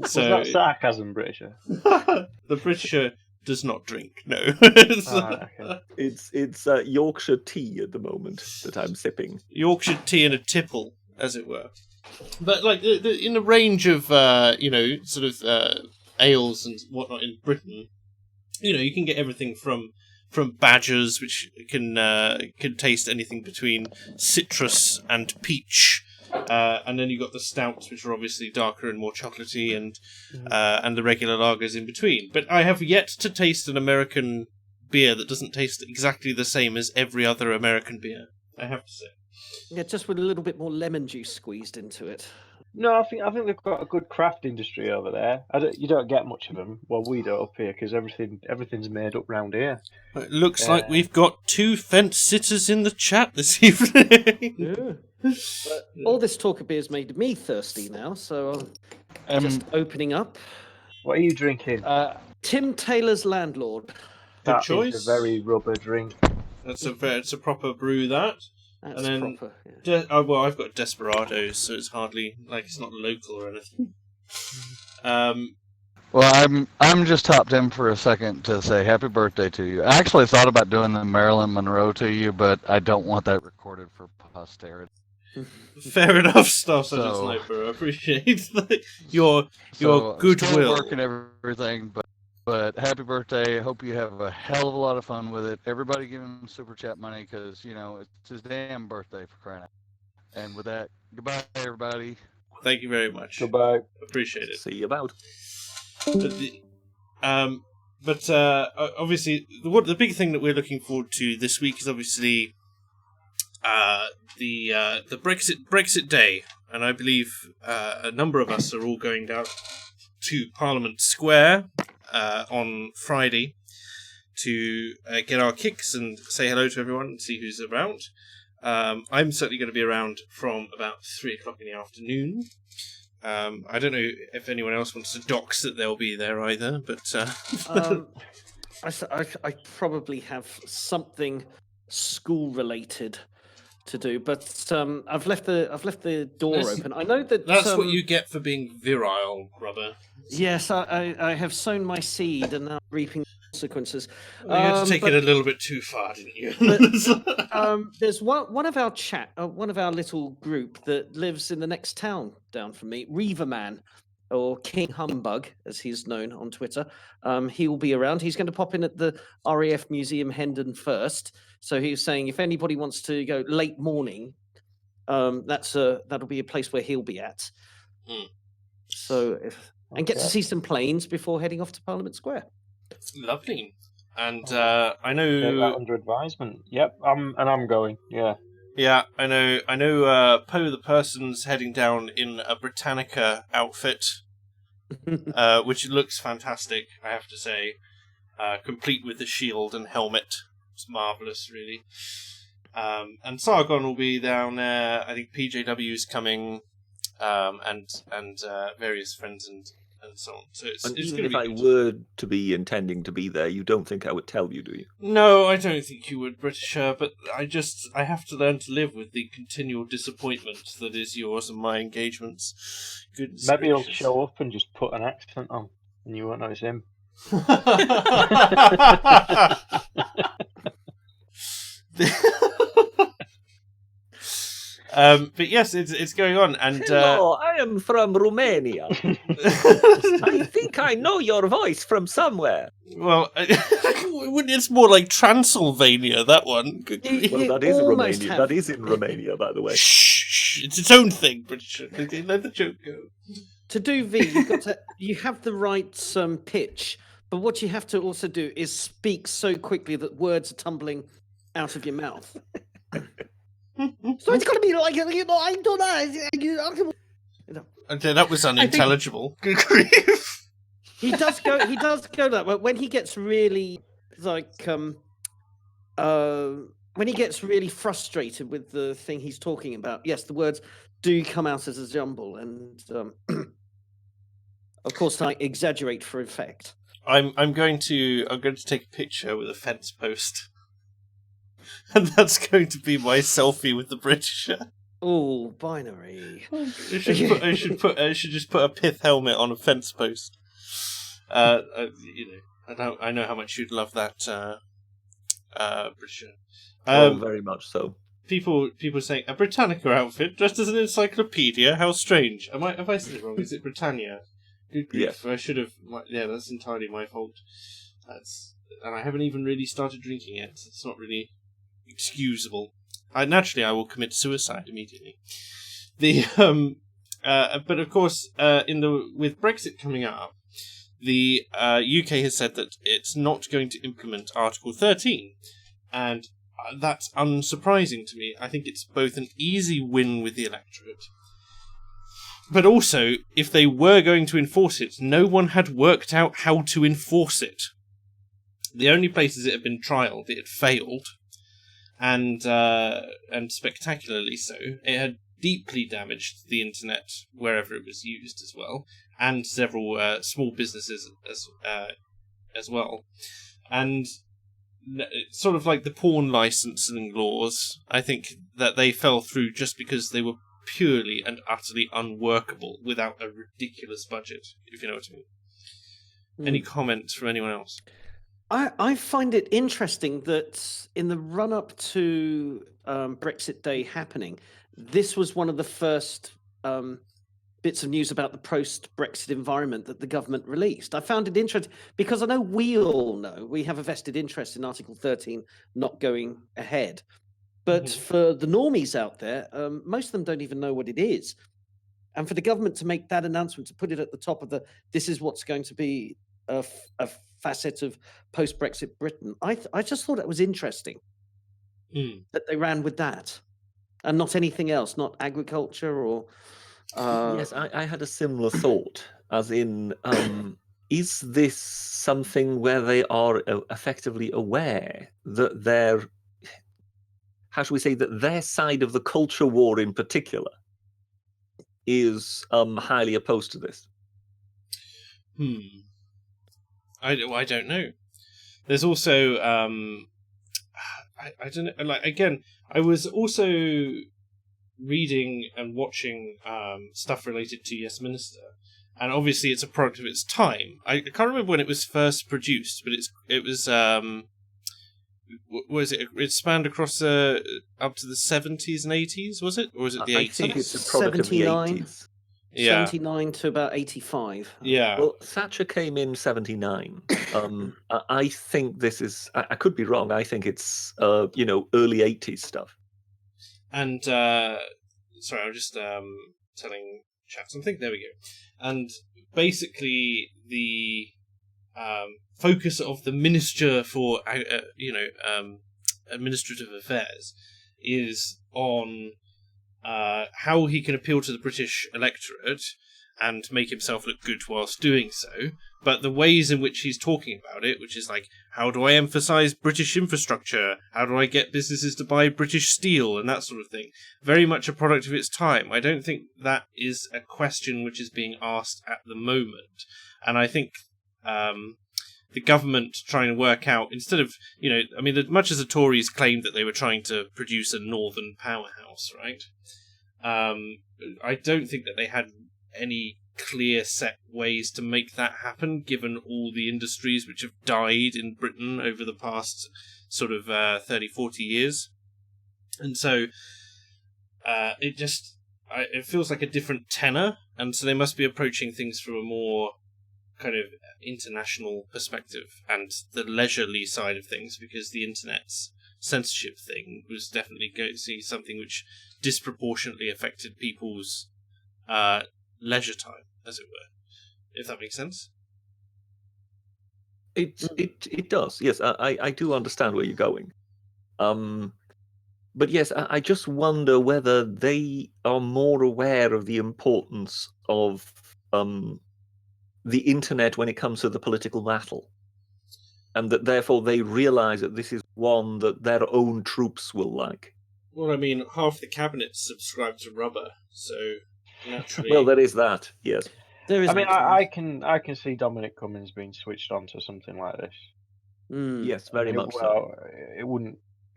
So that sarcasm, Britisher? The Britisher does not drink. No. Okay. It's Yorkshire tea at the moment that I'm sipping. Yorkshire tea and a tipple, as it were. But in the range of ales and whatnot in Britain, you can get everything from badgers, which can taste anything between citrus and peach, and then you've got the stouts, which are obviously darker and more chocolatey, and the regular lagers in between. But I have yet to taste an American beer that doesn't taste exactly the same as every other American beer, I have to say. Yeah, just with a little bit more lemon juice squeezed into it. No, I think they've got a good craft industry over there. You don't get much of them. Well, we don't up here because everything's made up round here. It looks like we've got 2 fence sitters in the chat this evening. Yeah. But all this talk of beer's made me thirsty now, so I'm just opening up. What are you drinking? Tim Taylor's Landlord. Good choice. Is a very rubber drink. It's a proper brew, that. That's and then, proper. Yeah. I've got Desperados, so it's hardly it's not local or anything. Well, I'm just hopped in for a second to say happy birthday to you. I actually thought about doing the Marilyn Monroe to you, but I don't want that recorded for posterity. Fair enough, Star Sergeant Sniper. I appreciate your goodwill. Still work and everything, but happy birthday. Hope you have a hell of a lot of fun with it. Everybody give him super chat money because, it's his damn birthday, for crying out. And with that, goodbye, everybody. Thank you very much. Goodbye. Appreciate it. See you about. But obviously, the big thing that we're looking forward to this week is obviously the Brexit Day, and I believe a number of us are all going down to Parliament Square on Friday to get our kicks and say hello to everyone and see who's around. I'm certainly going to be around from about 3 o'clock in the afternoon. I don't know if anyone else wants to dox that they'll be there either, but I probably have something school related to do, but I've left the door open. I know that's what you get for being virile, Grubber. Yes, I have sown my seed and now reaping consequences. Well, you had to take it a little bit too far, didn't you? There's one of our little group that lives in the next town down from me, Reaverman, or King Humbug, as he's known on Twitter. He will be around. He's going to pop in at the RAF Museum Hendon first. So he was saying if anybody wants to go late morning, that'll be a place where he'll be at. So and get to see some planes before heading off to Parliament Square. Lovely. And I know Take that under advisement. Yep, I'm going. Yeah. Yeah, I know. Poe the person's heading down in a Britannica outfit. which looks fantastic, I have to say. Complete with the shield and helmet. It's marvellous, really. And Sargon will be down there. I think PJW's coming, and various friends and so on. So it's even going to if be I good. were to be intending to be there, you don't think I would tell you, do you? No, I don't think you would, Britisher, but I have to learn to live with the continual disappointment that is yours and my engagements. Goodness Maybe he'll gracious. show up and just put an accent on, and you won't know it's him. But yes, it's going on, and Hello, I am from Romania. I think I know your voice from somewhere. well, it's more like Transylvania. That one. Well, that is Romania. That is in Romania, by the way. Shh, it's its own thing, British. Let the joke go. To do V, you have the right pitch, but what you have to also do is speak so quickly that words are tumbling out of your mouth. So it's got to be like, I don't know. Okay, that was unintelligible. Good grief. He does go that way when he gets really when he gets really frustrated with the thing he's talking about. Yes, the words do come out as a jumble, and of course I exaggerate for effect. I'm going to take a picture with a fence post. And that's going to be my selfie with the Britisher. Oh, binary. I should just put a pith helmet on a fence post. I know how much you'd love that, Britisher. Very much so. People saying a Britannica outfit dressed as an encyclopedia. How strange. Have I said it wrong? Is it Britannia? Good grief. Yeah. I should have. Yeah, that's entirely my fault. And I haven't even really started drinking yet. So it's not really excusable. I will commit suicide immediately. But of course, with Brexit coming up, the UK has said that it's not going to implement Article 13, and that's unsurprising to me. I think it's both an easy win with the electorate, but also, if they were going to enforce it, no one had worked out how to enforce it. The only places it had been trialled, it had failed. And spectacularly so. It had deeply damaged the internet wherever it was used as well, and several small businesses as well. And sort of like the porn licensing laws, I think that they fell through just because they were purely and utterly unworkable without a ridiculous budget, if you know what I mean. Any comments from anyone else? I find it interesting that in the run-up to Brexit Day happening, this was one of the first bits of news about the post-Brexit environment that the government released. I found it interesting because I know we all know we have a vested interest in Article 13 not going ahead. But for the normies out there, most of them don't even know what it is. And for the government to make that announcement, to put it at the top of this is what's going to be a facet of post-Brexit Britain, I just thought it was interesting that they ran with that and not anything else, not agriculture or... Yes, I had a similar thought, as in, is this something where they are effectively aware that their, how should we say, that their side of the culture war in particular is highly opposed to this? I don't know. There's also I don't know. Like, again, I was also reading and watching stuff related to Yes Minister, and obviously it's a product of its time. I can't remember when it was first produced, but it was what was it? It spanned across up to the 70s and 80s, was it, or was it the 80s? I think it's a product of the 80s. Yeah. 79 to about 85. Yeah. Well, Thatcher came in 79. I think this is, I could be wrong, I think it's, early 80s stuff. And, sorry, I'm just telling chat something. There we go. And basically the focus of the Minister for, Administrative Affairs is on how he can appeal to the British electorate and make himself look good whilst doing so. But the ways in which he's talking about it, which is like, how do I emphasise British infrastructure? How do I get businesses to buy British steel and that sort of thing? Very much a product of its time. I don't think that is a question which is being asked at the moment. And I think the government trying to work out, instead of, much as the Tories claimed that they were trying to produce a northern powerhouse, right? I don't think that they had any clear set ways to make that happen, given all the industries which have died in Britain over the past sort of 30, 40 years. And so it feels like a different tenor, and so they must be approaching things from a more kind of international perspective and the leisurely side of things, because the internet's censorship thing was definitely going to see something which disproportionately affected people's leisure time, as it were, if that makes sense. It does, yes. I do understand where you're going. But yes, I just wonder whether they are more aware of the importance of the internet when it comes to the political battle, and that therefore they realise that this is one that their own troops will like. Well, I mean, half the cabinet subscribe to rubber, so naturally... Well, there is that, yes. There is. I mean, I can see Dominic Cummings being switched on to something like this. Yes, very much so. It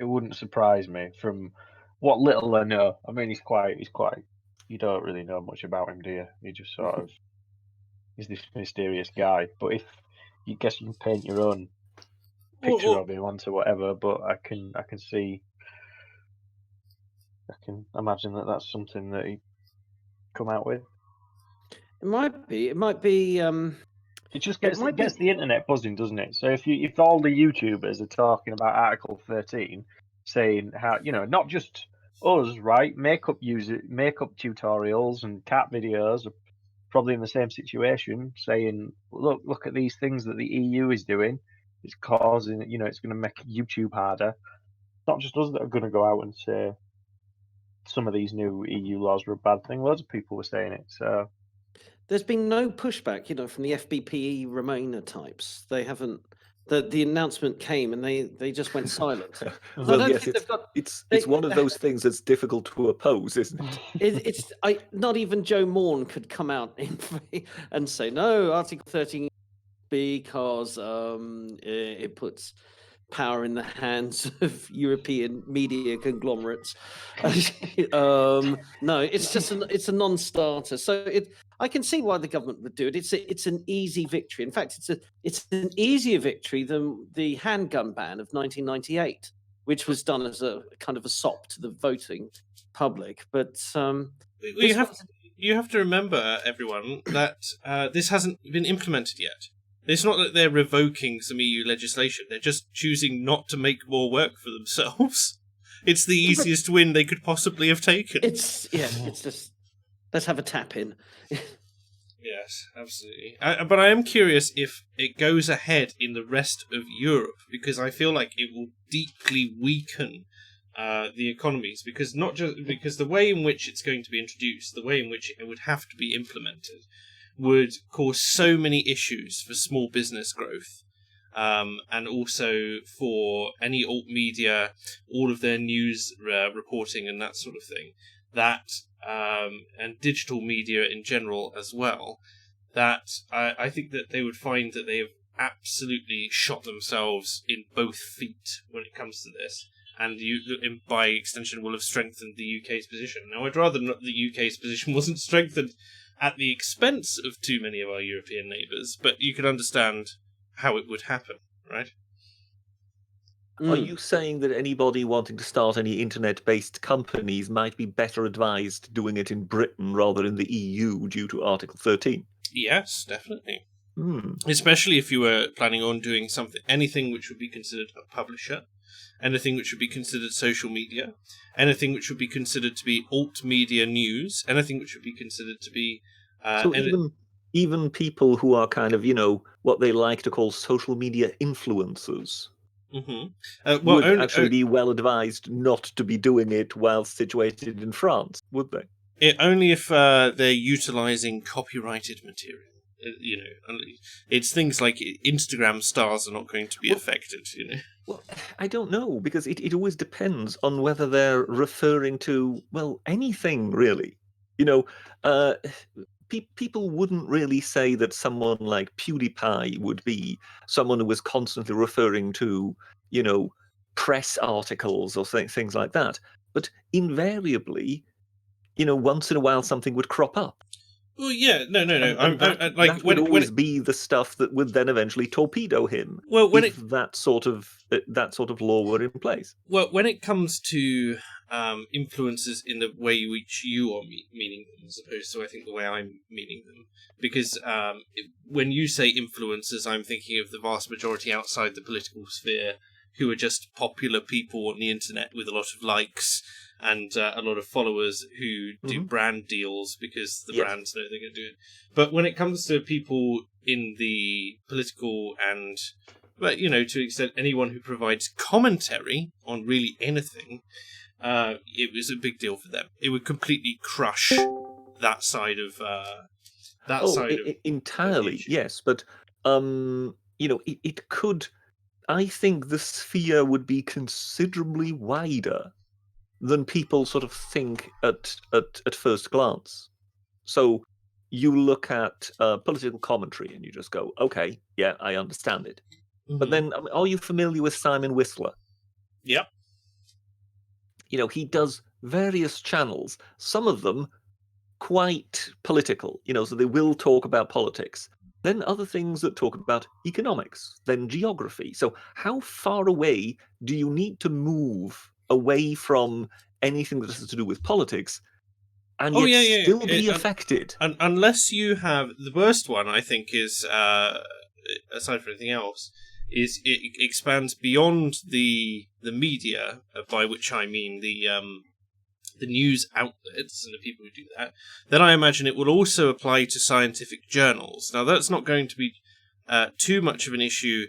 wouldn't surprise me from what little I know. I mean, he's quite. You don't really know much about him, do you? He just sort of is this mysterious guy. But if you guess you can paint your own picture of him onto whatever, but I can imagine that that's something that he come out with. It might be. It just gets the internet buzzing, doesn't it? So if all the YouTubers are talking about Article 13, saying how, not just us, right? Makeup tutorials and cat videos are probably in the same situation, saying, look at these things that the EU is doing. It's causing, it's going to make YouTube harder. It's not just us that are going to go out and say some of these new EU laws were a bad thing. Loads of people were saying it. So there's been no pushback, from the FBPE Remainer types. They haven't. The announcement came and they just went silent. Well, yes, it's one of those things that's difficult to oppose, isn't it? Not even Joe Morn could come out and say no, Article 13 because it puts power in the hands of European media conglomerates. No, it's a non-starter. So I can see why the government would do it. It's an easy victory. In fact, it's an easier victory than the handgun ban of 1998, which was done as a kind of a sop to the voting public. But you have to remember, everyone, that this hasn't been implemented yet. It's not that they're revoking some EU legislation. They're just choosing not to make more work for themselves. It's the easiest win they could possibly have taken. It's just, let's have a tap in. Yes, absolutely. But I am curious if it goes ahead in the rest of Europe, because I feel like it will deeply weaken the economies, because not just because the way in which it's going to be introduced, the way in which it would have to be implemented, would cause so many issues for small business growth, and also for any alt media, all of their news reporting and that sort of thing, that and digital media in general as well, that I think that they would find that they have absolutely shot themselves in both feet when it comes to this, and by extension will have strengthened the UK's position. Now, I'd rather not the UK's position wasn't strengthened at the expense of too many of our European neighbours, but you can understand how it would happen, right? Are you saying that anybody wanting to start any internet-based companies might be better advised doing it in Britain rather in the EU due to Article 13? Yes, definitely. Especially if you were planning on doing anything which would be considered a publisher, anything which would be considered social media, anything which would be considered to be alt media news, anything which would be considered to be... even people who are kind of, what they like to call social media influencers would actually be well advised not to be doing it while situated in France, would they? only if they're utilizing copyrighted material. It's things like Instagram stars are not going to be affected. Well, I don't know, because it always depends on whether they're referring to, well, anything really. People wouldn't really say that someone like PewDiePie would be someone who was constantly referring to, press articles or things like that. But invariably, once in a while something would crop up. Well, yeah, no. That would always be the stuff that would then eventually torpedo him. Well, if that sort of law were in place. Well, when it comes to influences in the way which you are meaning them, as opposed to I think the way I'm meaning them, because when you say influencers, I'm thinking of the vast majority outside the political sphere who are just popular people on the internet with a lot of likes and a lot of followers who do brand deals because the brands know they're going to do it. But when it comes to people in the political and, to an extent, anyone who provides commentary on really anything, it was a big deal for them. It would completely crush that side of entirely, yes. But it could. I think the sphere would be considerably wider than people sort of think at first glance. So you look at political commentary and you just go, okay, yeah, I understand it. Mm-hmm. But then, are you familiar with Simon Whistler? Yep. He does various channels, some of them quite political, so they will talk about politics. Then other things that talk about economics, then geography. So how far away do you need to move away from anything that has to do with politics and yet still be affected? Unless you have... The worst one, I think, is, aside from anything else, is it expands beyond the media, by which I mean the news outlets and the people who do that. Then I imagine it will also apply to scientific journals. Now, that's not going to be too much of an issue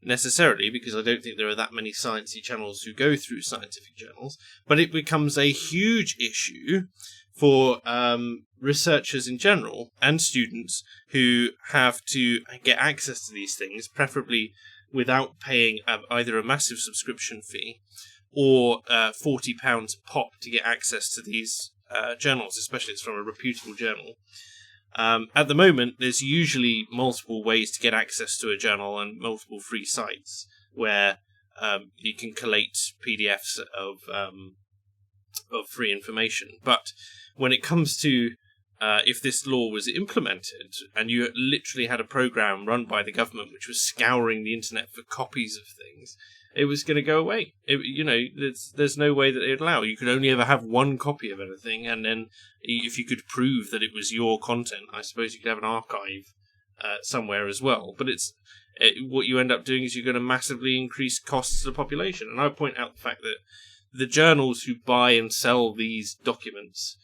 necessarily, because I don't think there are that many sciencey channels who go through scientific journals, but it becomes a huge issue for researchers in general and students who have to get access to these things, preferably without paying either a massive subscription fee or £40 pop to get access to these journals, especially if it's from a reputable journal. At the moment, there's usually multiple ways to get access to a journal and multiple free sites where you can collate PDFs of free information. But when it comes to if this law was implemented and you literally had a program run by the government which was scouring the internet for copies of things, it was going to go away. There's no way that it would allow. You could only ever have one copy of anything, and then if you could prove that it was your content, I suppose you could have an archive somewhere as well. But what you end up doing is you're going to massively increase costs to the population. And I point out the fact that the journals who buy and sell these documents,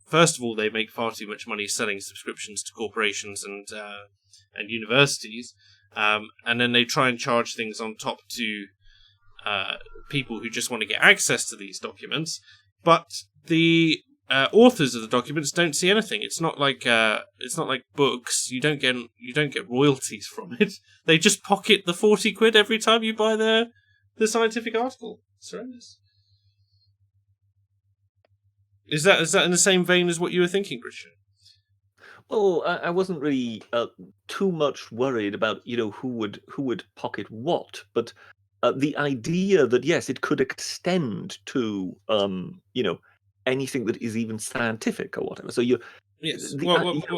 first of all, they make far too much money selling subscriptions to corporations and universities. And then they try and charge things on top to people who just want to get access to these documents. But the authors of the documents don't see anything. It's not like books. You don't get royalties from it. They just pocket the 40 quid every time you buy the scientific article. It's horrendous. Is that in the same vein as what you were thinking, Britisher? Well, I wasn't really too much worried about who would pocket what, but the idea that yes, it could extend to anything that is even scientific or whatever. So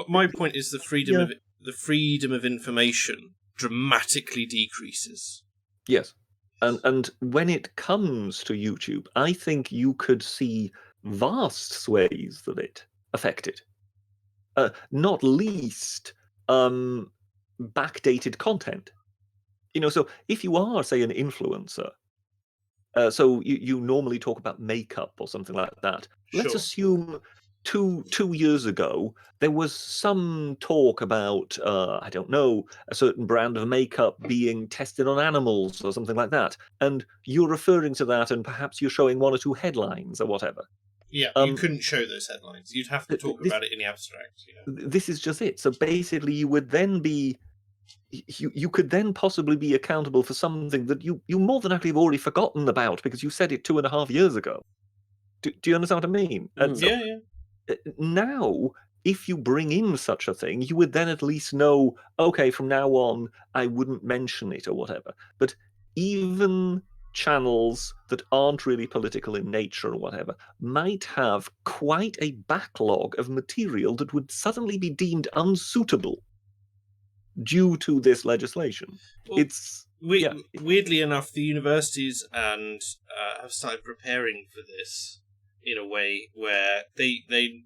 my point is the freedom of information dramatically decreases. Yes, and when it comes to YouTube, I think you could see vast swathes of it affected. Not least backdated content. So if you are, say, an influencer, so you normally talk about makeup or something like that. Sure. Let's assume two years ago there was some talk about I don't know, a certain brand of makeup being tested on animals or something like that, and you're referring to that, and perhaps you're showing one or two headlines or whatever. Yeah, you couldn't show those headlines. You'd have to talk about it in the abstract. Yeah. This is just it. So basically, you would then be, you could then possibly be accountable for something that you more than likely have already forgotten about because you said it 2.5 years ago. Do you understand what I mean? And so, now, if you bring in such a thing, you would then at least know, okay, from now on, I wouldn't mention it or whatever. But even channels that aren't really political in nature or whatever might have quite a backlog of material that would suddenly be deemed unsuitable due to this legislation. Well, weirdly enough, the universities have started preparing for this in a way where they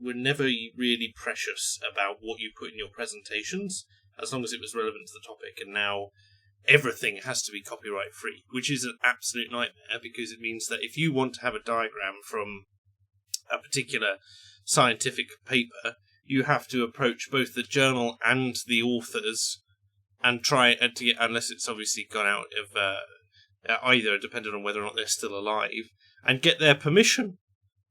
were never really precious about what you put in your presentations, as long as it was relevant to the topic, and now everything has to be copyright free, which is an absolute nightmare, because it means that if you want to have a diagram from a particular scientific paper, you have to approach both the journal and the authors and try to get, unless it's obviously gone out of either, depending on whether or not they're still alive, and get their permission.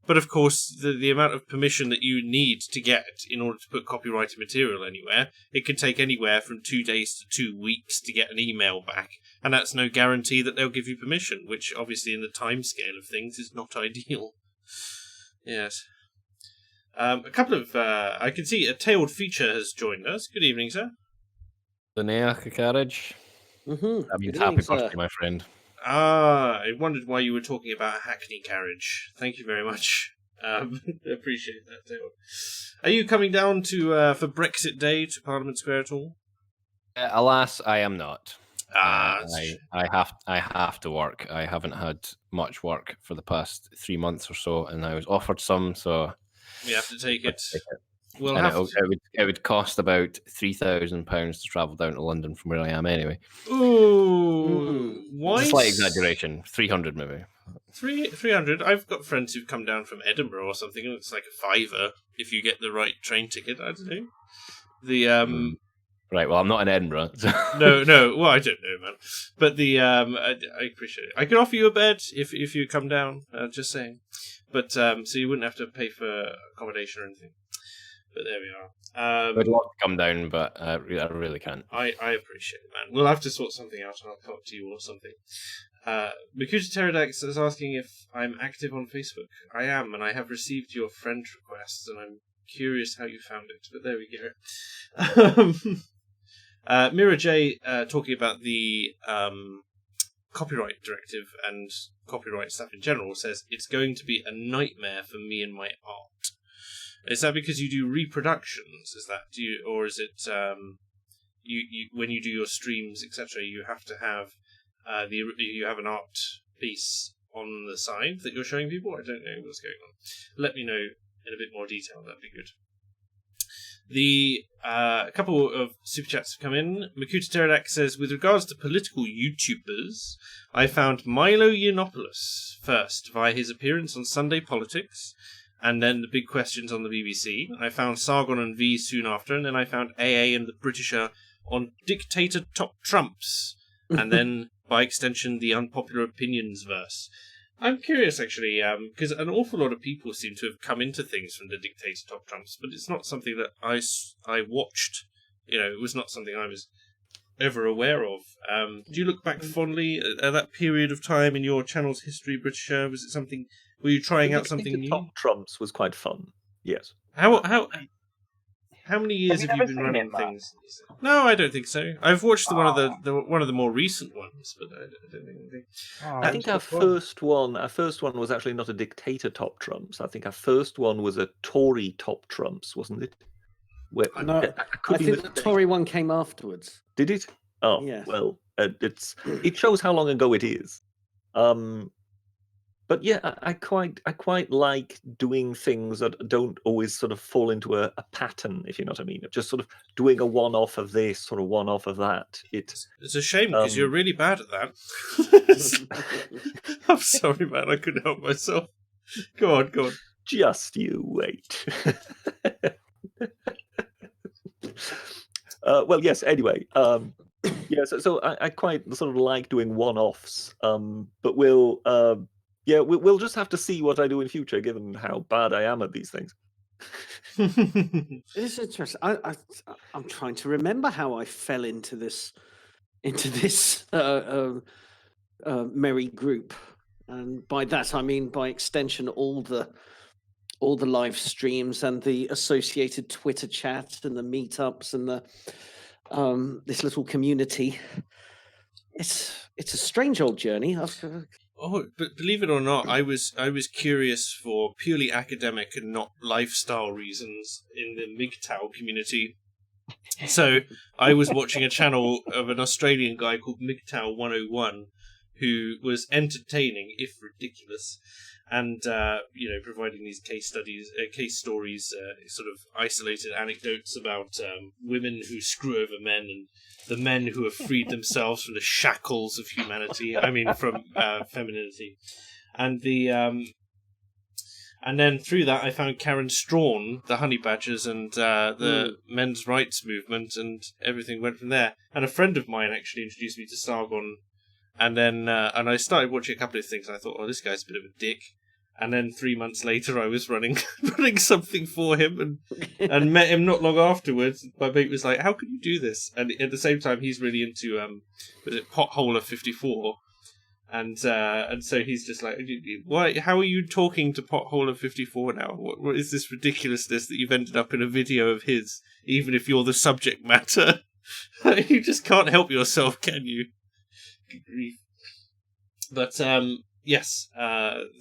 But of course, the amount of permission that you need to get in order to put copyrighted material anywhere, it can take anywhere from 2 days to 2 weeks to get an email back. And that's no guarantee that they'll give you permission, which obviously in the timescale of things is not ideal. Yes. A couple of... I can see a tailed feature has joined us. Good evening, sir. The carriage. Mm-hmm. That means happy birthday, my friend. I wondered why you were talking about a hackney carriage. Thank you very much. Appreciate that, Taylor. Are you coming down to for Brexit Day to Parliament Square at all? Alas, I am not. I have to work. I haven't had much work for the past 3 months or so, and I was offered some, so you have to take it. We'll and it would cost about £3,000 to travel down to London from where I am anyway. Ooh, why? It's a slight exaggeration. 300 maybe. 300. I've got friends who've come down from Edinburgh or something, and it's like a £5 if you get the right train ticket. I don't know. The Right. Well, I'm not in Edinburgh. So. No. Well, I don't know, man. But I appreciate it. I can offer you a bed if you come down. Just saying. But so you wouldn't have to pay for accommodation or anything. But there we are. I'd love to come down, but I really can't. I appreciate it, man. We'll have to sort something out, and I'll come up to you or something. Makuta Pterodax is asking if I'm active on Facebook. I am, and I have received your friend requests, and I'm curious how you found it. But there we go. Mira J, talking about the copyright directive and copyright stuff in general, says it's going to be a nightmare for me and my art. Is that because you do reproductions? Or is it you when you do your streams, etc.? You have to have you have an art piece on the side that you're showing people. I don't know what's going on. Let me know in a bit more detail. That'd be good. The couple of super chats have come in. Makuta Pterodax says, with regards to political YouTubers, I found Milo Yiannopoulos first via his appearance on Sunday Politics. And then the big questions on the BBC. I found Sargon and V soon after, and then I found AA and the Britisher on Dictator Top Trumps, and then, by extension, the Unpopular Opinions verse. I'm curious, actually, because an awful lot of people seem to have come into things from the Dictator Top Trumps, but it's not something that I watched. You know, it was not something I was ever aware of. Do you look back fondly at that period of time in your channel's history, Britisher? Was it something... Were you trying out something new? Top Trumps was quite fun. Yes. How many years have you been running things? No, I don't think so. I've watched one of the more recent ones, but I don't think anything. I think our first one was actually not a Dictator Top Trumps. I think our first one was a Tory Top Trumps, wasn't it? No, I think the Tory one came afterwards. Did it? Oh, yes. Well, it shows how long ago it is. But yeah, I quite like doing things that don't always sort of fall into a pattern, if you know what I mean. Just sort of doing a one-off of this, sort of one-off of that. It's a shame because you're really bad at that. I'm sorry, man. I couldn't help myself. Go on. Just you wait. Well, yes. Anyway, yeah. So I quite sort of like doing one-offs, but we'll. Yeah, we'll just have to see what I do in future, given how bad I am at these things. It's interesting. I'm trying to remember how I fell into this merry group, and by that I mean, by extension, all the live streams and the associated Twitter chats and the meetups and the this little community. It's a strange old journey. Oh, but believe it or not, I was curious for purely academic and not lifestyle reasons in the MGTOW community. So I was watching a channel of an Australian guy called MGTOW 101, who was entertaining, if ridiculous, and providing these case stories, sort of isolated anecdotes about women who screw over men and the men who have freed themselves from the shackles of humanity. I mean, from femininity, and and then through that I found Karen Strawn, the Honey Badgers, and the men's rights movement, and everything went from there. And a friend of mine actually introduced me to Sargon. And then and I started watching a couple of things, and I thought, oh, this guy's a bit of a dick. And then 3 months later, I was running something for him, and met him not long afterwards. My mate was like, "How can you do this?" And at the same time, he's really into was it Potholer 54, and so he's just like, "Why? How are you talking to Potholer 54 now? What is this ridiculousness that you've ended up in a video of his, even if you're the subject matter? You just can't help yourself, can you?" Good grief. But yes,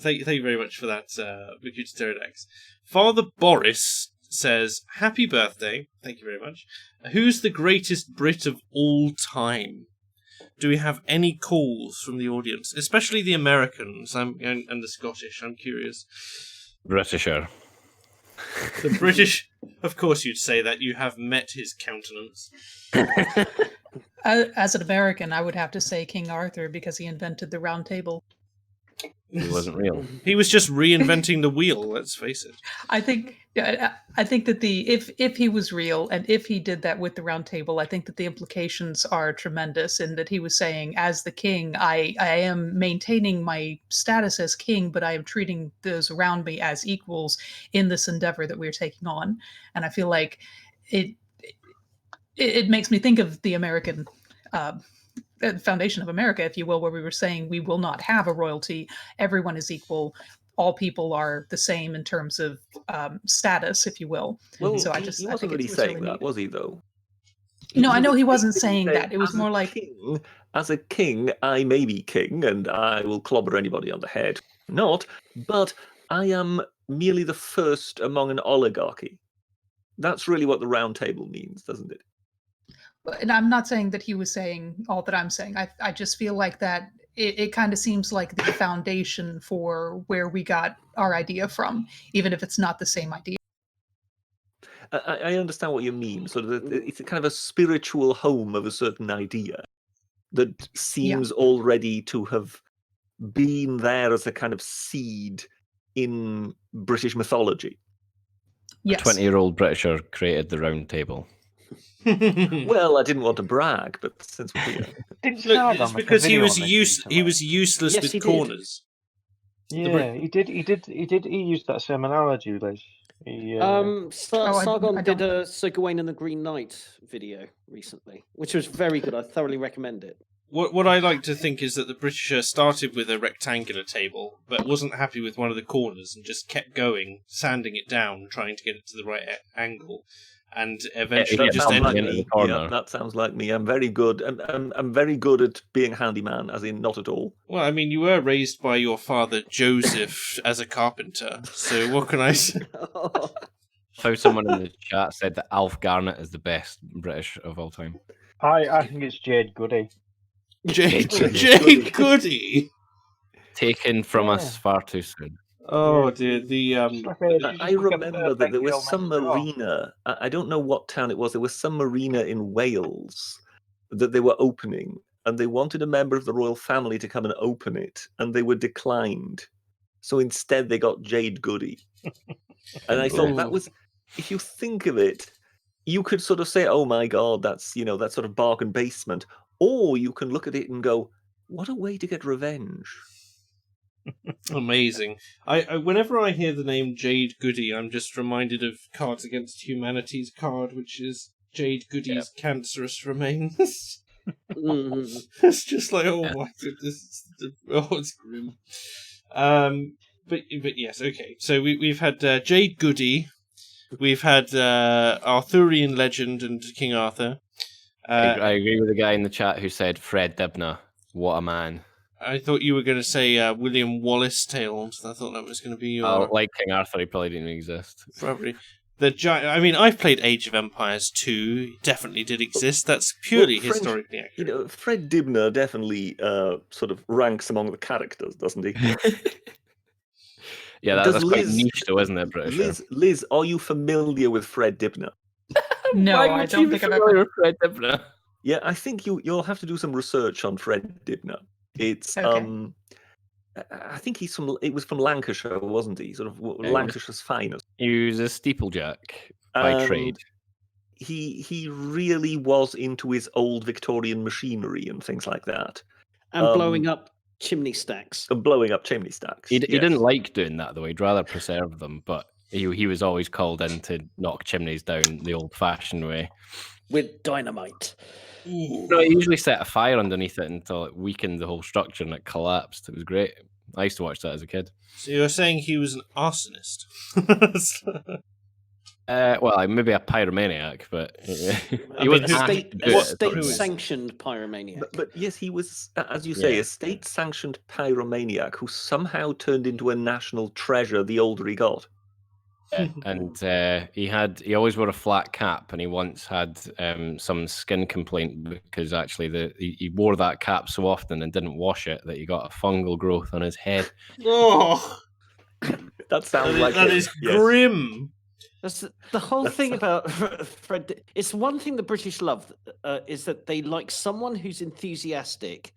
thank you very much for that, Makuta Pterodax. Father Boris says, "Happy birthday." Thank you very much. Who's the greatest Brit of all time? Do we have any calls from the audience, especially the Americans and the Scottish? I'm curious. Britisher. The British, of course, you'd say that. You have met his countenance. As an American, I would have to say King Arthur, because he invented the round table. He wasn't real. He was just reinventing the wheel. Let's face it. I think that if he was real, and if he did that with the round table, I think that the implications are tremendous, in that he was saying, as the king, I am maintaining my status as king, but I am treating those around me as equals in this endeavor that we're taking on. And I feel like it makes me think of the American foundation of America, if you will, where we were saying we will not have a royalty. Everyone is equal. All people are the same in terms of status, if you will. Well, so he wasn't really saying that, was he, though? No, I know he wasn't saying that. It was more like, as a king, I may be king, and I will clobber anybody on the head. Not, but I am merely the first among an oligarchy. That's really what the round table means, doesn't it? and I'm not saying that he was saying all that I'm saying. I just feel like that it kind of seems like the foundation for where we got our idea from, even if it's not the same idea. I understand what you mean. Sort of, it's a kind of a spiritual home of a certain idea that seems already to have been there as a kind of seed in British mythology. Yes. A 20-year-old Britisher created the round table. Well, I didn't want to brag, but since we're here, it's because he was useless with corners. Yeah, he did. He used that same analogy, Liz. Sargon did a Sir Gawain and the Green Knight video recently, which was very good. I thoroughly recommend it. What I like to think is that the Britisher started with a rectangular table, but wasn't happy with one of the corners and just kept going, sanding it down, trying to get it to the right angle, and eventually just ended in the corner. Yeah, that sounds like me. I'm very good. I'm very good at being handyman, as in not at all. Well, I mean, you were raised by your father Joseph as a carpenter, so what can I say? How someone in the chat said that Alf Garnett is the best British of all time. I think it's Jade Goody. Jade Goody, taken from us far too soon. Oh dear, I remember that there was some marina. I don't know what town it was. There was some marina in Wales that they were opening, and they wanted a member of the royal family to come and open it, and they were declined. So instead, they got Jade Goody. And I thought that was, if you think of it, you could sort of say, "Oh my God, that's that sort of bargain basement," or you can look at it and go, "What a way to get revenge." Amazing. I whenever I hear the name Jade Goody, I'm just reminded of Cards Against Humanity's card, which is Jade Goody's cancerous remains. It's just like, oh my goodness, it's grim. But yes, okay. So we've had Jade Goody, we've had Arthurian legend and King Arthur. I agree with the guy in the chat who said Fred Dibner. What a man. I thought you were going to say William Wallace Tales. I thought that was going to be your... Like King Arthur, he probably didn't exist. Probably. I mean, I've played Age of Empires 2. It definitely did exist. That's purely historically accurate. Fred Dibner definitely sort of ranks among the characters, doesn't he? Yeah, that's quite niche, though, isn't it, British? Liz, are you familiar with Fred Dibner? No, I don't think I've ever. Fred Dibner. Yeah, I think you'll have to do some research on Fred Dibner. It's Okay. I think it was from Lancashire, wasn't he? Sort of Lancashire's finest. He was a steeplejack by trade. He really was into his old Victorian machinery and things like that. And blowing up chimney stacks. And blowing up chimney stacks. He didn't like doing that, though. He'd rather preserve them, but he was always called in to knock chimneys down the old-fashioned way. With dynamite. No, he usually set a fire underneath it until it weakened the whole structure and it collapsed. It was great. I used to watch that as a kid. So you're saying he was an arsonist? Well, maybe a pyromaniac, but he was a state-sanctioned pyromaniac. But yes, he was, as you say, a state-sanctioned pyromaniac who somehow turned into a national treasure the older he got. And he always wore a flat cap, and he once had some skin complaint because actually he wore that cap so often and didn't wash it that he got a fungal growth on his head. Oh, that sounds that is grim. That's the whole thing about Fred. It's one thing the British love is that they like someone who's enthusiastic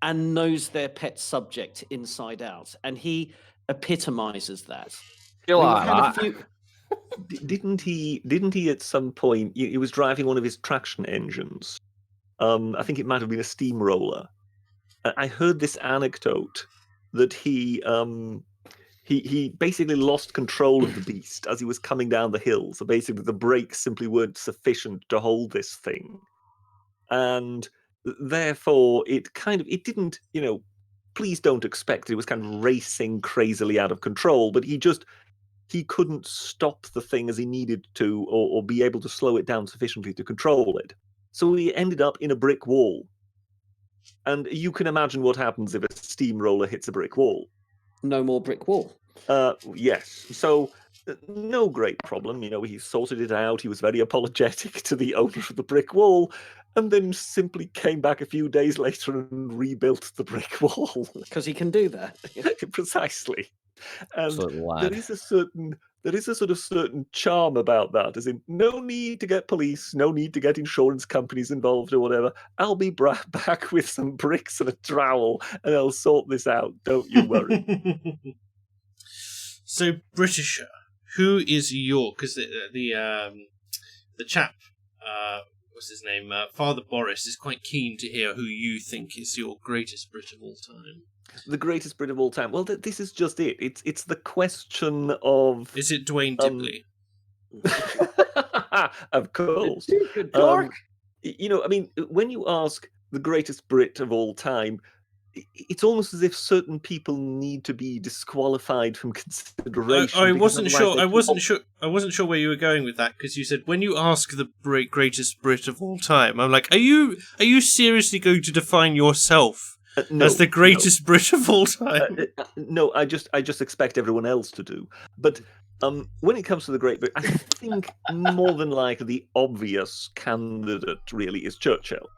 and knows their pet subject inside out, and he epitomizes that. Didn't he at some point? He was driving one of his traction engines. I think it might have been a steamroller. I heard this anecdote that he basically lost control of the beast as he was coming down the hill. So basically, the brakes simply weren't sufficient to hold this thing, and therefore it didn't. Please don't expect it was kind of racing crazily out of control, but he couldn't stop the thing as he needed to, or be able to slow it down sufficiently to control it. So he ended up in a brick wall. And you can imagine what happens if a steamroller hits a brick wall. No more brick wall. Yes. So no great problem. He sorted it out. He was very apologetic to the owner of the brick wall, and then simply came back a few days later and rebuilt the brick wall. Because he can do that. Precisely. And there is a sort of certain charm about that, as in no need to get police, no need to get insurance companies involved or whatever. I'll be back with some bricks and a trowel, and I'll sort this out. Don't you worry. So, Britisher, who is your? Because the chap, what's his name? Father Boris is quite keen to hear who you think is your greatest Brit of all time. The greatest Brit of all time. Well, this is just it. It's the question of... Is it Dwayne Dibley? Of course. Good talk. When you ask the greatest Brit of all time, it's almost as if certain people need to be disqualified from consideration. I wasn't sure. I wasn't sure where you were going with that, because you said when you ask the greatest Brit of all time, I'm like, are you seriously going to define yourself as the greatest Brit of all time? No, I just expect everyone else to do. But when it comes to the Great Brit, I think more than likely the obvious candidate really is Churchill.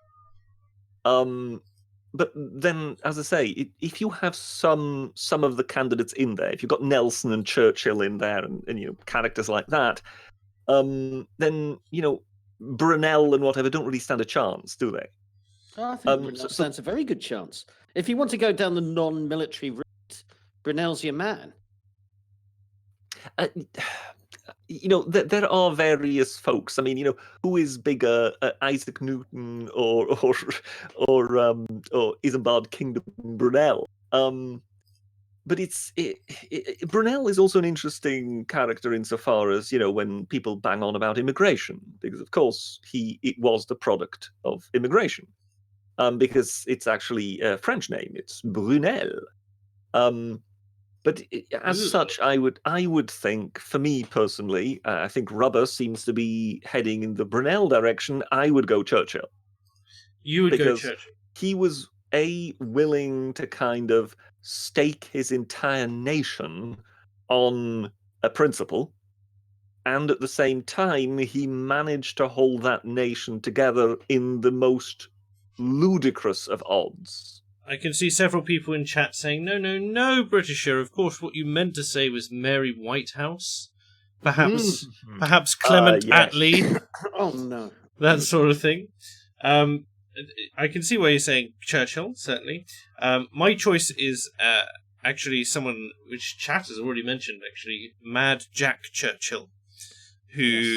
But then, as I say, if you have some of the candidates in there, if you've got Nelson and Churchill in there, and characters like that, then Brunel and whatever don't really stand a chance, do they? Oh, I think Brunel stands a very good chance. If you want to go down the non-military route, Brunel's your man. There are various folks. I mean, who is bigger, Isaac Newton or Isambard Kingdom Brunel? but Brunel is also an interesting character insofar as, when people bang on about immigration, because of course it was the product of immigration, because it's actually a French name. It's Brunel. But as such, I would think, for me personally, I think rubber seems to be heading in the Brunel direction. I would go Churchill. You would go Because Churchill. he was willing to kind of stake his entire nation on a principle, and at the same time he managed to hold that nation together in the most ludicrous of odds. I can see several people in chat saying, no, Britisher. Of course, what you meant to say was Mary Whitehouse. Perhaps Clement yes. Attlee. Oh, no. That sort of thing. I can see why you're saying Churchill, certainly. My choice is actually someone which chat has already mentioned, actually, Mad Jack Churchill, who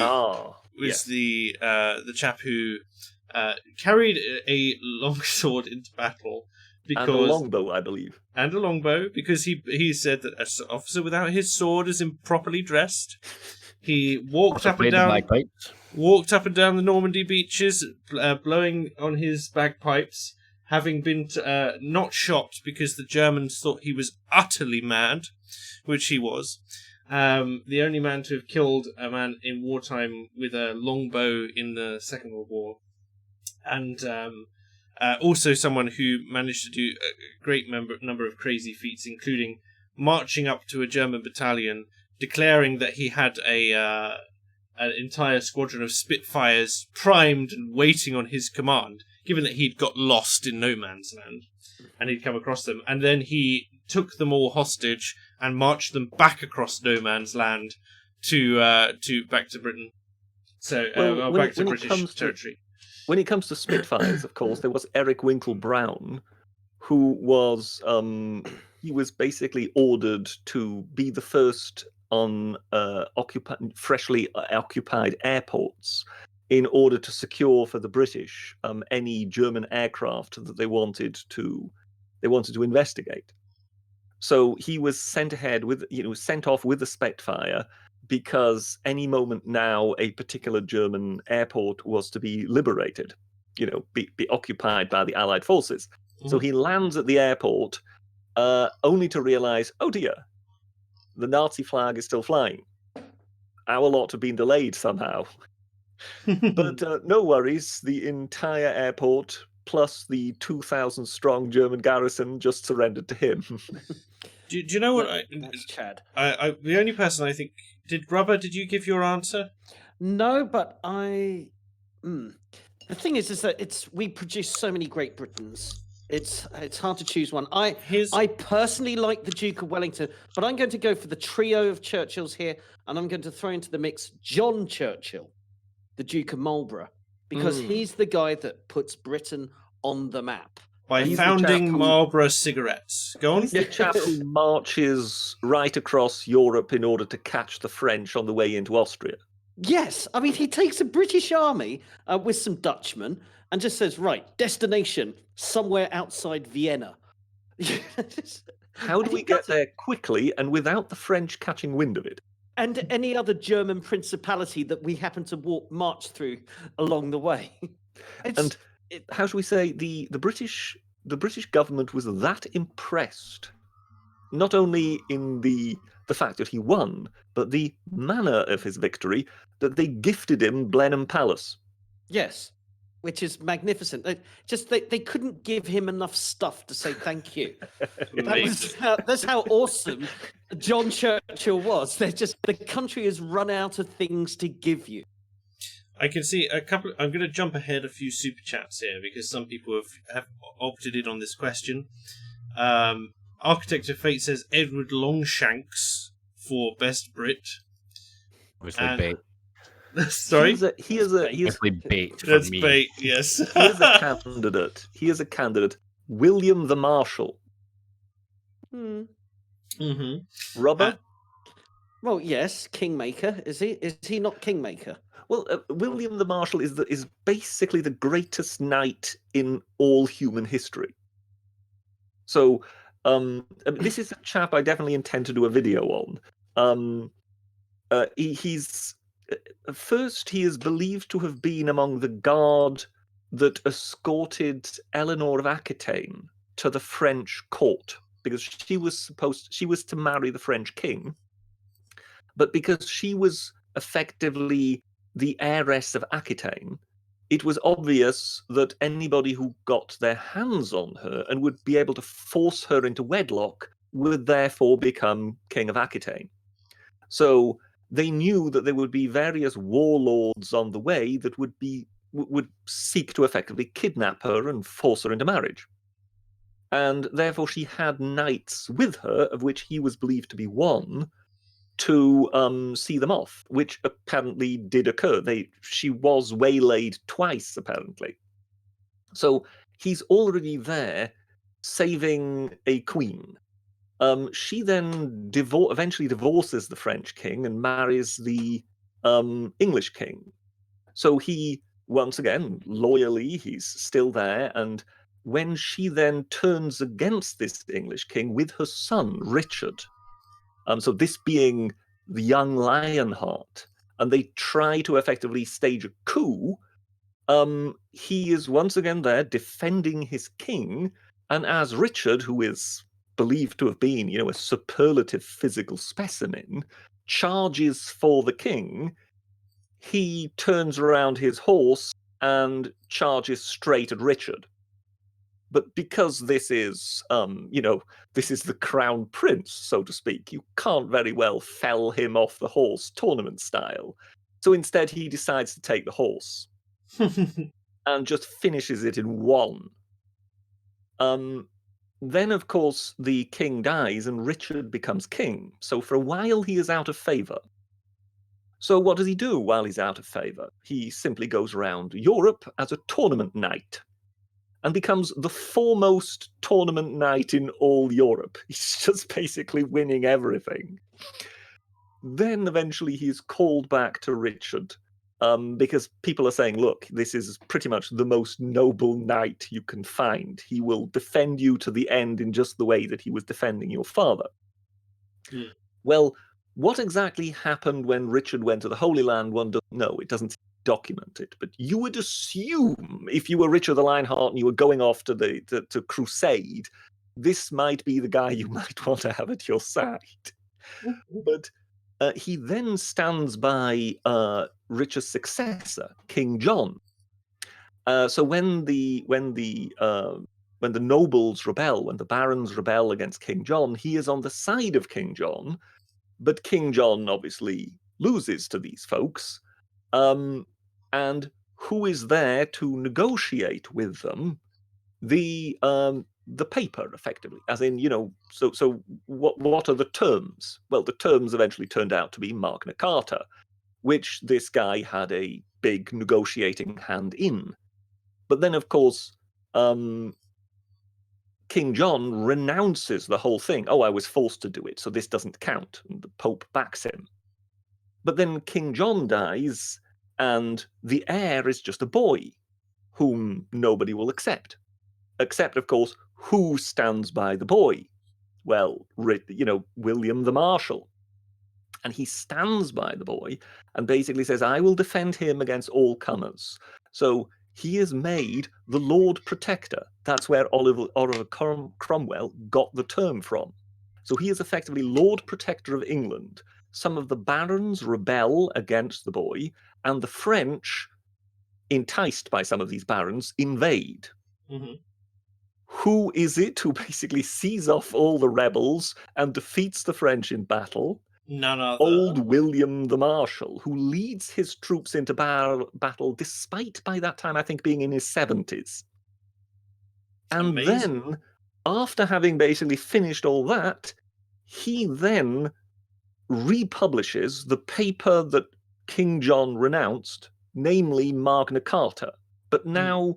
was the chap who carried a longsword into battle. And a longbow, I believe. And a longbow, because he said that an officer without his sword is improperly dressed. He walked up and down the Normandy beaches, blowing on his bagpipes, having been not shot because the Germans thought he was utterly mad, which he was. The only man to have killed a man in wartime with a longbow in the Second World War. And also someone who managed to do a great number of crazy feats, including marching up to a German battalion, declaring that he had an entire squadron of Spitfires primed and waiting on his command, given that he'd got lost in no man's land and he'd come across them. And then he took them all hostage and marched them back across no man's land to back to Britain. So back to British territory. When it comes to Spitfires, of course, there was Eric Winkle Brown, who was he was basically ordered to be the first on freshly occupied airports in order to secure for the British any German aircraft that they wanted to investigate. So he was sent off with the Spitfire, because any moment now a particular German airport was to be liberated, be occupied by the Allied forces. Mm. So he lands at the airport only to realize, oh dear, the Nazi flag is still flying. Our lot have been delayed somehow. But no worries, the entire airport plus the 2,000 strong German garrison just surrendered to him. Do you know what? That's Chad. The only person I think... Did you give your answer? No, but the thing is that we produce so many Great Britons. It's hard to choose one. I personally like the Duke of Wellington, but I'm going to go for the trio of Churchills here, and I'm going to throw into the mix John Churchill, the Duke of Marlborough, because he's the guy that puts Britain on the map. By founding Marlborough cigarettes. Go on. He's the chap who marches right across Europe in order to catch the French on the way into Austria. Yes. I mean, he takes a British army with some Dutchmen and just says, right, destination, somewhere outside Vienna. How do we get there quickly and without the French catching wind of it? And any other German principality that we happen to march through along the way. How should we say, the British government was that impressed, not only in the fact that he won, but the manner of his victory, that they gifted him Blenheim Palace. Yes, which is magnificent. They couldn't give him enough stuff to say thank you. That's how awesome John Churchill was. The country has run out of things to give you. I can see a couple. I'm going to jump ahead a few super chats here because some people have opted in on this question. Architect of Fate says Edward Longshanks for Best Brit. Obviously bait. Sorry? He is bait. That's me. Bait, yes. He is a candidate. William the Marshal. Mm-hmm. Rubber? Well, yes, Kingmaker. Is he? Is he not Kingmaker? Well, William the Marshal is basically the greatest knight in all human history. So This is a chap I definitely intend to do a video on. He's first, he is believed to have been among the guard that escorted Eleanor of Aquitaine to the French court, because she was to marry the French king, but because she was effectively the heiress of Aquitaine, it was obvious that anybody who got their hands on her and would be able to force her into wedlock would therefore become king of Aquitaine. So they knew that there would be various warlords on the way that would seek to effectively kidnap her and force her into marriage. And therefore she had knights with her, of which he was believed to be one, to see them off, which apparently did occur. She was waylaid twice, apparently. So he's already there saving a queen. She then eventually divorces the French king and marries the English king. So he, once again, loyally, he's still there. And when she then turns against this English king with her son, Richard, so this being the young Lionheart, and they try to effectively stage a coup, he is once again there defending his king. And as Richard, who is believed to have been, a superlative physical specimen, charges for the king, he turns around his horse and charges straight at Richard. But because this is, this is the crown prince, so to speak, you can't very well fell him off the horse tournament style. So instead, he decides to take the horse and just finishes it in one. Then, of course, the king dies and Richard becomes king. So for a while, he is out of favor. So what does he do while he's out of favor? He simply goes around Europe as a tournament knight and becomes the foremost tournament knight in all Europe. He's just basically winning everything. Then eventually he's called back to Richard, because people are saying, look, this is pretty much the most noble knight you can find. He will defend you to the end in just the way that he was defending your father. Mm. Well, what exactly happened when Richard went to the Holy Land, one doesn't know. It doesn't document it. But you would assume, if you were Richard the Lionheart and you were going off to crusade, this might be the guy you might want to have at your side. But he then stands by Richard's successor, King John. So when the nobles rebel, when the barons rebel against King John, he is on the side of King John, but King John obviously loses to these folks. And who is there to negotiate with them? The paper, effectively, as in, so what are the terms? Well, the terms eventually turned out to be Magna Carta, which this guy had a big negotiating hand in. But then, of course, King John renounces the whole thing. Oh, I was forced to do it, so this doesn't count. And the Pope backs him. But then King John dies, and the heir is just a boy, whom nobody will accept. Except, of course, who stands by the boy? Well, William the Marshal. And he stands by the boy and basically says, I will defend him against all comers. So he is made the Lord Protector. That's where Oliver Cromwell got the term from. So he is effectively Lord Protector of England. Some of the barons rebel against the boy, and the French, enticed by some of these barons, invade. Mm-hmm. Who is it who basically sees off all the rebels and defeats the French in battle? None other. Old William the Marshal, who leads his troops into battle despite, by that time, I think, being in his 70s. And amazing. Then, after having basically finished all that, he then republishes the paper that King John renounced, namely Magna Carta, but now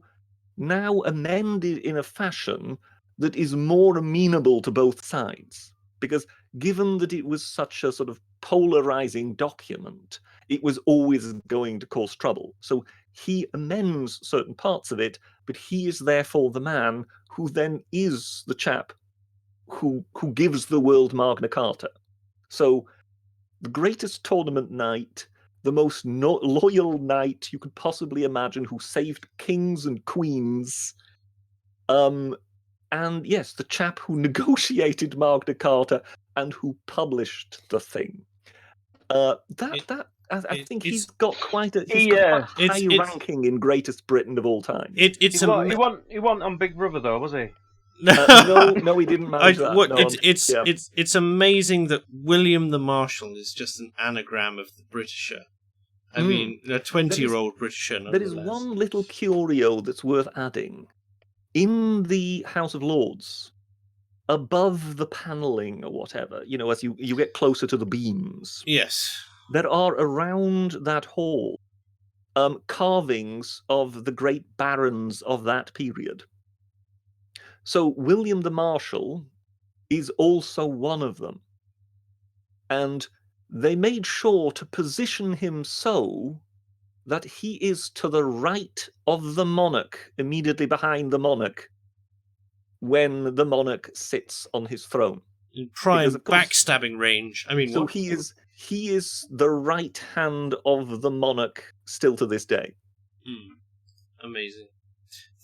amended in a fashion that is more amenable to both sides. Because given that it was such a sort of polarizing document, it was always going to cause trouble. So he amends certain parts of it, but he is therefore the man who then is the chap who gives the world Magna Carta. So the greatest tournament knight, the most loyal knight you could possibly imagine, who saved kings and queens. And yes, the chap who negotiated Magna Carta and who published the thing. I think he's got quite a high ranking in Greatest Britain of all time. He wasn't on Big Brother though, was he? No, he didn't manage that. It's amazing that William the Marshal is just an anagram of the Britisher. I mean, a 20-year-old Britisher. There is one little curio that's worth adding. In the House of Lords, above the panelling or whatever, as you get closer to the beams. Yes. There are around that hall carvings of the great barons of that period. So William the Marshal is also one of them. And they made sure to position him so that he is to the right of the monarch, immediately behind the monarch, when the monarch sits on his throne. In prime backstabbing range. I mean, so he is the right hand of the monarch still to this day. Amazing.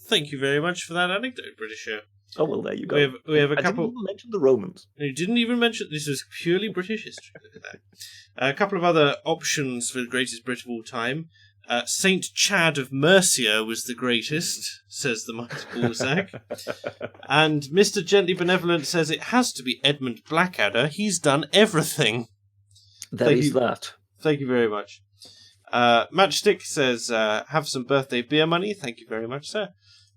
Thank you very much for that anecdote, Britisher. Oh, well, there you go. We have a couple. I didn't even mention the Romans. You didn't even mention. This was purely British history. Look at that. A couple of other options for the greatest Brit of all time. Saint Chad of Mercia was the greatest, says the Mighty Balzac. And Mr. Gently Benevolent says it has to be Edmund Blackadder. He's done everything. Thank you. Thank you very much. Matchstick says, have some birthday beer money. Thank you very much, sir.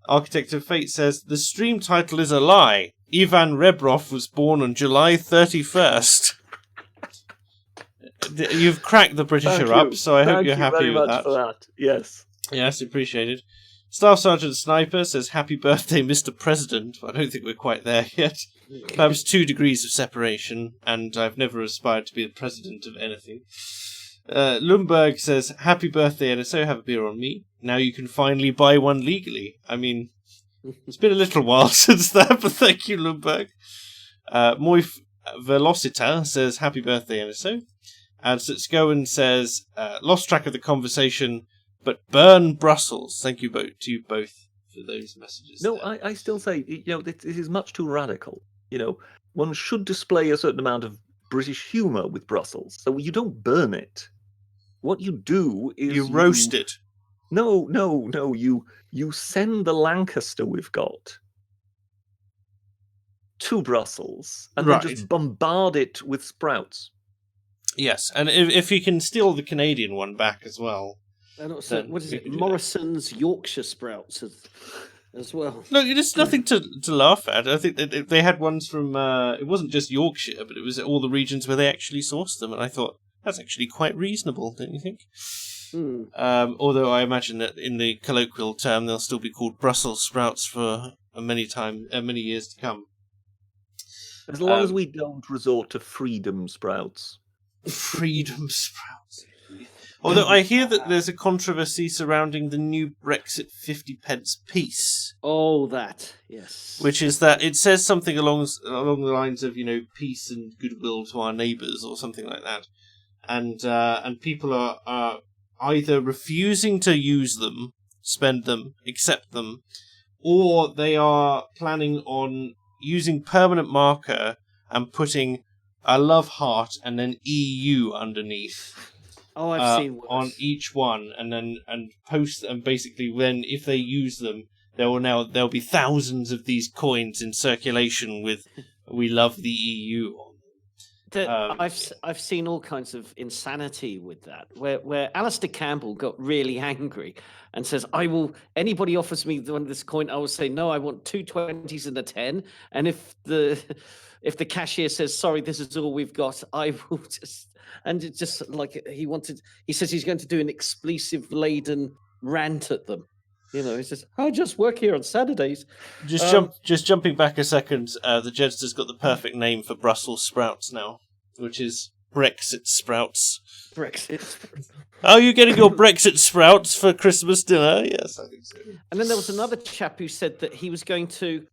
Architect of Fate says, the stream title is a lie. Ivan Rebrov was born on July 31st. You've cracked the Britisher up, so I hope you're happy with that. For that. Yes. Yes, appreciated. Staff Sergeant Sniper says, happy birthday, Mr. President. Well, I don't think we're quite there yet. Perhaps 2 degrees of separation, and I've never aspired to be the president of anything. Lumberg says, happy birthday, NSO, have a beer on me. Now you can finally buy one legally. I mean, it's been a little while since that, but thank you, Lumberg. Moif Velocita says, happy birthday, NSO. And Sitsgoen says, lost track of the conversation, but burn Brussels. Thank you to you both for those messages. No, I still say, this is much too radical. One should display a certain amount of British humour with Brussels. So you don't burn it. What you do is you roast it. No. You send the Lancaster we've got to Brussels and then just bombard it with sprouts. Yes, and if you can steal the Canadian one back as well. And also, what is it? Morrison's Yorkshire sprouts as well. No, there's nothing to laugh at. I think they had ones from, it wasn't just Yorkshire, but it was all the regions where they actually sourced them, and I thought, that's actually quite reasonable, don't you think? Although I imagine that in the colloquial term, they'll still be called Brussels sprouts for many years to come. As long as we don't resort to freedom sprouts. Freedom sprouts. Although I hear that there's a controversy surrounding the new Brexit 50p piece. Oh, that, yes. Which is that it says something along the lines of, peace and goodwill to our neighbours or something like that. And people are either refusing to use them, spend them, accept them, or they are planning on using permanent marker and putting a love heart and then EU underneath. Oh, I've seen worse. On each one, and post, and basically when if they use them, there'll be thousands of these coins in circulation with "We love the EU" on them. I've seen all kinds of insanity with that, where Alistair Campbell got really angry and says, anybody offers me this coin, I will say, no, I want 2 20s and a 10, and if the cashier says, sorry, this is all we've got, I will just... And it's just like he says he's going to do an explosive-laden rant at them. He says, I just work here on Saturdays. Just jumping back a second, the Jedster's got the perfect name for Brussels sprouts now, which is Brexit sprouts. Brexit. Are you getting your Brexit sprouts for Christmas dinner? Yes, I think so. And then there was another chap who said that he was going to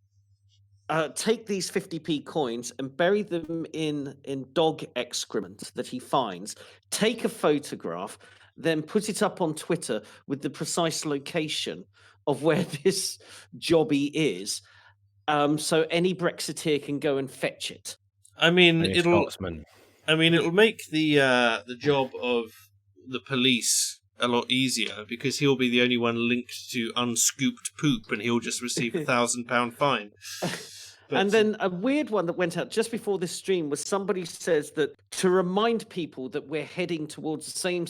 take these 50p coins and bury them in dog excrement that he finds, take a photograph, then put it up on Twitter with the precise location of where this jobby is, so any Brexiteer can go and fetch it. I mean, Any it'll Scotsman. make the job of the police a lot easier because he'll be the only one linked to unscooped poop, and he'll just receive £1,000 fine. And then a weird one that went out just before this stream was somebody says that to remind people that we're heading towards the same,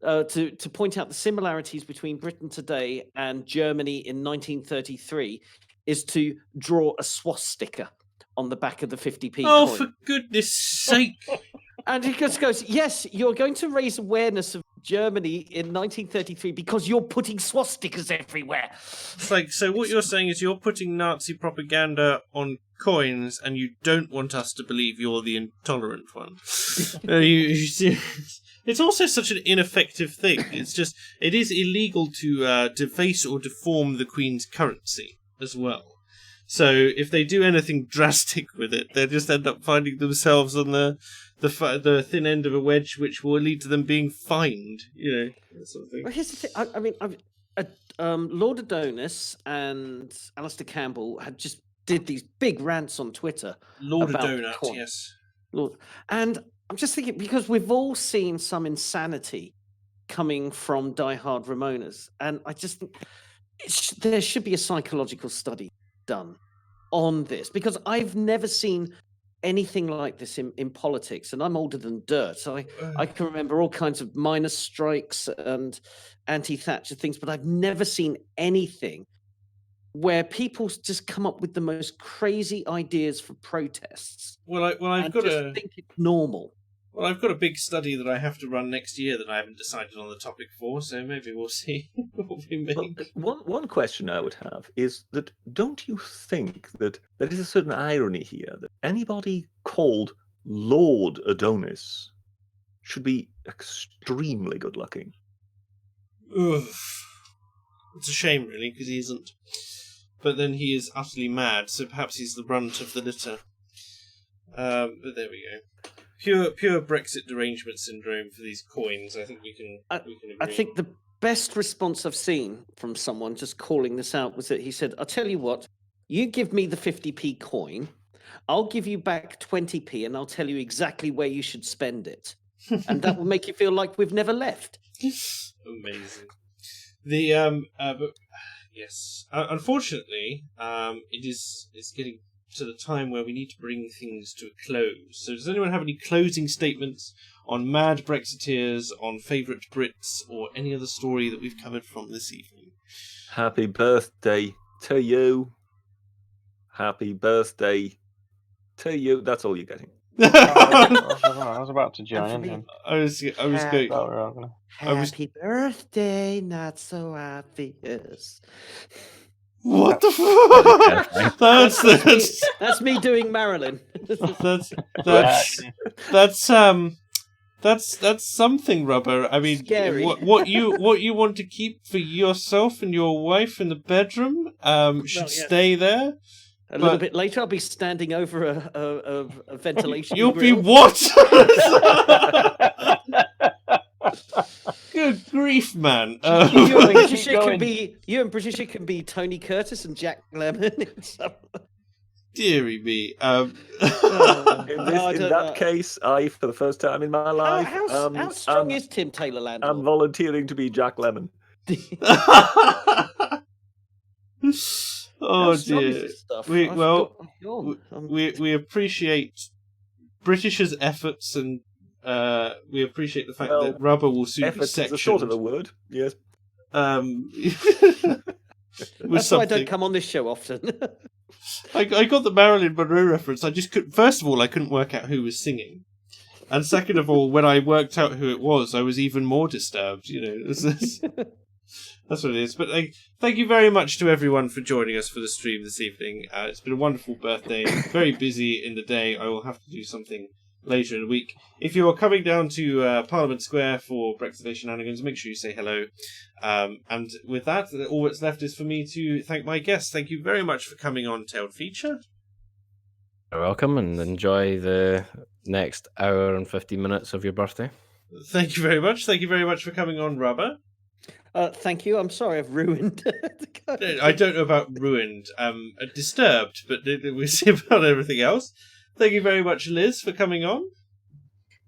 to point out the similarities between Britain today and Germany in 1933 is to draw a swastika on the back of the 50p Oh, coin. for goodness sake. And he just goes, yes, you're going to raise awareness of Germany in 1933 because you're putting swastikas everywhere. It's like, so what you're saying is you're putting Nazi propaganda on coins and you don't want us to believe you're the intolerant one. It's also such an ineffective thing. It is illegal to deface or deform the Queen's currency as well. So if they do anything drastic with it, they'll just end up finding themselves on the thin end of a wedge, which will lead to them being fined. That sort of thing. Well, here's the thing. Lord Adonis and Alistair Campbell had just did these big rants on Twitter. Lord about Donut, coin. yes. And I'm just thinking, because we've all seen some insanity coming from diehard Ramonas, and I just think there should be a psychological study done on this, because I've never seen anything like this in politics, and I'm older than dirt, so I can remember all kinds of miners' strikes and anti-Thatcher things, but I've never seen anything where people just come up with the most crazy ideas for protests. I've got think it's normal. Well, I've got a big study that I have to run next year that I haven't decided on the topic for, so maybe we'll see what we make. Well, one question I would have is that don't you think that there is a certain irony here that anybody called Lord Adonis should be extremely good-looking? Oof. It's a shame, really, because he isn't. But then he is utterly mad, so perhaps he's the runt of the litter. But there we go. Pure Brexit derangement syndrome for these coins. I think we can agree. I think the best response I've seen from someone just calling this out was that he said, I'll tell you what, you give me the 50p coin, I'll give you back 20p and I'll tell you exactly where you should spend it. And that will make you feel like we've never left. Amazing. But yes, unfortunately, it's getting to the time where we need to bring things to a close. So does anyone have any closing statements on mad Brexiteers, on favourite Brits, or any other story that we've covered from this evening? Happy birthday to you. Happy birthday to you. That's all you're getting. I was about to join in. I was going. Happy birthday, not so obvious. What the fuck? That's me doing Marilyn. That's something, Rubber. I mean, Scary. what you want to keep for yourself and your wife in the bedroom should stay there. A little bit later, I'll be standing over a ventilation. You'll grill. be what? Good grief, man! You and Britisher can be Tony Curtis and Jack Lemmon. Deary me. In that case, for the first time in my life, how strong is Tim Taylor Landau? I'm volunteering to be Jack Lemmon. Oh dear. We appreciate Britisher's efforts, and we appreciate the fact that Rubber will soon be sectioned. Efforts is a sort of a word, yes. That's why I don't come on this show often. I got the Marilyn Monroe reference. I just couldn't. First of all, I couldn't work out who was singing, and second of all, when I worked out who it was, I was even more disturbed. That's what it is. But thank you very much to everyone for joining us for the stream this evening. It's been a wonderful birthday. Very busy in the day. I will have to do something later in the week. If you are coming down to Parliament Square for Brexit Shenanigans, make sure you say hello. And with that, all that's left is for me to thank my guests. Thank you very much for coming on, Tailed Feature. You're welcome, and enjoy the next hour and 50 minutes of your birthday. Thank you very much. Thank you very much for coming on, Rubber. Thank you. I'm sorry I've ruined. I don't know about ruined. Disturbed, but we'll see about everything else. Thank you very much, Liz, for coming on.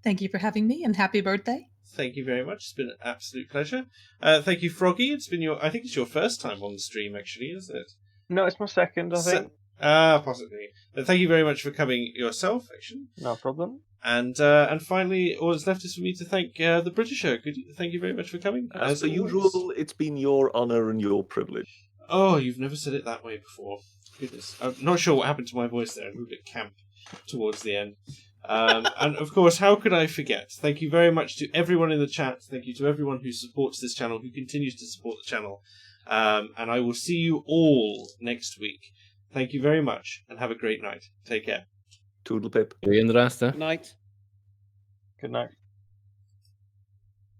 Thank you for having me, and happy birthday. Thank you very much. It's been an absolute pleasure. Thank you, Froggy. It's been I think it's your first time on the stream, actually, isn't it? No, it's my second, I think. Possibly. Thank you very much for coming yourself, actually. No problem. And finally, all that's left is for me to thank the Britisher. Thank you very much for coming. As per usual, it's been your honour and your privilege. Oh, you've never said it that way before. Goodness. I'm not sure what happened to my voice there. I moved it camp towards the end. And of course, how could I forget? Thank you very much to everyone in the chat. Thank you to everyone who supports this channel, who continues to support the channel. And I will see you all next week. Thank you very much, and have a great night. Take care. Toodle pip. See you in the rest, Good night. Good night.